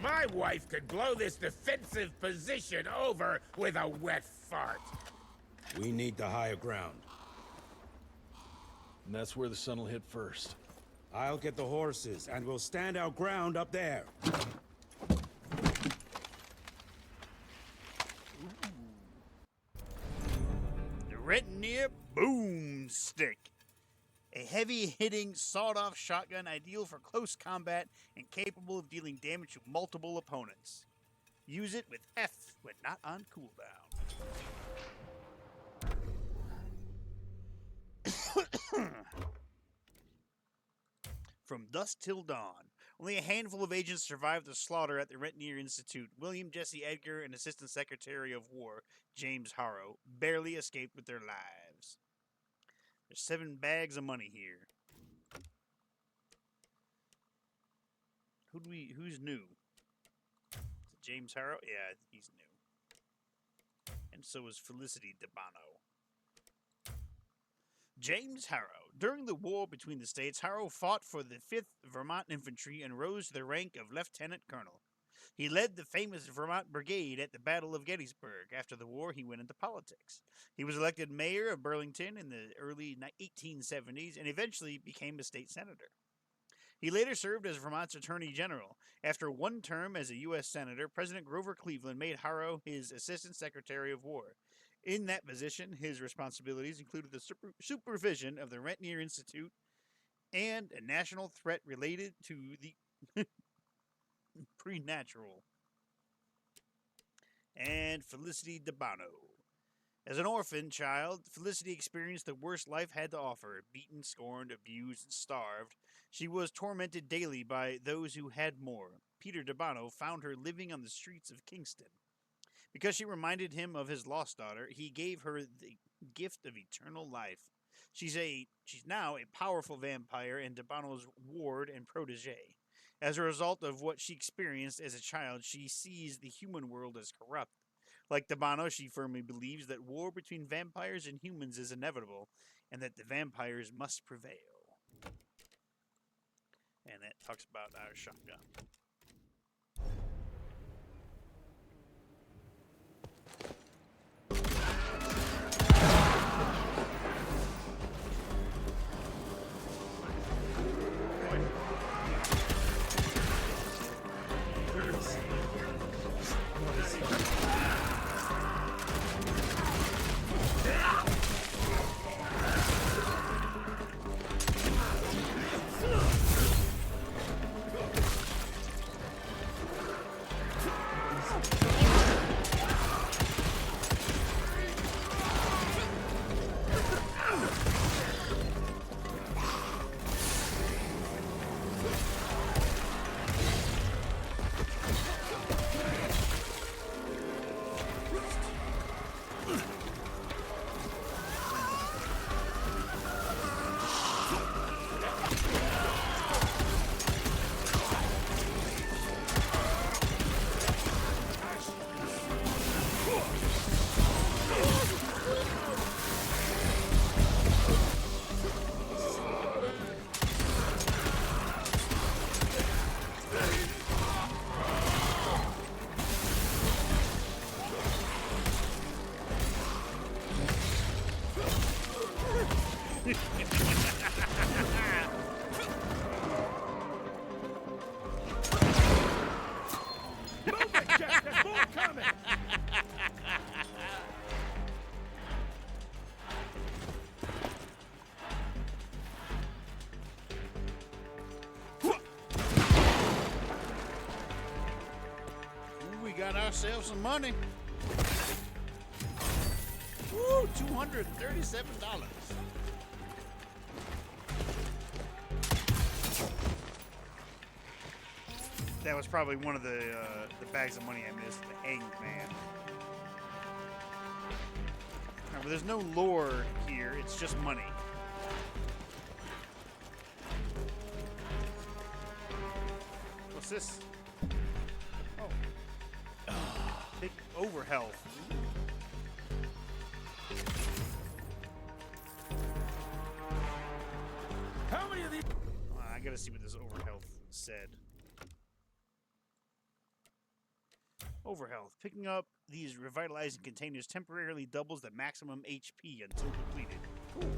My wife could blow this defensive position over with a wet fart. We need the higher ground. And that's where the sun will hit first. I'll get the horses, and we'll stand our ground up there. The Rentier Boomstick. A heavy-hitting, sawed-off shotgun ideal for close combat and capable of dealing damage to multiple opponents. Use it with F when not on cooldown. From dusk till dawn, only a handful of agents survived the slaughter at the Rentier Institute. William Jesse Edgar and Assistant Secretary of War James Harrow barely escaped with their lives. There's 7 bags of money here. Who's new? Is it James Harrow? Yeah, he's new. And so is Felicity DeBano. James Harrow. During the war between the states, Harrow fought for the 5th Vermont Infantry and rose to the rank of Lieutenant Colonel. He led the famous Vermont Brigade at the Battle of Gettysburg. After the war, he went into politics. He was elected mayor of Burlington in the early 1870s and eventually became a state senator. He later served as Vermont's Attorney General. After one term as a U.S. Senator, President Grover Cleveland made Harrow his Assistant Secretary of War. In that position, his responsibilities included the supervision of the Rentier Institute and a national threat related to the preternatural. And Felicity DeBano. As an orphan child, Felicity experienced the worst life had to offer. Beaten, scorned, abused, and starved, she was tormented daily by those who had more. Peter DeBano found her living on the streets of Kingston. Because she reminded him of his lost daughter, he gave her the gift of eternal life. She's now a powerful vampire and DeBano's ward and protege. As a result of what she experienced as a child, she sees the human world as corrupt. Like DeBano, she firmly believes that war between vampires and humans is inevitable, and that the vampires must prevail. And that talks about our shotgun. Got ourselves some money. Woo, $237. That was probably one of the bags of money I missed. The Hanged Man. Remember, there's no lore here. It's just money. What's this? Oh. Take over health. How many of these? I gotta see what this over health said. Over health. Picking up these revitalizing containers temporarily doubles the maximum HP until depleted. Cool.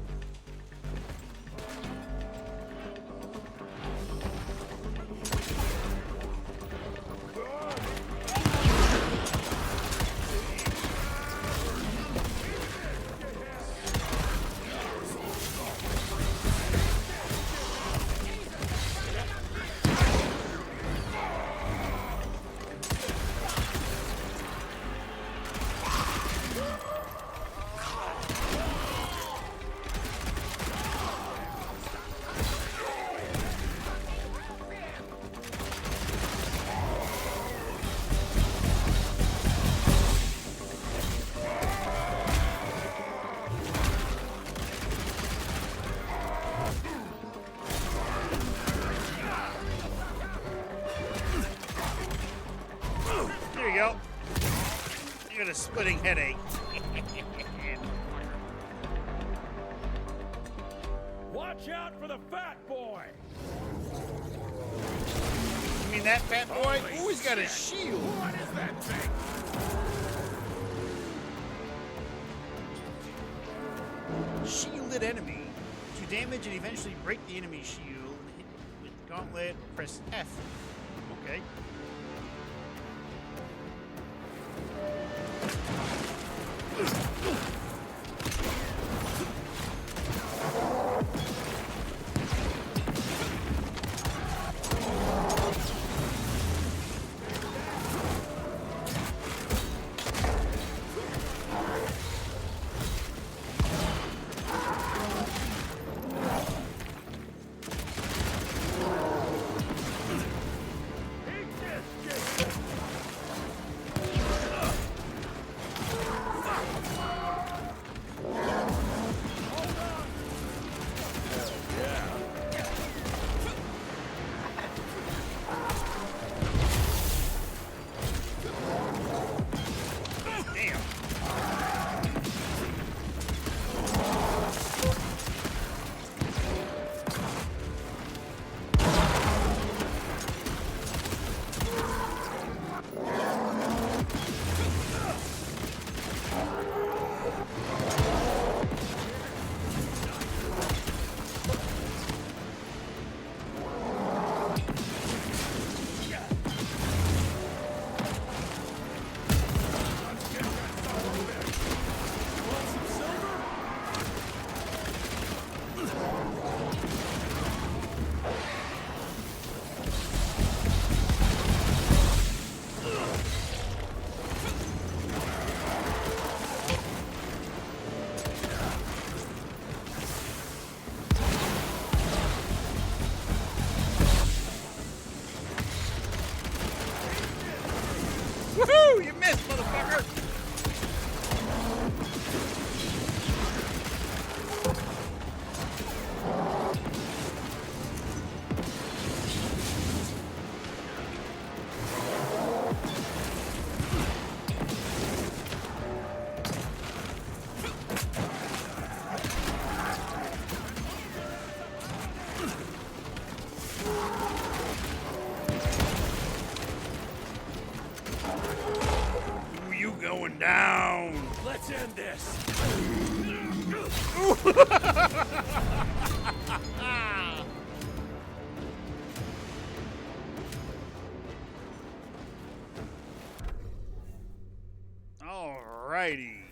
There you go. You got a splitting headache. Watch out for the fat boy. You mean that fat boy? Ooh, he's got a shield. What is that thing? Shielded enemy. To damage and eventually break the enemy shield, hit with gauntlet or press F. Okay. Woohoo! You missed, motherfucker! Ooh, you going down? Let's end this. Alrighty.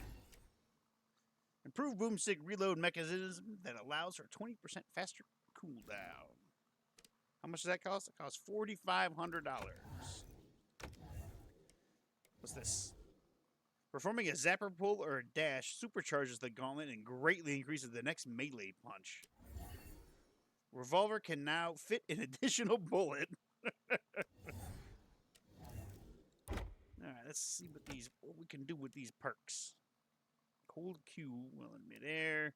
Improved boomstick reload mechanism that allows for 20% faster cooldown. How much does that cost? It costs $4,500. What's this? Performing a zapper pull or a dash supercharges the gauntlet and greatly increases the next melee punch. Revolver can now fit an additional bullet. Alright, let's see what we can do with these perks. Cold Q while in midair.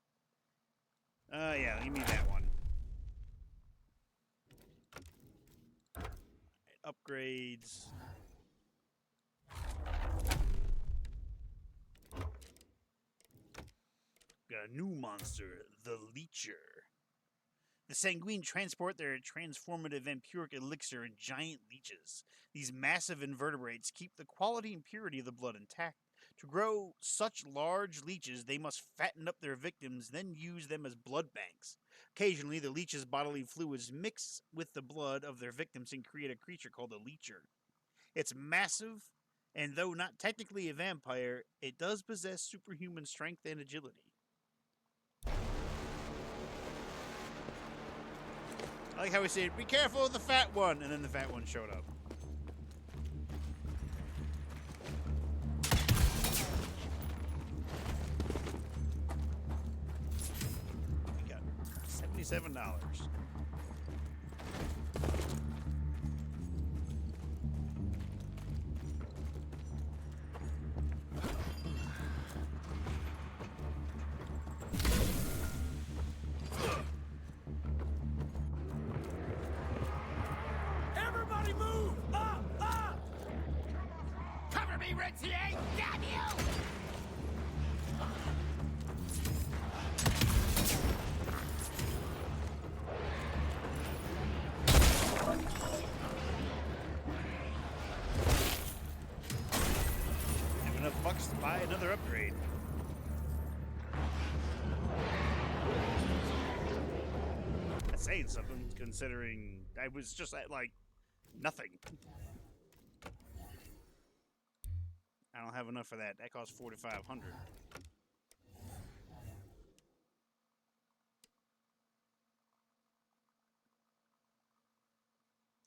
Yeah, give me that one. upgrades. Got a new monster, the Leecher. The Sanguine transport their transformative vampiric elixir in giant leeches. These massive invertebrates keep the quality and purity of the blood intact. To grow such large leeches, they must fatten up their victims, then use them as blood banks. Occasionally, the leech's bodily fluids mix with the blood of their victims and create a creature called a Leecher. It's massive, and though not technically a vampire, it does possess superhuman strength and agility. I like how he said, "Be careful of the fat one," and then the fat one showed up. We got $77. Everybody move! Up! Up! Cover me, Ritzier! Damn you! Have enough bucks to buy another upgrade. That's saying something, considering I was just at, like, nothing. I don't have enough for that. That costs $4,500.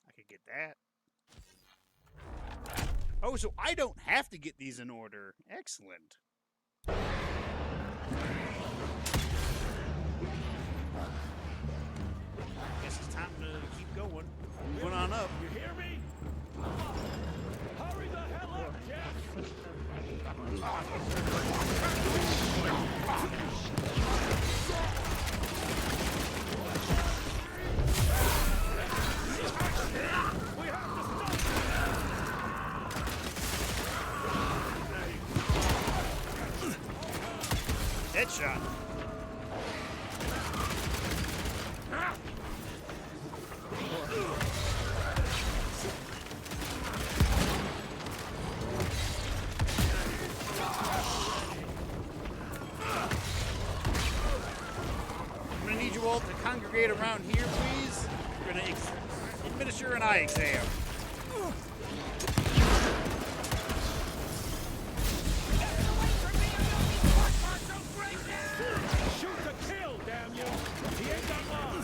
I could get that. Oh, so I don't have to get these in order. Excellent. Guess it's time to keep going. Moving on up. You hear me? Hurry the hell up, Jeff! We have to stop! Headshot. I'm gonna need you all to congregate around here, please. We're gonna administer an eye exam. Shoot to kill, damn you! He ain't got long!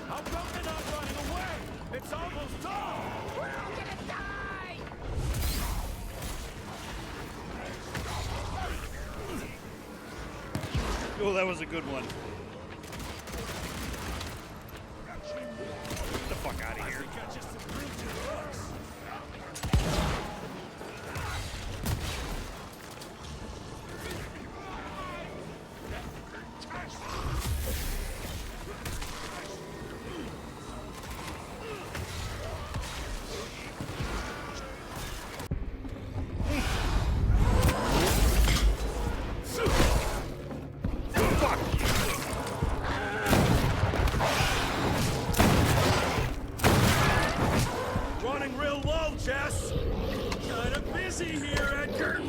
How come they're not running away? It's almost dawn! We're all gonna die! Oh, that was a good one. Get the fuck out of here. Running real low, Jess! Kinda busy here, Edgar!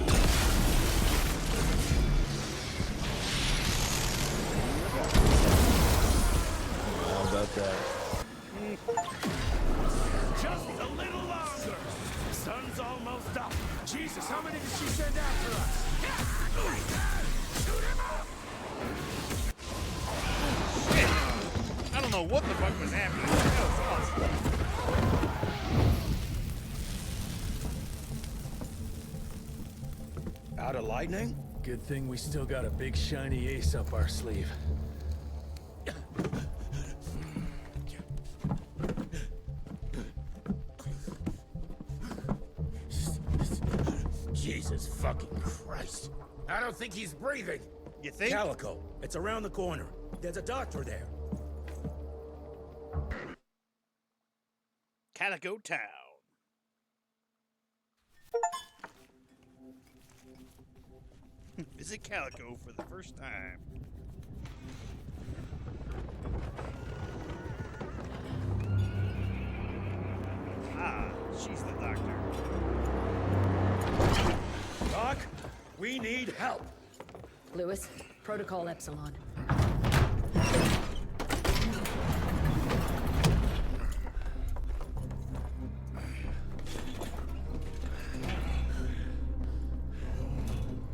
How about that? Just a little longer! Sun's almost up! Jesus, how many did she send after us? Shoot him up! I don't know what the fuck was happening. That was awesome. Out of lightning? Good thing we still got a big shiny ace up our sleeve. Jesus fucking Christ. I don't think he's breathing. You think? Calico. It's around the corner. There's a doctor there. Calico Town. Visit Calico for the first time. Ah, she's the doctor. Doc, we need help. Lewis, Protocol Epsilon.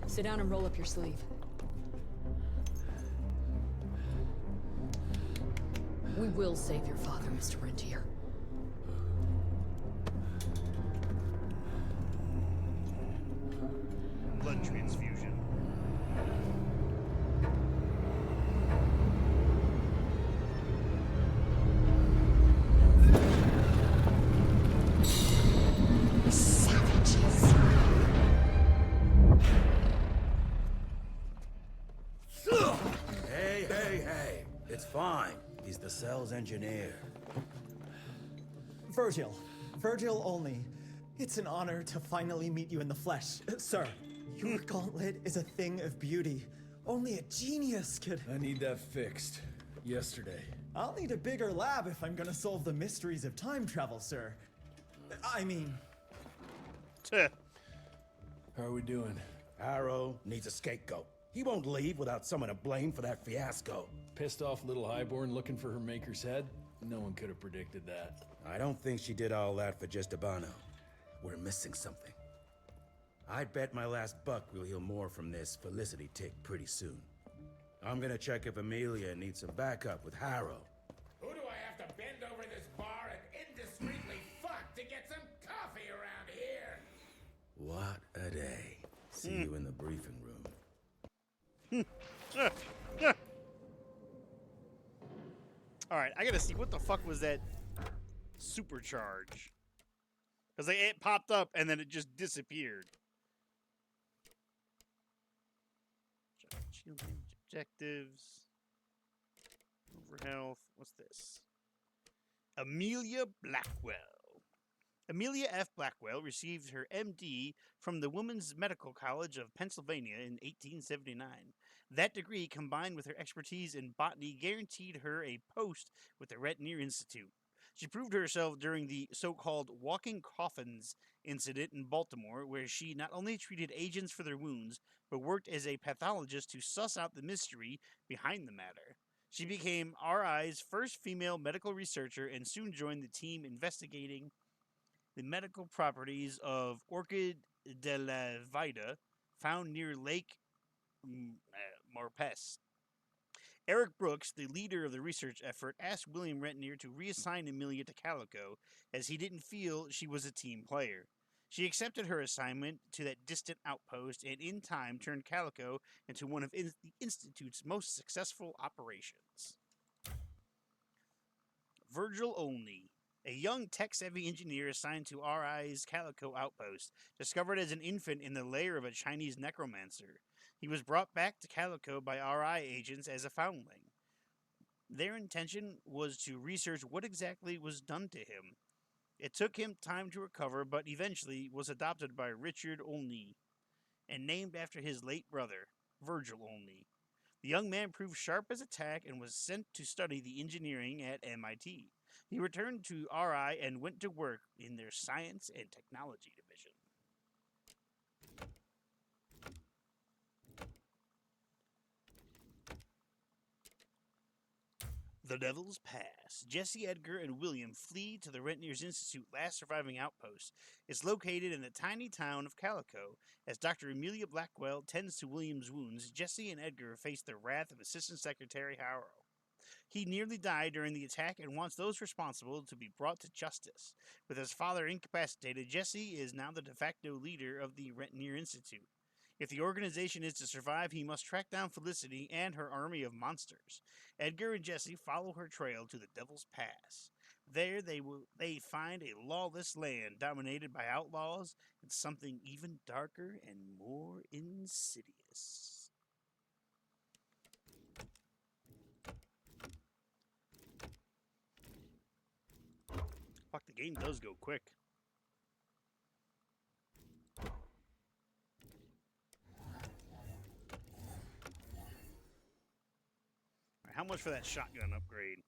Sit down and roll up your sleeve. We will save your father, Mr. Rentier. Blood transfusion. Savages. Hey. It's fine. He's the cell's engineer. Virgil. Virgil only. It's an honor to finally meet you in the flesh. Sir, your gauntlet is a thing of beauty. Only a genius could... I need that fixed. Yesterday. I'll need a bigger lab if I'm gonna solve the mysteries of time travel, sir. I mean... How are we doing? Harrow needs a scapegoat. He won't leave without someone to blame for that fiasco. Pissed off little highborn looking for her maker's head? No one could have predicted that. I don't think she did all that for just Abano. We're missing something. I'd bet my last buck we'll hear more from this Felicity tick pretty soon. I'm gonna check if Amelia needs some backup with Harrow. Who do I have to bend over this bar and indiscreetly fuck to get some coffee around here? What a day. See you in the briefing room. Alright, I gotta see, what the fuck was that supercharge? Because it popped up and then it just disappeared. Shield damage objectives. Over health. What's this? Amelia Blackwell. Amelia F. Blackwell received her MD from the Women's Medical College of Pennsylvania in 1879. That degree, combined with her expertise in botany, guaranteed her a post with the Rentier Institute. She proved herself during the so-called walking coffins incident in Baltimore, where she not only treated agents for their wounds, but worked as a pathologist to suss out the mystery behind the matter. She became RI's first female medical researcher and soon joined the team investigating the medical properties of Orchid de la Vida, found near Lake Morpeth. Eric Brooks, the leader of the research effort, asked William Rentier to reassign Amelia to Calico, as he didn't feel she was a team player. She accepted her assignment to that distant outpost and in time turned Calico into one of the Institute's most successful operations. Virgil Olney, a young tech-savvy engineer assigned to RI's Calico outpost, discovered as an infant in the lair of a Chinese necromancer. He was brought back to Calico by RI agents as a foundling. Their intention was to research what exactly was done to him. It took him time to recover, but eventually was adopted by Richard Olney and named after his late brother, Virgil Olney. The young man proved sharp as a tack and was sent to study the engineering at MIT. He returned to RI and went to work in their science and technology division. The Devil's Pass. Jesse, Edgar, and William flee to the Rentier's Institute last surviving outpost. It's located in the tiny town of Calico. As Dr. Amelia Blackwell tends to William's wounds, Jesse and Edgar face the wrath of Assistant Secretary Harrow. He nearly died during the attack and wants those responsible to be brought to justice. With his father incapacitated, Jesse is now the de facto leader of the Rentier Institute. If the organization is to survive, he must track down Felicity and her army of monsters. Edgar and Jesse follow her trail to the Devil's Pass. There they find a lawless land dominated by outlaws and something even darker and more insidious. Fuck, the game does go quick. Alright, how much for that shotgun upgrade?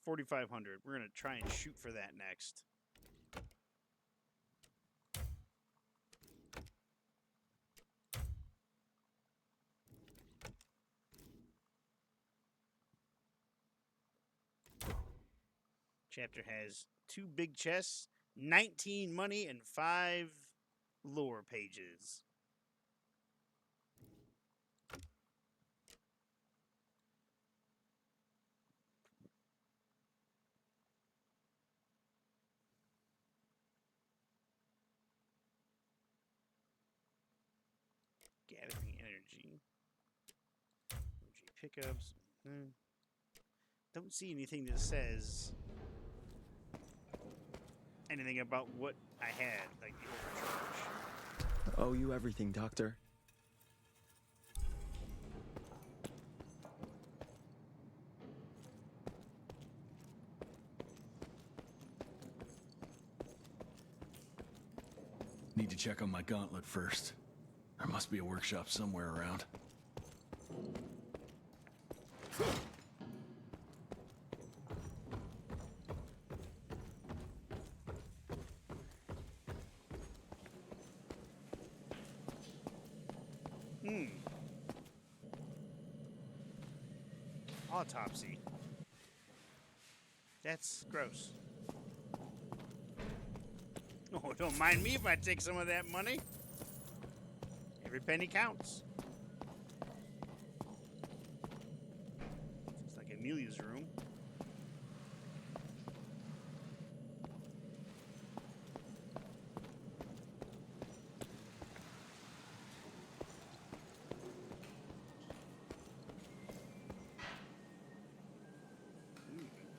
4,500. We're gonna try and shoot for that next. Chapter has 2 big chests, 19 money, and 5 lore pages. Gathering energy. Energy pickups. Don't see anything that says anything about what I had, like the overcharge. Owe you everything, Doctor. Need to check on my gauntlet first. There must be a workshop somewhere around. Autopsy. That's gross. Oh, don't mind me if I take some of that money. Every penny counts. It's like Amelia's room.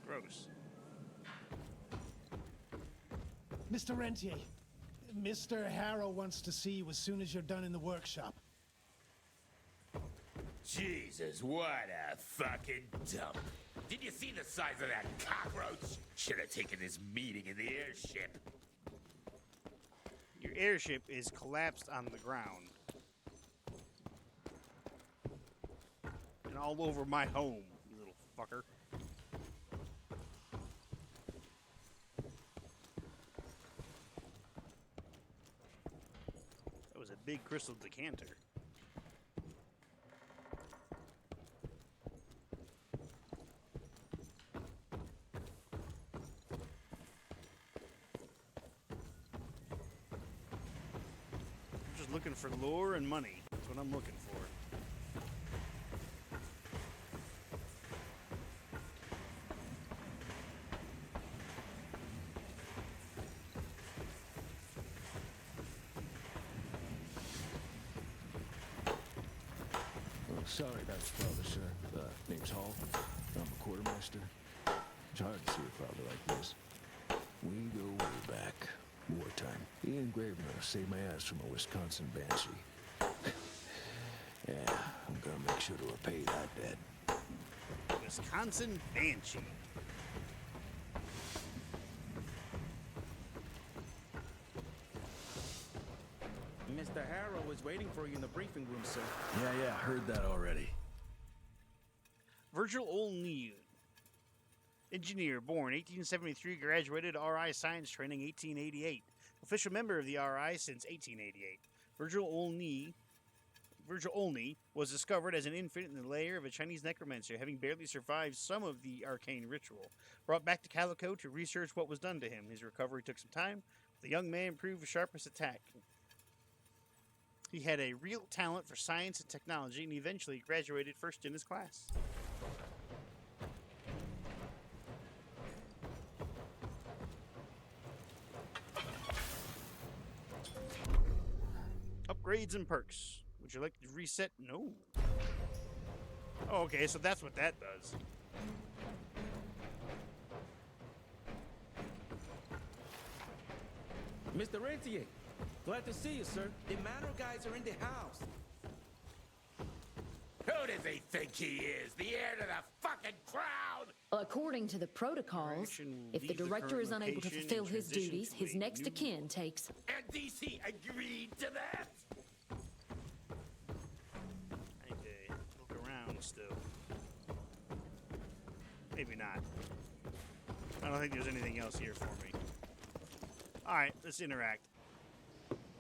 Gross. Mr. Rentier, Mr. Harrow wants to see you as soon as you're done in the workshop. Jesus, what a fucking dump. Did you see the size of that cockroach? Should have taken this meeting in the airship. Your airship is collapsed on the ground. And all over my home, you little fucker. That was a big crystal decanter. I'm just looking for lore and money. That's what I'm looking for. Sorry about your father, sir. Name's Hall. I'm a quartermaster. It's hard to see a father like this. We go way back. Wartime. He engraved me to save my ass from a Wisconsin banshee. Yeah, I'm gonna make sure to repay that debt. Wisconsin banshee. Mr. Harrow is waiting for you in the briefing room, sir. Yeah, heard that already. Virgil Olney, engineer, born 1873, graduated RI Science Training 1888. Official member of the RI since 1888. Virgil Olney was discovered as an infant in the lair of a Chinese necromancer, having barely survived some of the arcane ritual. Brought back to Calico to research what was done to him. His recovery took some time. The young man proved sharpest attack. He had a real talent for science and technology, and eventually graduated first in his class. Upgrades and perks. Would you like to reset? No. Oh, okay, so that's what that does. Mr. Rentier, glad to see you, sir. The Manor guys are in the house. Who does he think he is? The heir to the fucking crown? According to the protocols, Direction will if the leave the director current is unable to location fulfill and his transition duties, to his a next new of kin takes. And DC agreed to that? I need to look around still. Maybe not. I don't think there's anything else here for me. Alright, let's interact.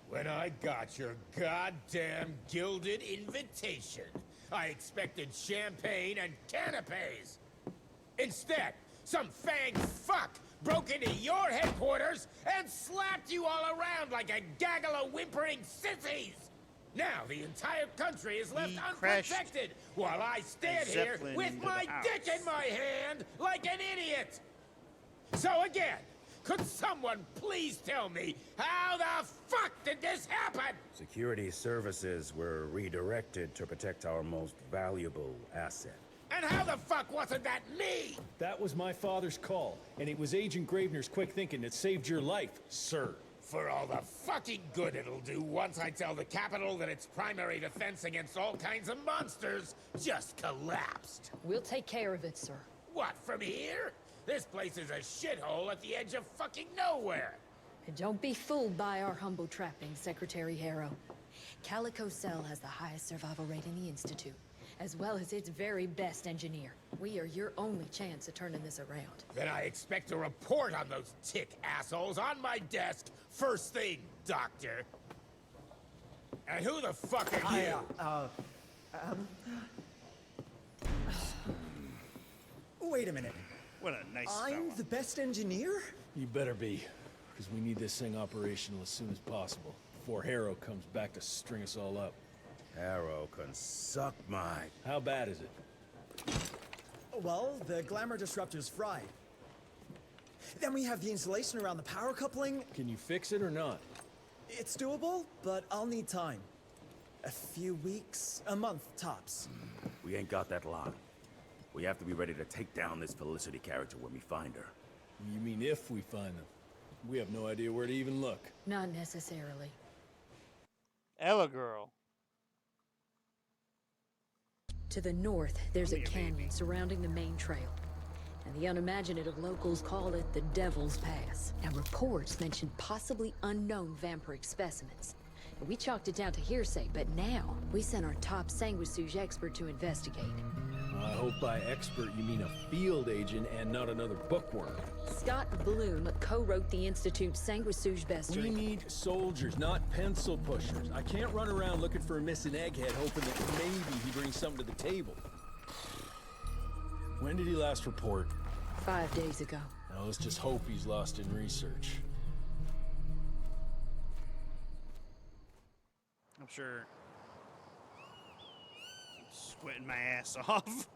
When I got your goddamn gilded invitation, I expected champagne and canapes. Instead, some fang fuck broke into your headquarters and slapped you all around like a gaggle of whimpering sissies. Now the entire country is left unprotected while I stand here Zeppelin with into my the house. dick in my hand like an idiot. So again, could someone please tell me how the fuck did this happen? Security services were redirected to protect our most valuable asset. And how the fuck wasn't that me? That was my father's call, and it was Agent Gravener's quick thinking that saved your life, sir. For all the fucking good it'll do once I tell the Capitol that its primary defense against all kinds of monsters just collapsed. We'll take care of it, sir. What, from here? This place is a shithole at the edge of fucking nowhere. And don't be fooled by our humble trappings, Secretary Harrow. Calico Cell has the highest survival rate in the Institute, as well as its very best engineer. We are your only chance of turning this around. Then I expect a report on those tick assholes on my desk first thing, Doctor. And who the fuck are you? Wait a minute. What a nice I'm fella. the best engineer? You better be, because we need this thing operational as soon as possible, before Harrow comes back to string us all up. Arrow can suck my... How bad is it? Well, the glamour disruptor's fried. Then we have the insulation around the power coupling. Can you fix it or not? It's doable, but I'll need time. A few weeks, a month tops. We ain't got that long. We have to be ready to take down this Felicity character when we find her. You mean if we find them? We have no idea where to even look. Not necessarily. Ella girl. To the north, there's a Come here, canyon baby. surrounding the main trail. And the unimaginative locals call it the Devil's Pass. Now, reports mention possibly unknown vampiric specimens. And we chalked it down to hearsay, but now we sent our top sanguisuge expert to investigate. I hope by expert you mean a field agent and not another bookworm. Scott Bloom co-wrote the Institute's sanguisuge bestiary. We need soldiers, not pencil pushers. I can't run around looking for a missing egghead hoping that maybe he brings something to the table. When did he last report? 5 days ago. Now let's just hope he's lost in research. I'm sure. I'm sweating my ass off.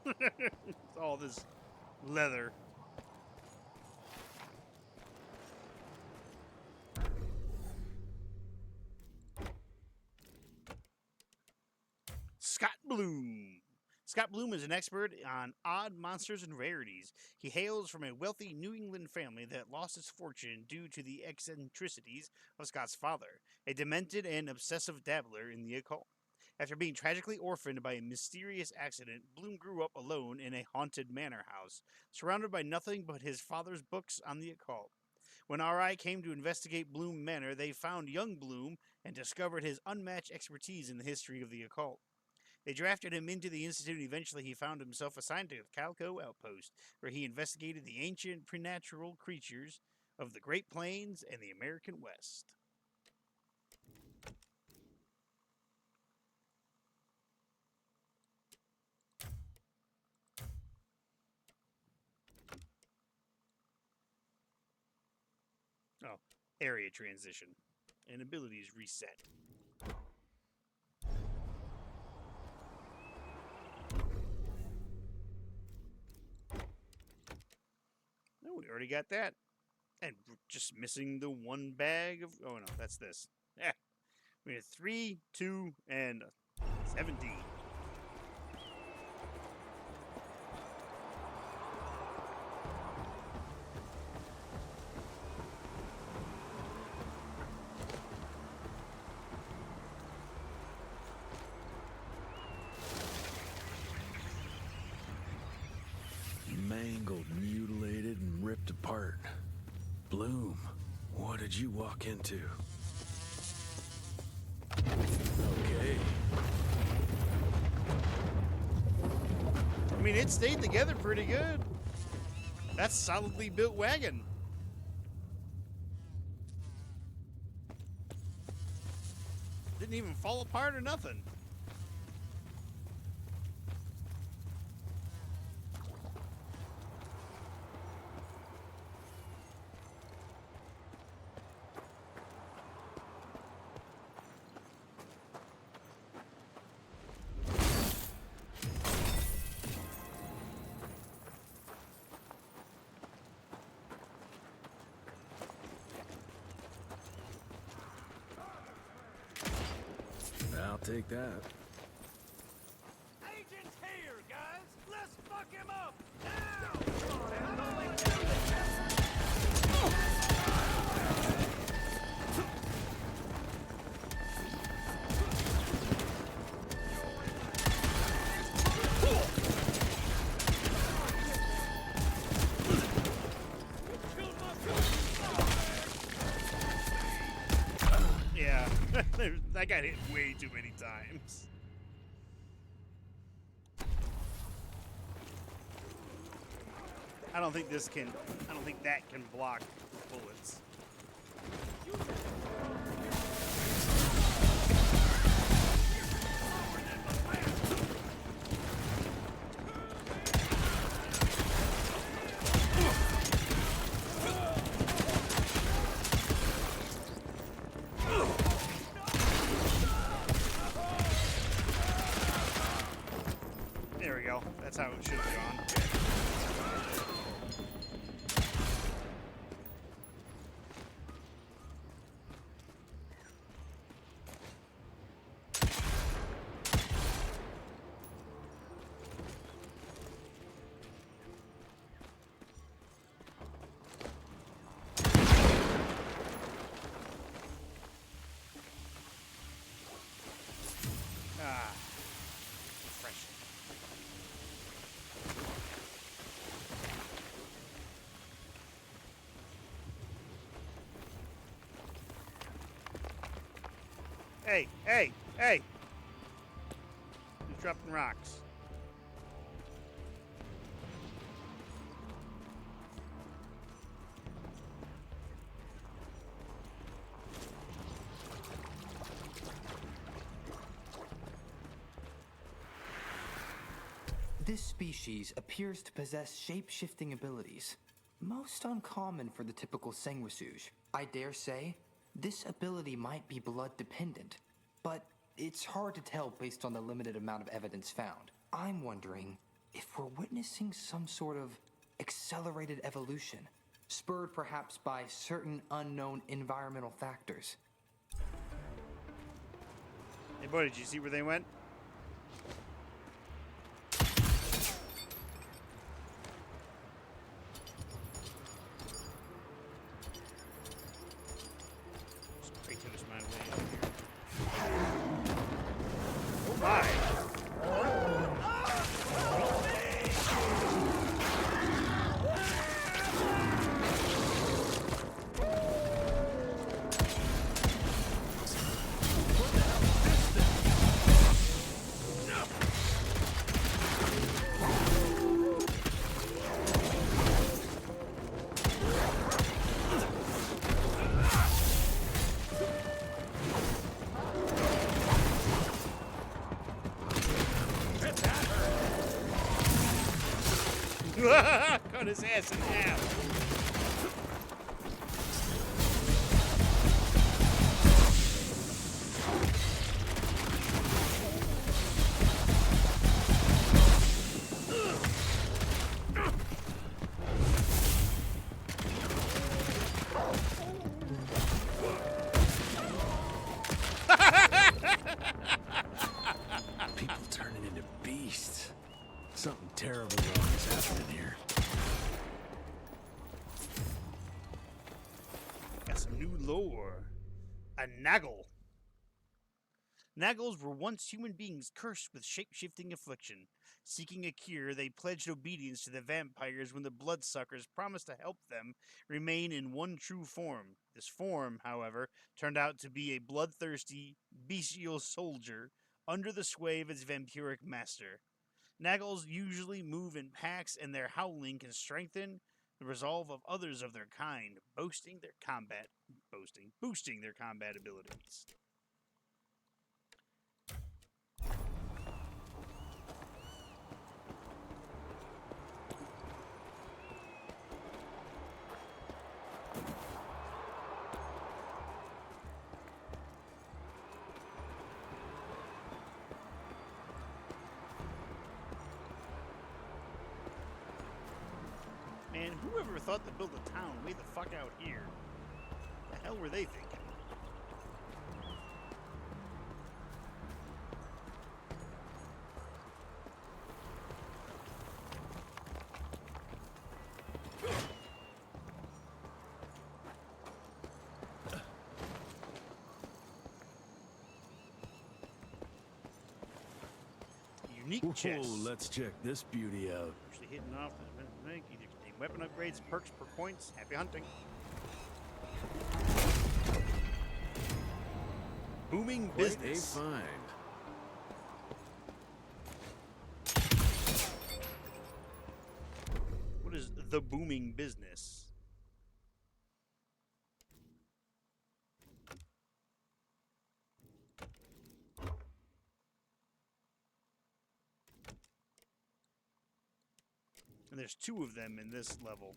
All this leather. Scott Bloom. Scott Bloom is an expert on odd monsters and rarities. He hails from a wealthy New England family that lost its fortune due to the eccentricities of Scott's father, a demented and obsessive dabbler in the occult. After being tragically orphaned by a mysterious accident, Bloom grew up alone in a haunted manor house, surrounded by nothing but his father's books on the occult. When RI came to investigate Bloom Manor, they found young Bloom and discovered his unmatched expertise in the history of the occult. They drafted him into the Institute, and eventually he found himself assigned to the Calico Outpost, where he investigated the ancient preternatural creatures of the Great Plains and the American West. Oh, area transition and abilities reset. Oh, we already got that. And we're just missing the one bag of... Oh, no, that's this. Yeah. We had 3, 2, and 17. Mangled you walk into? Okay. I mean, it stayed together pretty good. That's a solidly built wagon. Didn't even fall apart or nothing. I'll take that. Agent's here, guys! Let's fuck him up! Yeah, that got hit way too many times. I don't think that can block bullets. There we go. That's how it should have gone. Ah, refreshing. Hey, hey, hey! Who's dropping rocks? This species appears to possess shape-shifting abilities, most uncommon for the typical sanguisuge. I dare say, this ability might be blood-dependent, but it's hard to tell based on the limited amount of evidence found. I'm wondering if we're witnessing some sort of accelerated evolution, spurred perhaps by certain unknown environmental factors. Hey, boy, did you see where they went? Oh my! Cut his ass in half. People turning into beasts. Something terrible wrong is happening here. Got some new lore. A Naggle. Naggles were once human beings cursed with shape-shifting affliction. Seeking a cure, they pledged obedience to the vampires when the bloodsuckers promised to help them remain in one true form. This form, however, turned out to be a bloodthirsty, bestial soldier under the sway of its vampiric master. Naggles usually move in packs, and their howling can strengthen the resolve of others of their kind, boosting their combat abilities. Man, whoever thought to build a town way the fuck out here? The hell were they thinking? Unique chest. Oh, let's check this beauty out. Actually hitting off the weapon upgrades, perks per points. Happy hunting. Booming business. Quite a find. What is the booming business? And there's 2 of them in this level.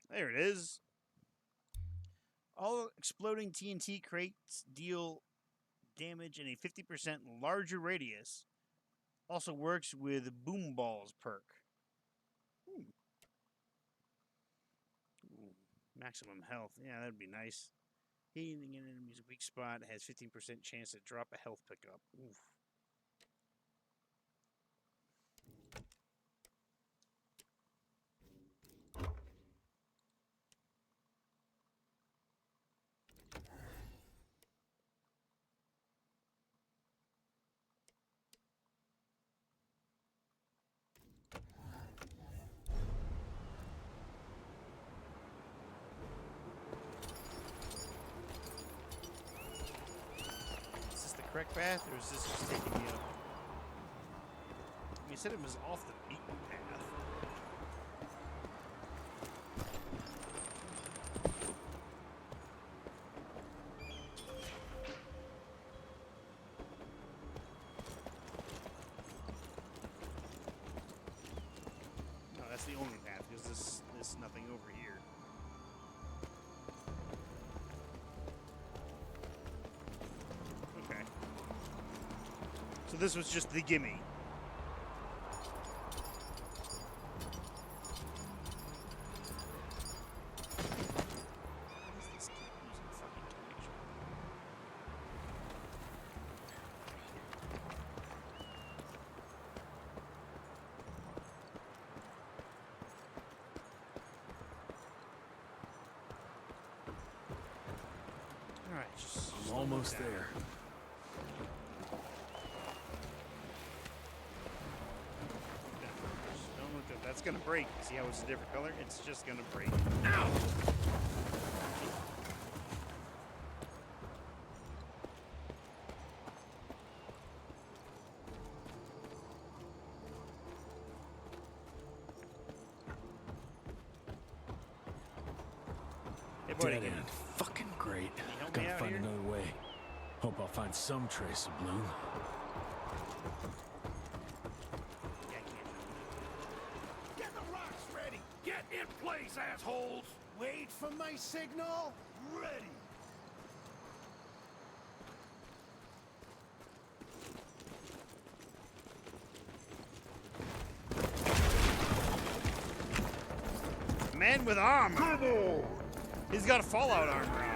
There it is. All exploding TNT crates deal damage in a 50% larger radius. Also works with Boom Balls perk. Ooh, maximum health. Yeah, that'd be nice. Hitting an enemy's weak spot has 15% chance to drop a health pickup. Oof. Correct path, or is this just taking me up? You said it was off the beaten path. No, that's the only path, because there's nothing over here. So this was just the gimme. All right, I'm almost there. That's gonna break. See how it's a different color? It's just gonna break. Ow! Hey, buddy. Dead end. Fucking great. help me Gotta out find here? another way. Hope I'll find some trace of Bloom. Get the rocks ready! Get in place, assholes! Wait for my signal! Ready! Man with armor. He's got a Fallout armor on.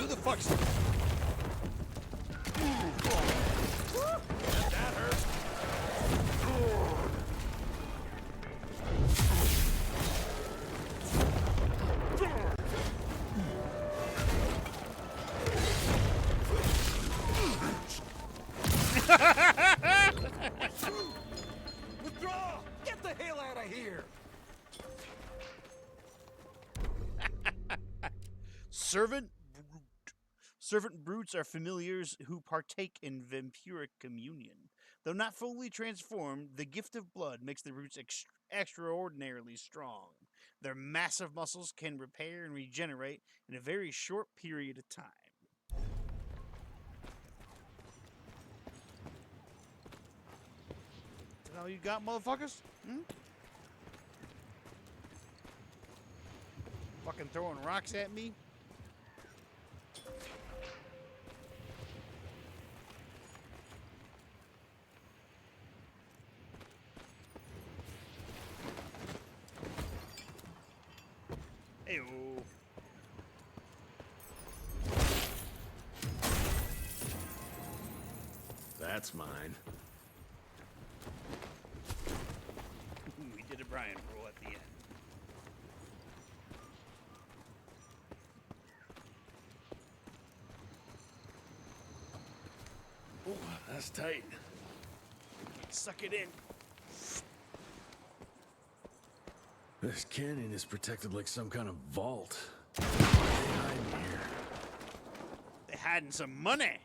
Who the fuck's... That hurt. Withdraw! Get the hell out of here! Servant brutes are familiars who partake in vampiric communion. Though not fully transformed, the gift of blood makes the brutes extraordinarily strong. Their massive muscles can repair and regenerate in a very short period of time. Is that all you got, motherfuckers? Fucking throwing rocks at me? Ayo. That's mine. We did a Brian roll at the end. Oh, that's tight. Suck it in. This canyon is protected like some kind of vault. Behind here. They hiding some money.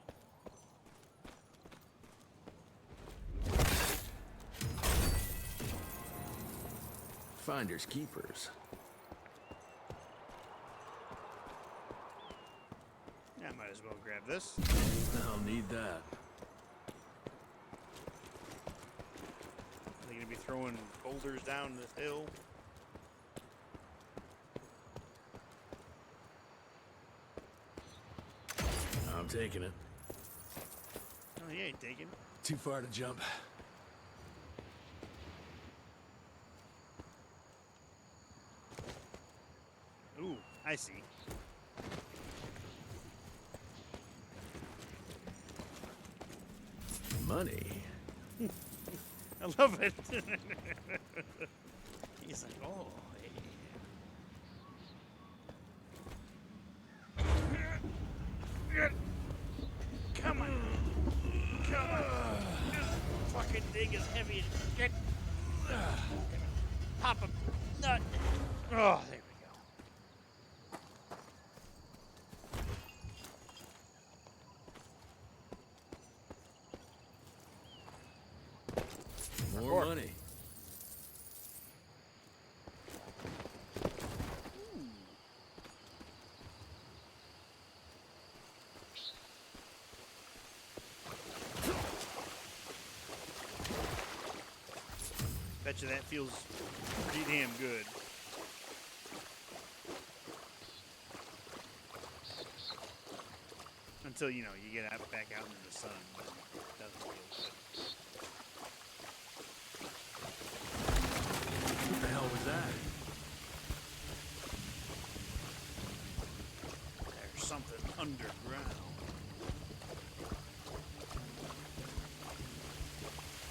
Finders keepers. Yeah, I might as well grab this. I'll need that. Are they gonna be throwing boulders down this hill? I'm taking it. Oh, he ain't taking it. Too far to jump. Ooh, I see. Money. I love it. He's like, oh, yeah. Come on. Come on. This fucking thing is heavy as shit. Pop a nut. Oh, there we go. More money. Bet you that feels pretty damn good. Until, you know, you get back out into the sun. It doesn't feel good. What the hell was that? There's something underground.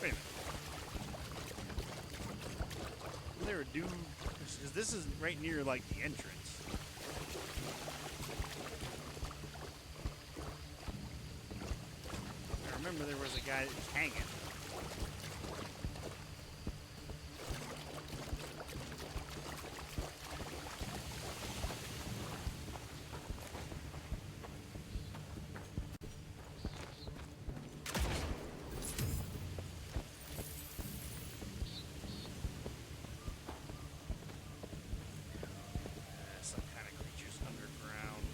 Wait a minute. Is there a dude? Because this is right near, like, the entrance. I remember there was a guy that was hanging. Some kind of creatures underground.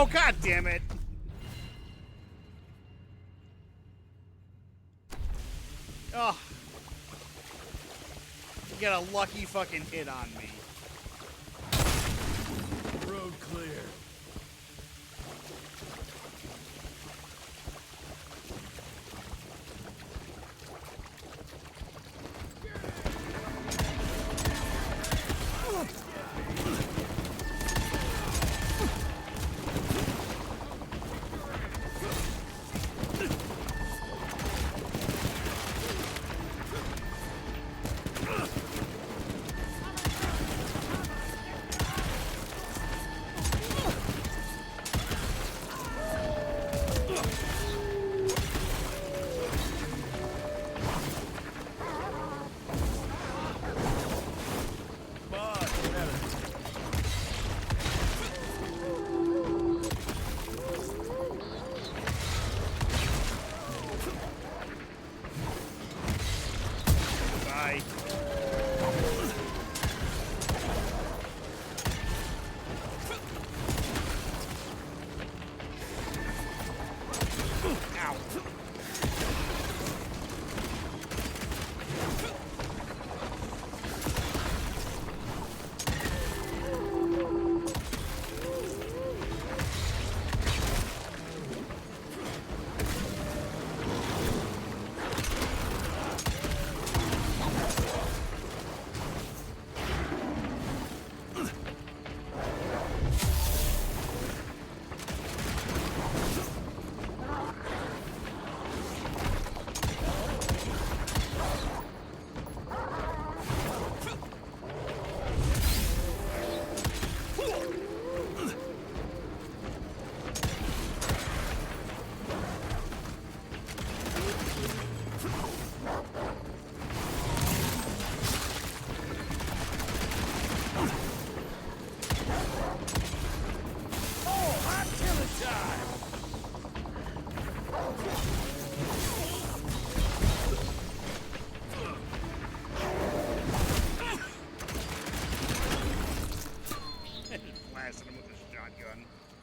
No, god damn it! Oh. You got a lucky fucking hit on me. Road clear.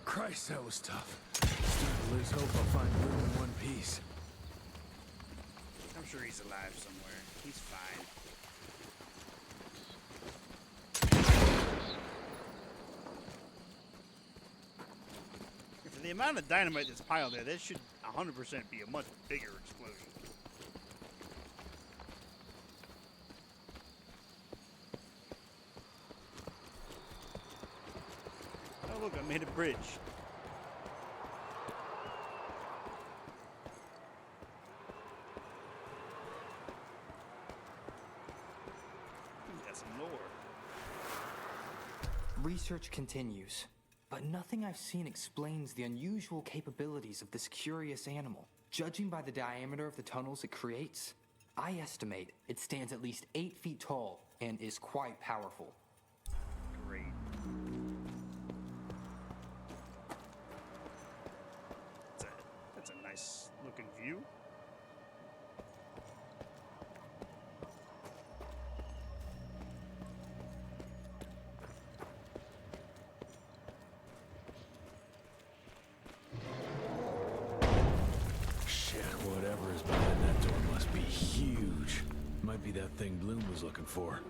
Christ, that was tough. Starting to lose hope I'll find Bloom in one piece. I'm sure he's alive somewhere. He's fine. For the amount of dynamite that's piled there, that should 100% be a much bigger explosion. Oh look, I made a bridge. Got some lore. Research continues, but nothing I've seen explains the unusual capabilities of this curious animal. Judging by the diameter of the tunnels it creates, I estimate it stands at least 8 feet tall and is quite powerful. Great. That's a nice looking view. Shit, whatever is behind that door must be huge. Might be that thing Bloom was looking for.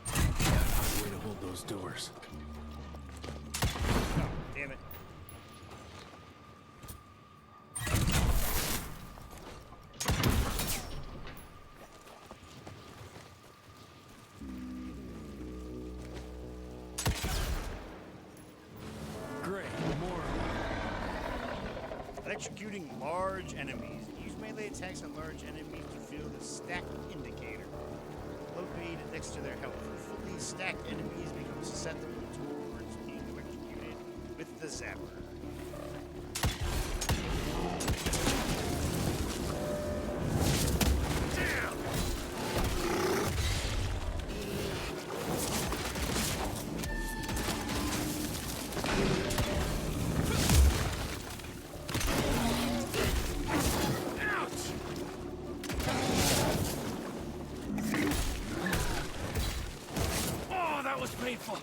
Gotta find a way to hold those doors. Oh, damn it. Great, more. Executing large enemies. Use melee attacks on large enemies to feel the stack indicator. Located next to their health. Fully stacked enemies become susceptible towards being electrocuted with the zapper. Oh, that was painful.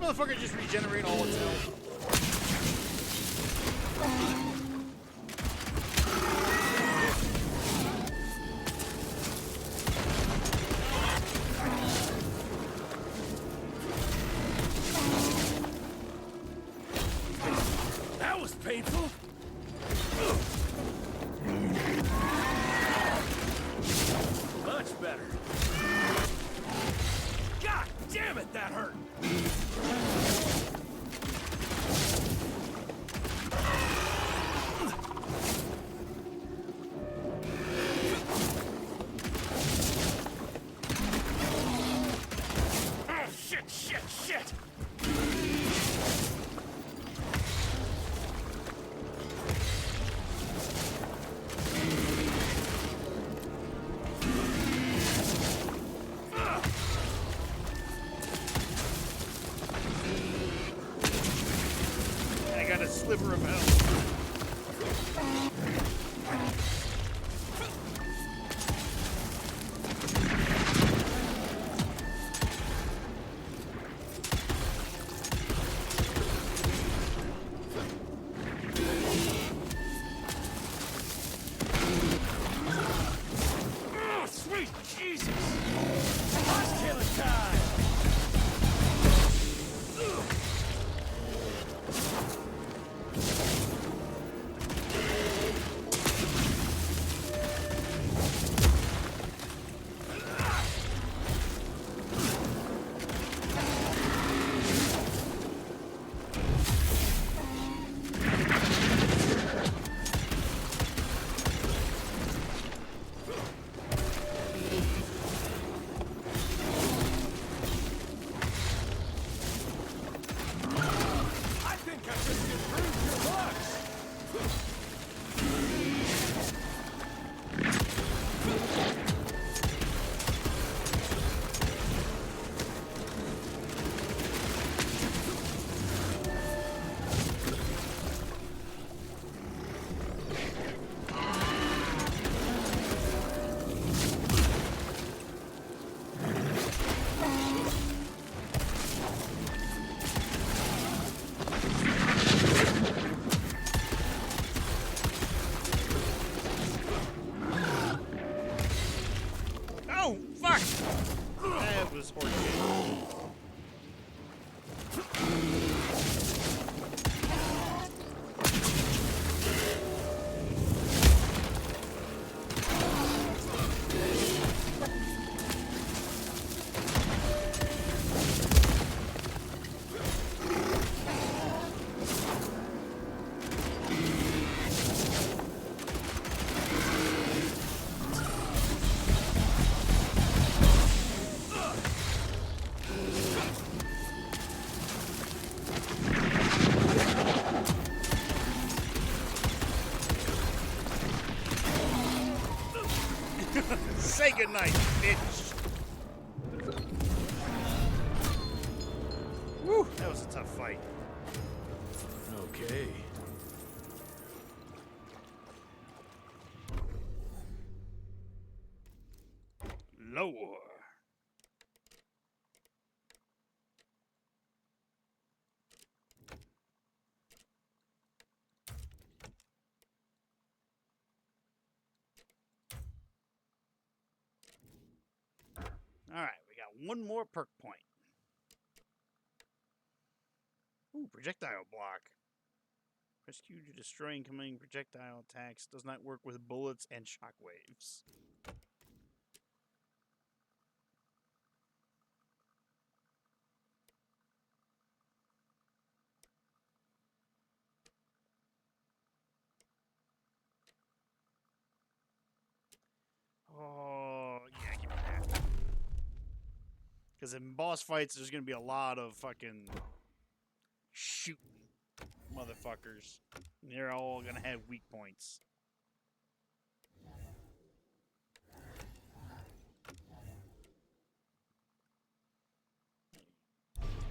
motherfucker just regenerate all its health? That was painful. Much better. God damn it, that hurt. Oh, shit. I got a sliver of health. Oh, sweet Jesus! Boss killer time! I think I just improved your looks! Oh, fuck! That was horseshit. Say goodnight, bitch. Woo, that was a tough fight. Okay. Lore. All right, we got one more perk point. Ooh, projectile block. Press Q to destroy incoming projectile attacks. Does not work with bullets and shockwaves. Oh, yeah, give me that. Because in boss fights, there's going to be a lot of fucking shooting motherfuckers. And they're all going to have weak points.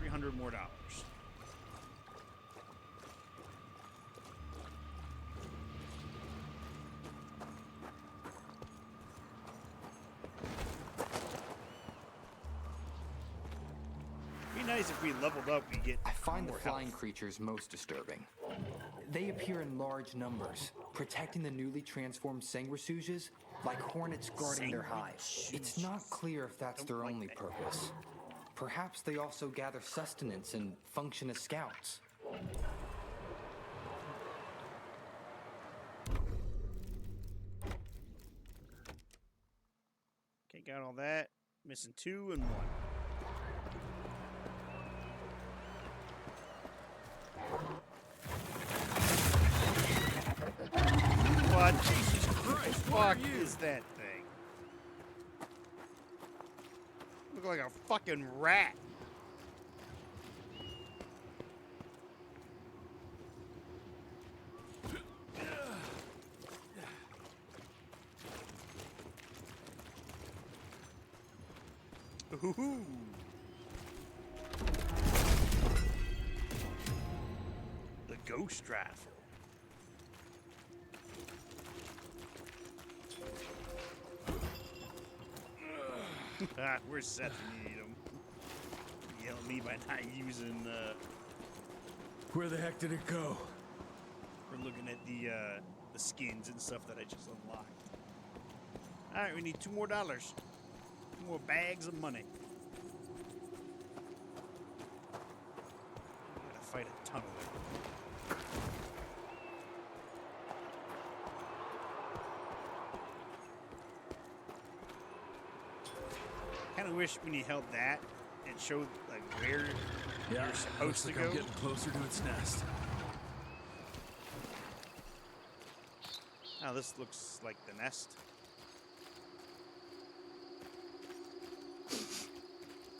$300 more. nice if we leveled up, we get I find the more flying health. creatures most disturbing. They appear in large numbers, protecting the newly transformed sanguisuges like hornets guarding their hive. It's not clear if that's their only purpose. Perhaps they also gather sustenance and function as scouts. Okay, got all that. Missing 2 and 1. What? Jesus Christ! Fuck is that thing? Look like a fucking rat. Ooh. The ghost rifle. Where's Seth? You need him. Yell at me by not using. Where the heck did it go? We're looking at the skins and stuff that I just unlocked. All right, we need $2 more. 2 more bags of money. We gotta fight a ton of them. Kind of wish when you held that, it showed like where you're supposed to go. I'm getting closer to its nest. Now this looks like the nest.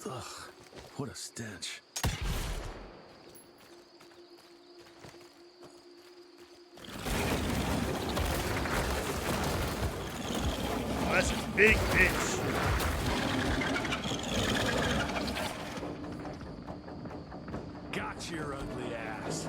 Ugh, what a stench. Oh, that's a big bitch. Got your ugly ass.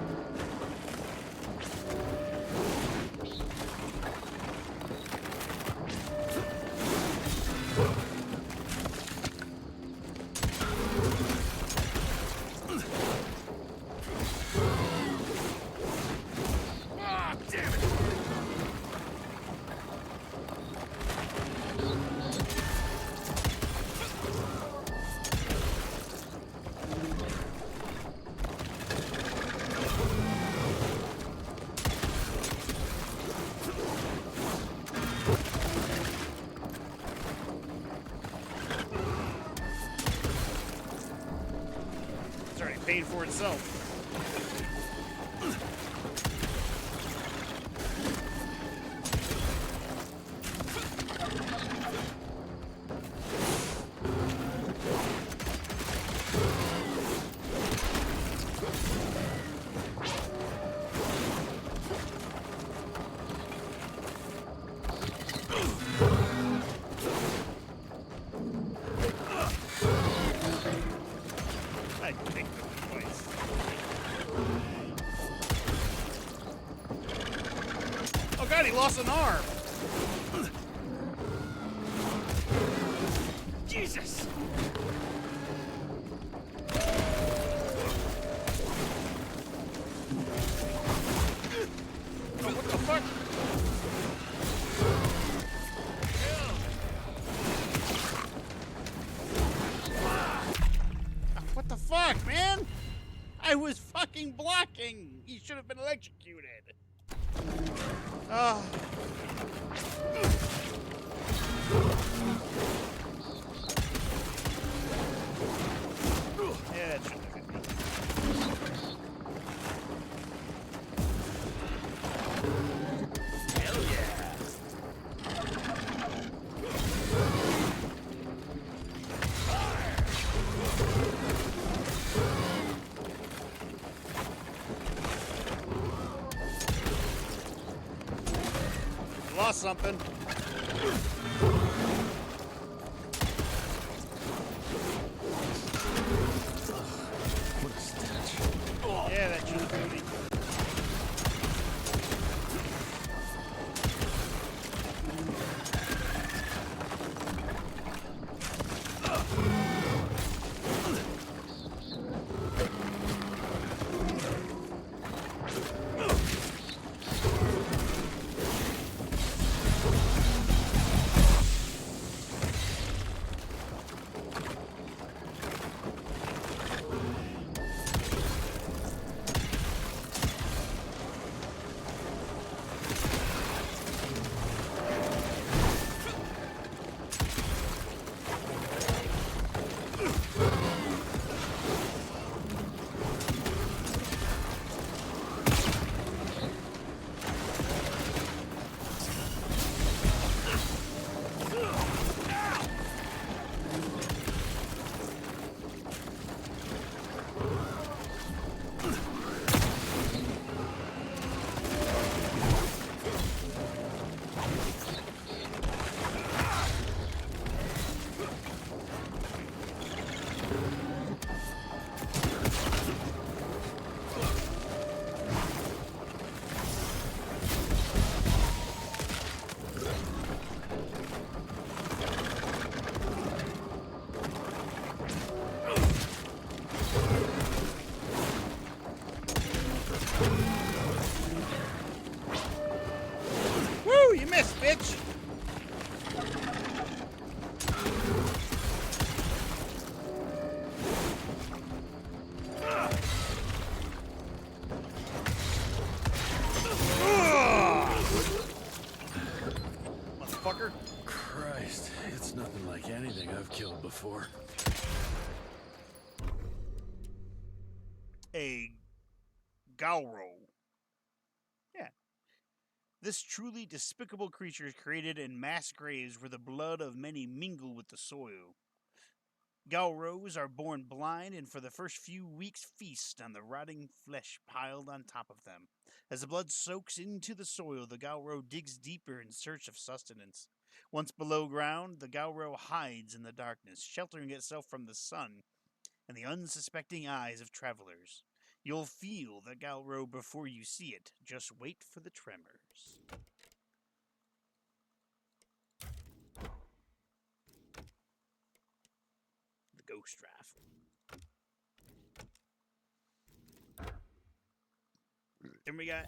It's already paid for itself. I kicked him twice. Oh god, he lost an arm. Jesus. Oh, what the fuck? What the fuck, man? I was fucking blocking. He should have been electrocuted. Oh. Yeah, that shouldn't have hit me. Hell yeah. Lost something. What a stench. Yeah, that should have been me. something I've killed before. A Galro. Yeah. This truly despicable creature is created in mass graves where the blood of many mingle with the soil. Galros are born blind and for the first few weeks feast on the rotting flesh piled on top of them. As the blood soaks into the soil, the Galro digs deeper in search of sustenance. Once below ground, the Galro hides in the darkness, sheltering itself from the sun and the unsuspecting eyes of travelers. You'll feel the Galro before you see it. Just wait for the tremors. The ghost raft. Then we got...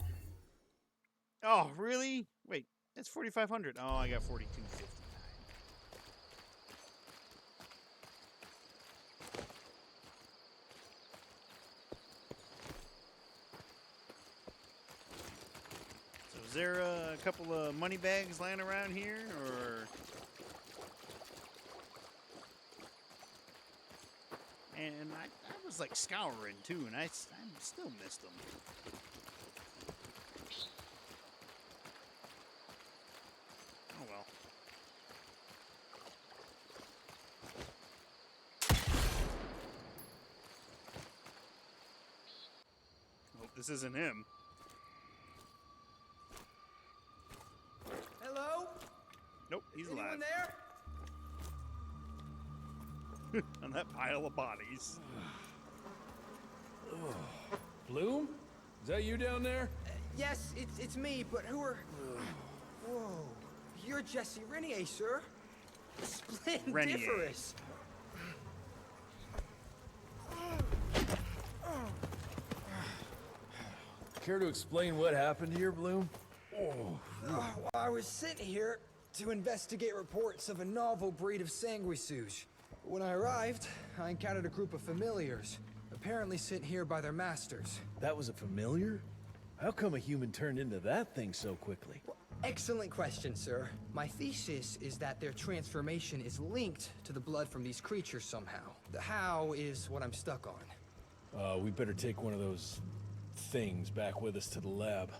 Oh, really? Wait, that's 4,500. Oh, I got 4,259. So is there a couple of money bags lying around here, or... And I was like scouring too, and I still missed them. Oh well. Hope this isn't him. Hello? Nope, he's Anyone alive. there? On that pile of bodies. Bloom? Is that you down there? Yes, it's me, but who are... Whoa. You're Jesse Renier, sir. Splendiferous. Care to explain what happened here, Bloom? I was sent here to investigate reports of a novel breed of sanguisuge. When I arrived, I encountered a group of familiars, apparently sent here by their masters. That was a familiar? How come a human turned into that thing so quickly? Excellent question, sir. My thesis is that their transformation is linked to the blood from these creatures somehow. The how is what I'm stuck on. We better take one of those things back with us to the lab.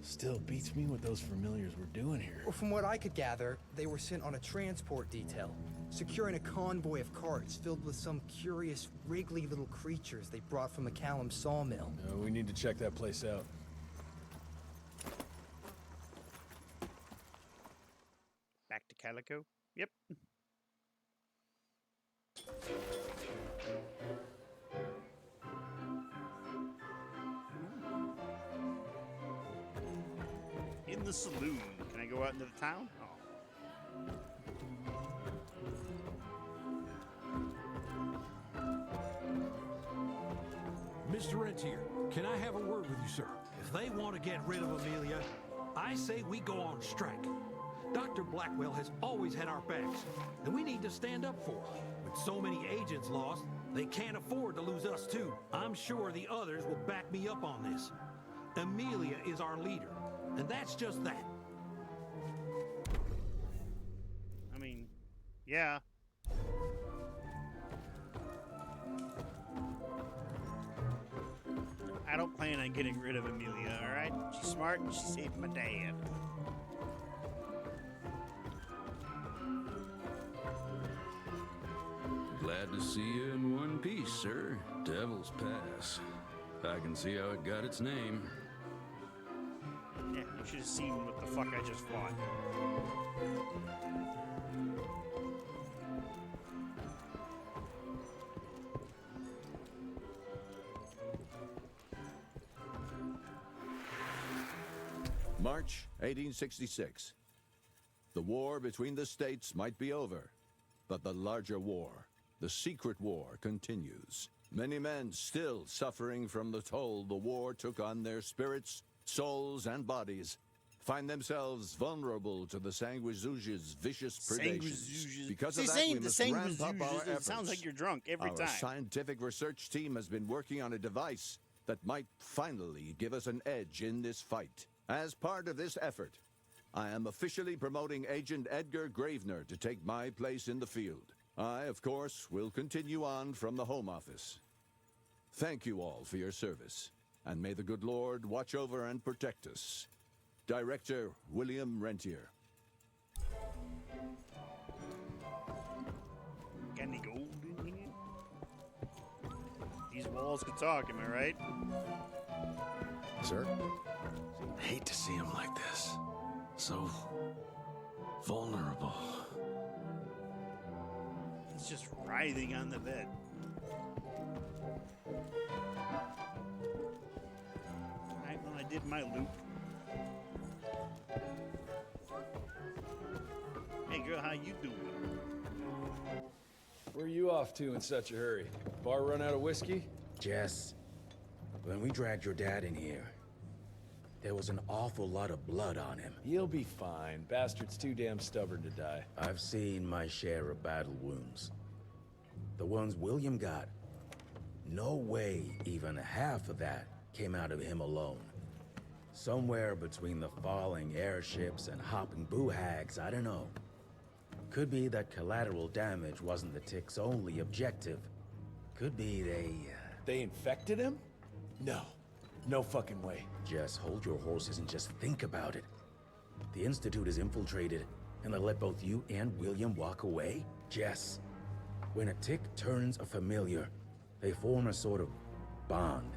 Still beats me what those familiars were doing here. Well, from what I could gather, they were sent on a transport detail, securing a convoy of carts filled with some curious, wriggly little creatures they brought from the Callum sawmill. We need to check that place out. Back to Calico? Yep. In the saloon. Can I go out into the town? Oh. Mr. Rentier, can I have a word with you, sir? If they want to get rid of Amelia, I say we go on strike. Dr. Blackwell has always had our backs, and we need to stand up for her. With so many agents lost, they can't afford to lose us too. I'm sure the others will back me up on this. Amelia is our leader, and that's just that. I mean, yeah. I don't plan on getting rid of Amelia, alright? She's smart and she saved my dad. Glad to see you in one piece, sir. Devil's Pass. I can see how it got its name. Yeah, you should have seen what the fuck I just fought. March 1866. The war between the states might be over, but the larger war, the secret war, continues. Many men still suffering from the toll the war took on their spirits, souls, and bodies find themselves vulnerable to the Sanguisuge's vicious predations. Because of that, we must ramp up our efforts. It sounds like you're drunk every Our time. scientific research team has been working on a device that might finally give us an edge in this fight. As part of this effort, I am officially promoting Agent Edgar Gravener to take my place in the field. I, of course, will continue on from the Home Office. Thank you all for your service, and may the good Lord watch over and protect us. Director William Rentier. Got any gold in here? These walls could talk, am I right? Sir? I hate to see him like this. So vulnerable. He's just writhing on the bed. Alright, well, I did my loop. Hey, girl, how you doing? Where are you off to in such a hurry? Bar run out of whiskey? Jess, when we dragged your dad in here, there was an awful lot of blood on him. He'll be fine. Bastard's too damn stubborn to die. I've seen my share of battle wounds. The ones William got, no way even half of that came out of him alone. Somewhere between the falling airships and hopping boo-hags, I don't know. Could be that collateral damage wasn't the Tick's only objective. Could be They infected him? No. No fucking way. Just hold your horses and just think about it. The Institute is infiltrated, and they let both you and William walk away? Jess, when a Tick turns a familiar, they form a sort of bond.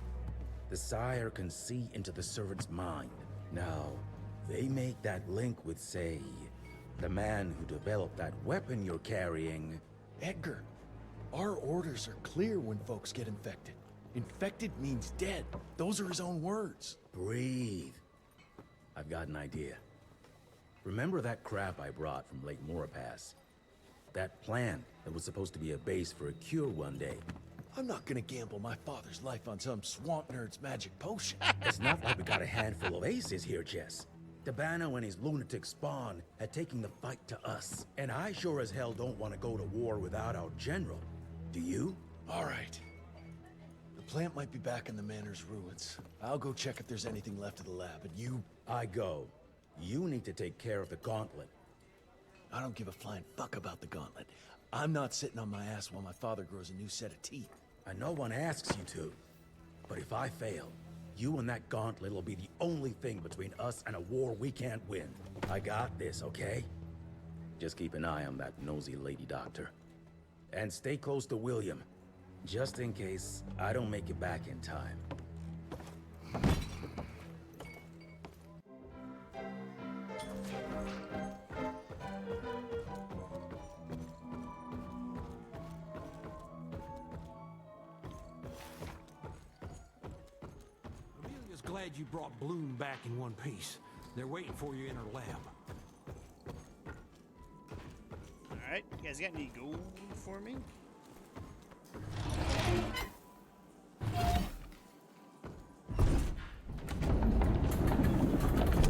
The sire can see into the servant's mind. Now, they make that link with, say, the man who developed that weapon you're carrying. Edgar, our orders are clear when folks get infected. Infected means dead. Those are his own words. Breathe. I've got an idea. Remember that crap I brought from Lake Morapass? That plan that was supposed to be a base for a cure one day. I'm not gonna gamble my father's life on some swamp nerd's magic potion. It's not like we got a handful of aces here, Jess. Dabano and his lunatic spawn had taken the fight to us. And I sure as hell don't want to go to war without our general. Do you? All right. The plant might be back in the manor's ruins. I'll go check if there's anything left of the lab, and you... I go. You need to take care of the gauntlet. I don't give a flying fuck about the gauntlet. I'm not sitting on my ass while my father grows a new set of teeth. And no one asks you to. But if I fail, you and that gauntlet will be the only thing between us and a war we can't win. I got this, okay? Just keep an eye on that nosy lady doctor. And stay close to William, just in case I don't make it back in time. Amelia's glad you brought Bloom back in one piece. They're waiting for you in her lab. Alright, you guys got any gold for me?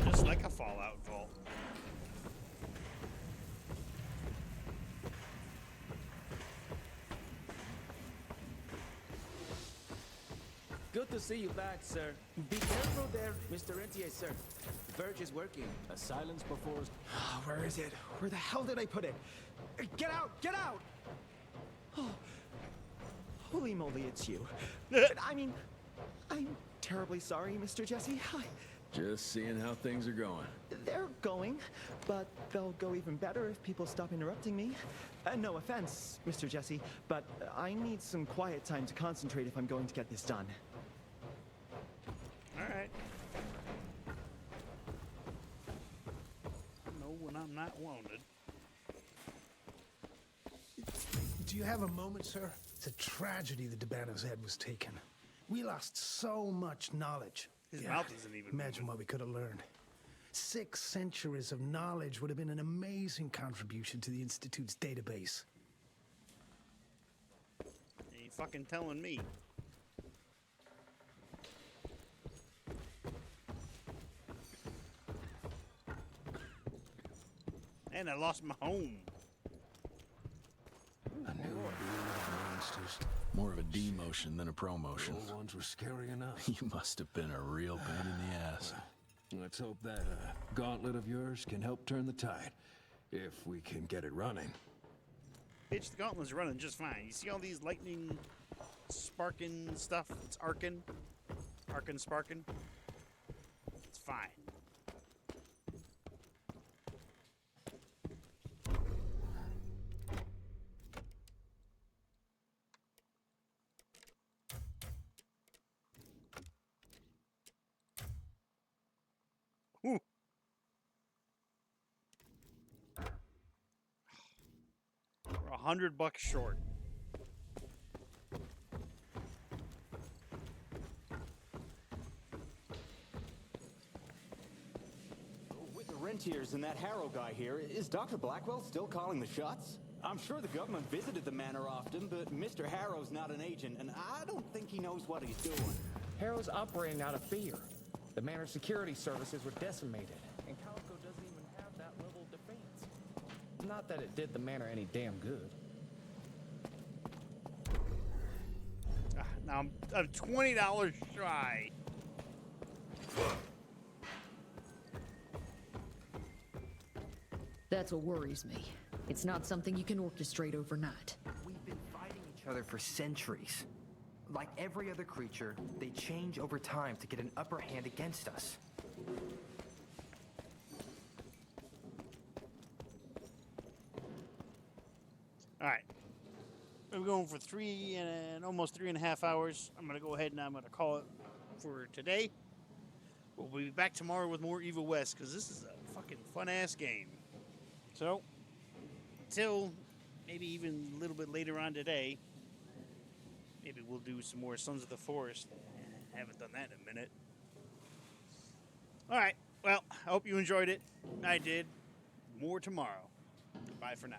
Just like a Fallout vault. Good to see you back, sir. Be careful there, Mr. Rentier, sir. The verge is working. A silence before... Where is it? Where the hell did I put it? Get out! Get out! Oh, holy moly, it's you. I mean, I'm terribly sorry, Mr. Jesse. Just seeing how things are going. They're going, but they'll go even better if people stop interrupting me. No offense, Mr. Jesse, but I need some quiet time to concentrate if I'm going to get this done. Alright. I know when I'm not wanted. Do you have a moment, sir? It's a tragedy that Dabano's head was taken. We lost so much knowledge. His mouth isn't even Imagine moving. what we could have learned. 6 centuries of knowledge would have been an amazing contribution to the Institute's database. You ain't fucking telling me. And I lost my home. I knew monsters. More of a demotion than a promotion. The old ones were scary enough. You must have been a real pain in the ass. Let's hope that gauntlet of yours can help turn the tide, if we can get it running. Bitch, the gauntlet's running just fine. You see all these lightning sparking stuff? It's arcing. Arcing, sparking. It's fine. Ooh. We're $100 short. With the rentiers and that Harrow guy here, is Dr. Blackwell still calling the shots? I'm sure the government visited the manor often, but Mr. Harrow's not an agent, and I don't think he knows what he's doing. Harrow's operating out of fear. The manor security services were decimated, and Calico doesn't even have that level of defense. Not that it did the manor any damn good. Now I'm $20 shy. That's what worries me. It's not something you can orchestrate overnight. We've been fighting each other for centuries. Like every other creature, they change over time to get an upper hand against us. All right. I'm going for almost 3.5 hours. I'm going to go ahead and I'm going to call it for today. We'll be back tomorrow with more Evil West because this is a fucking fun-ass game. So, until maybe even a little bit later on today, maybe we'll do some more Sons of the Forest. I haven't done that in a minute. All right. Well, I hope you enjoyed it. I did. More tomorrow. Bye for now.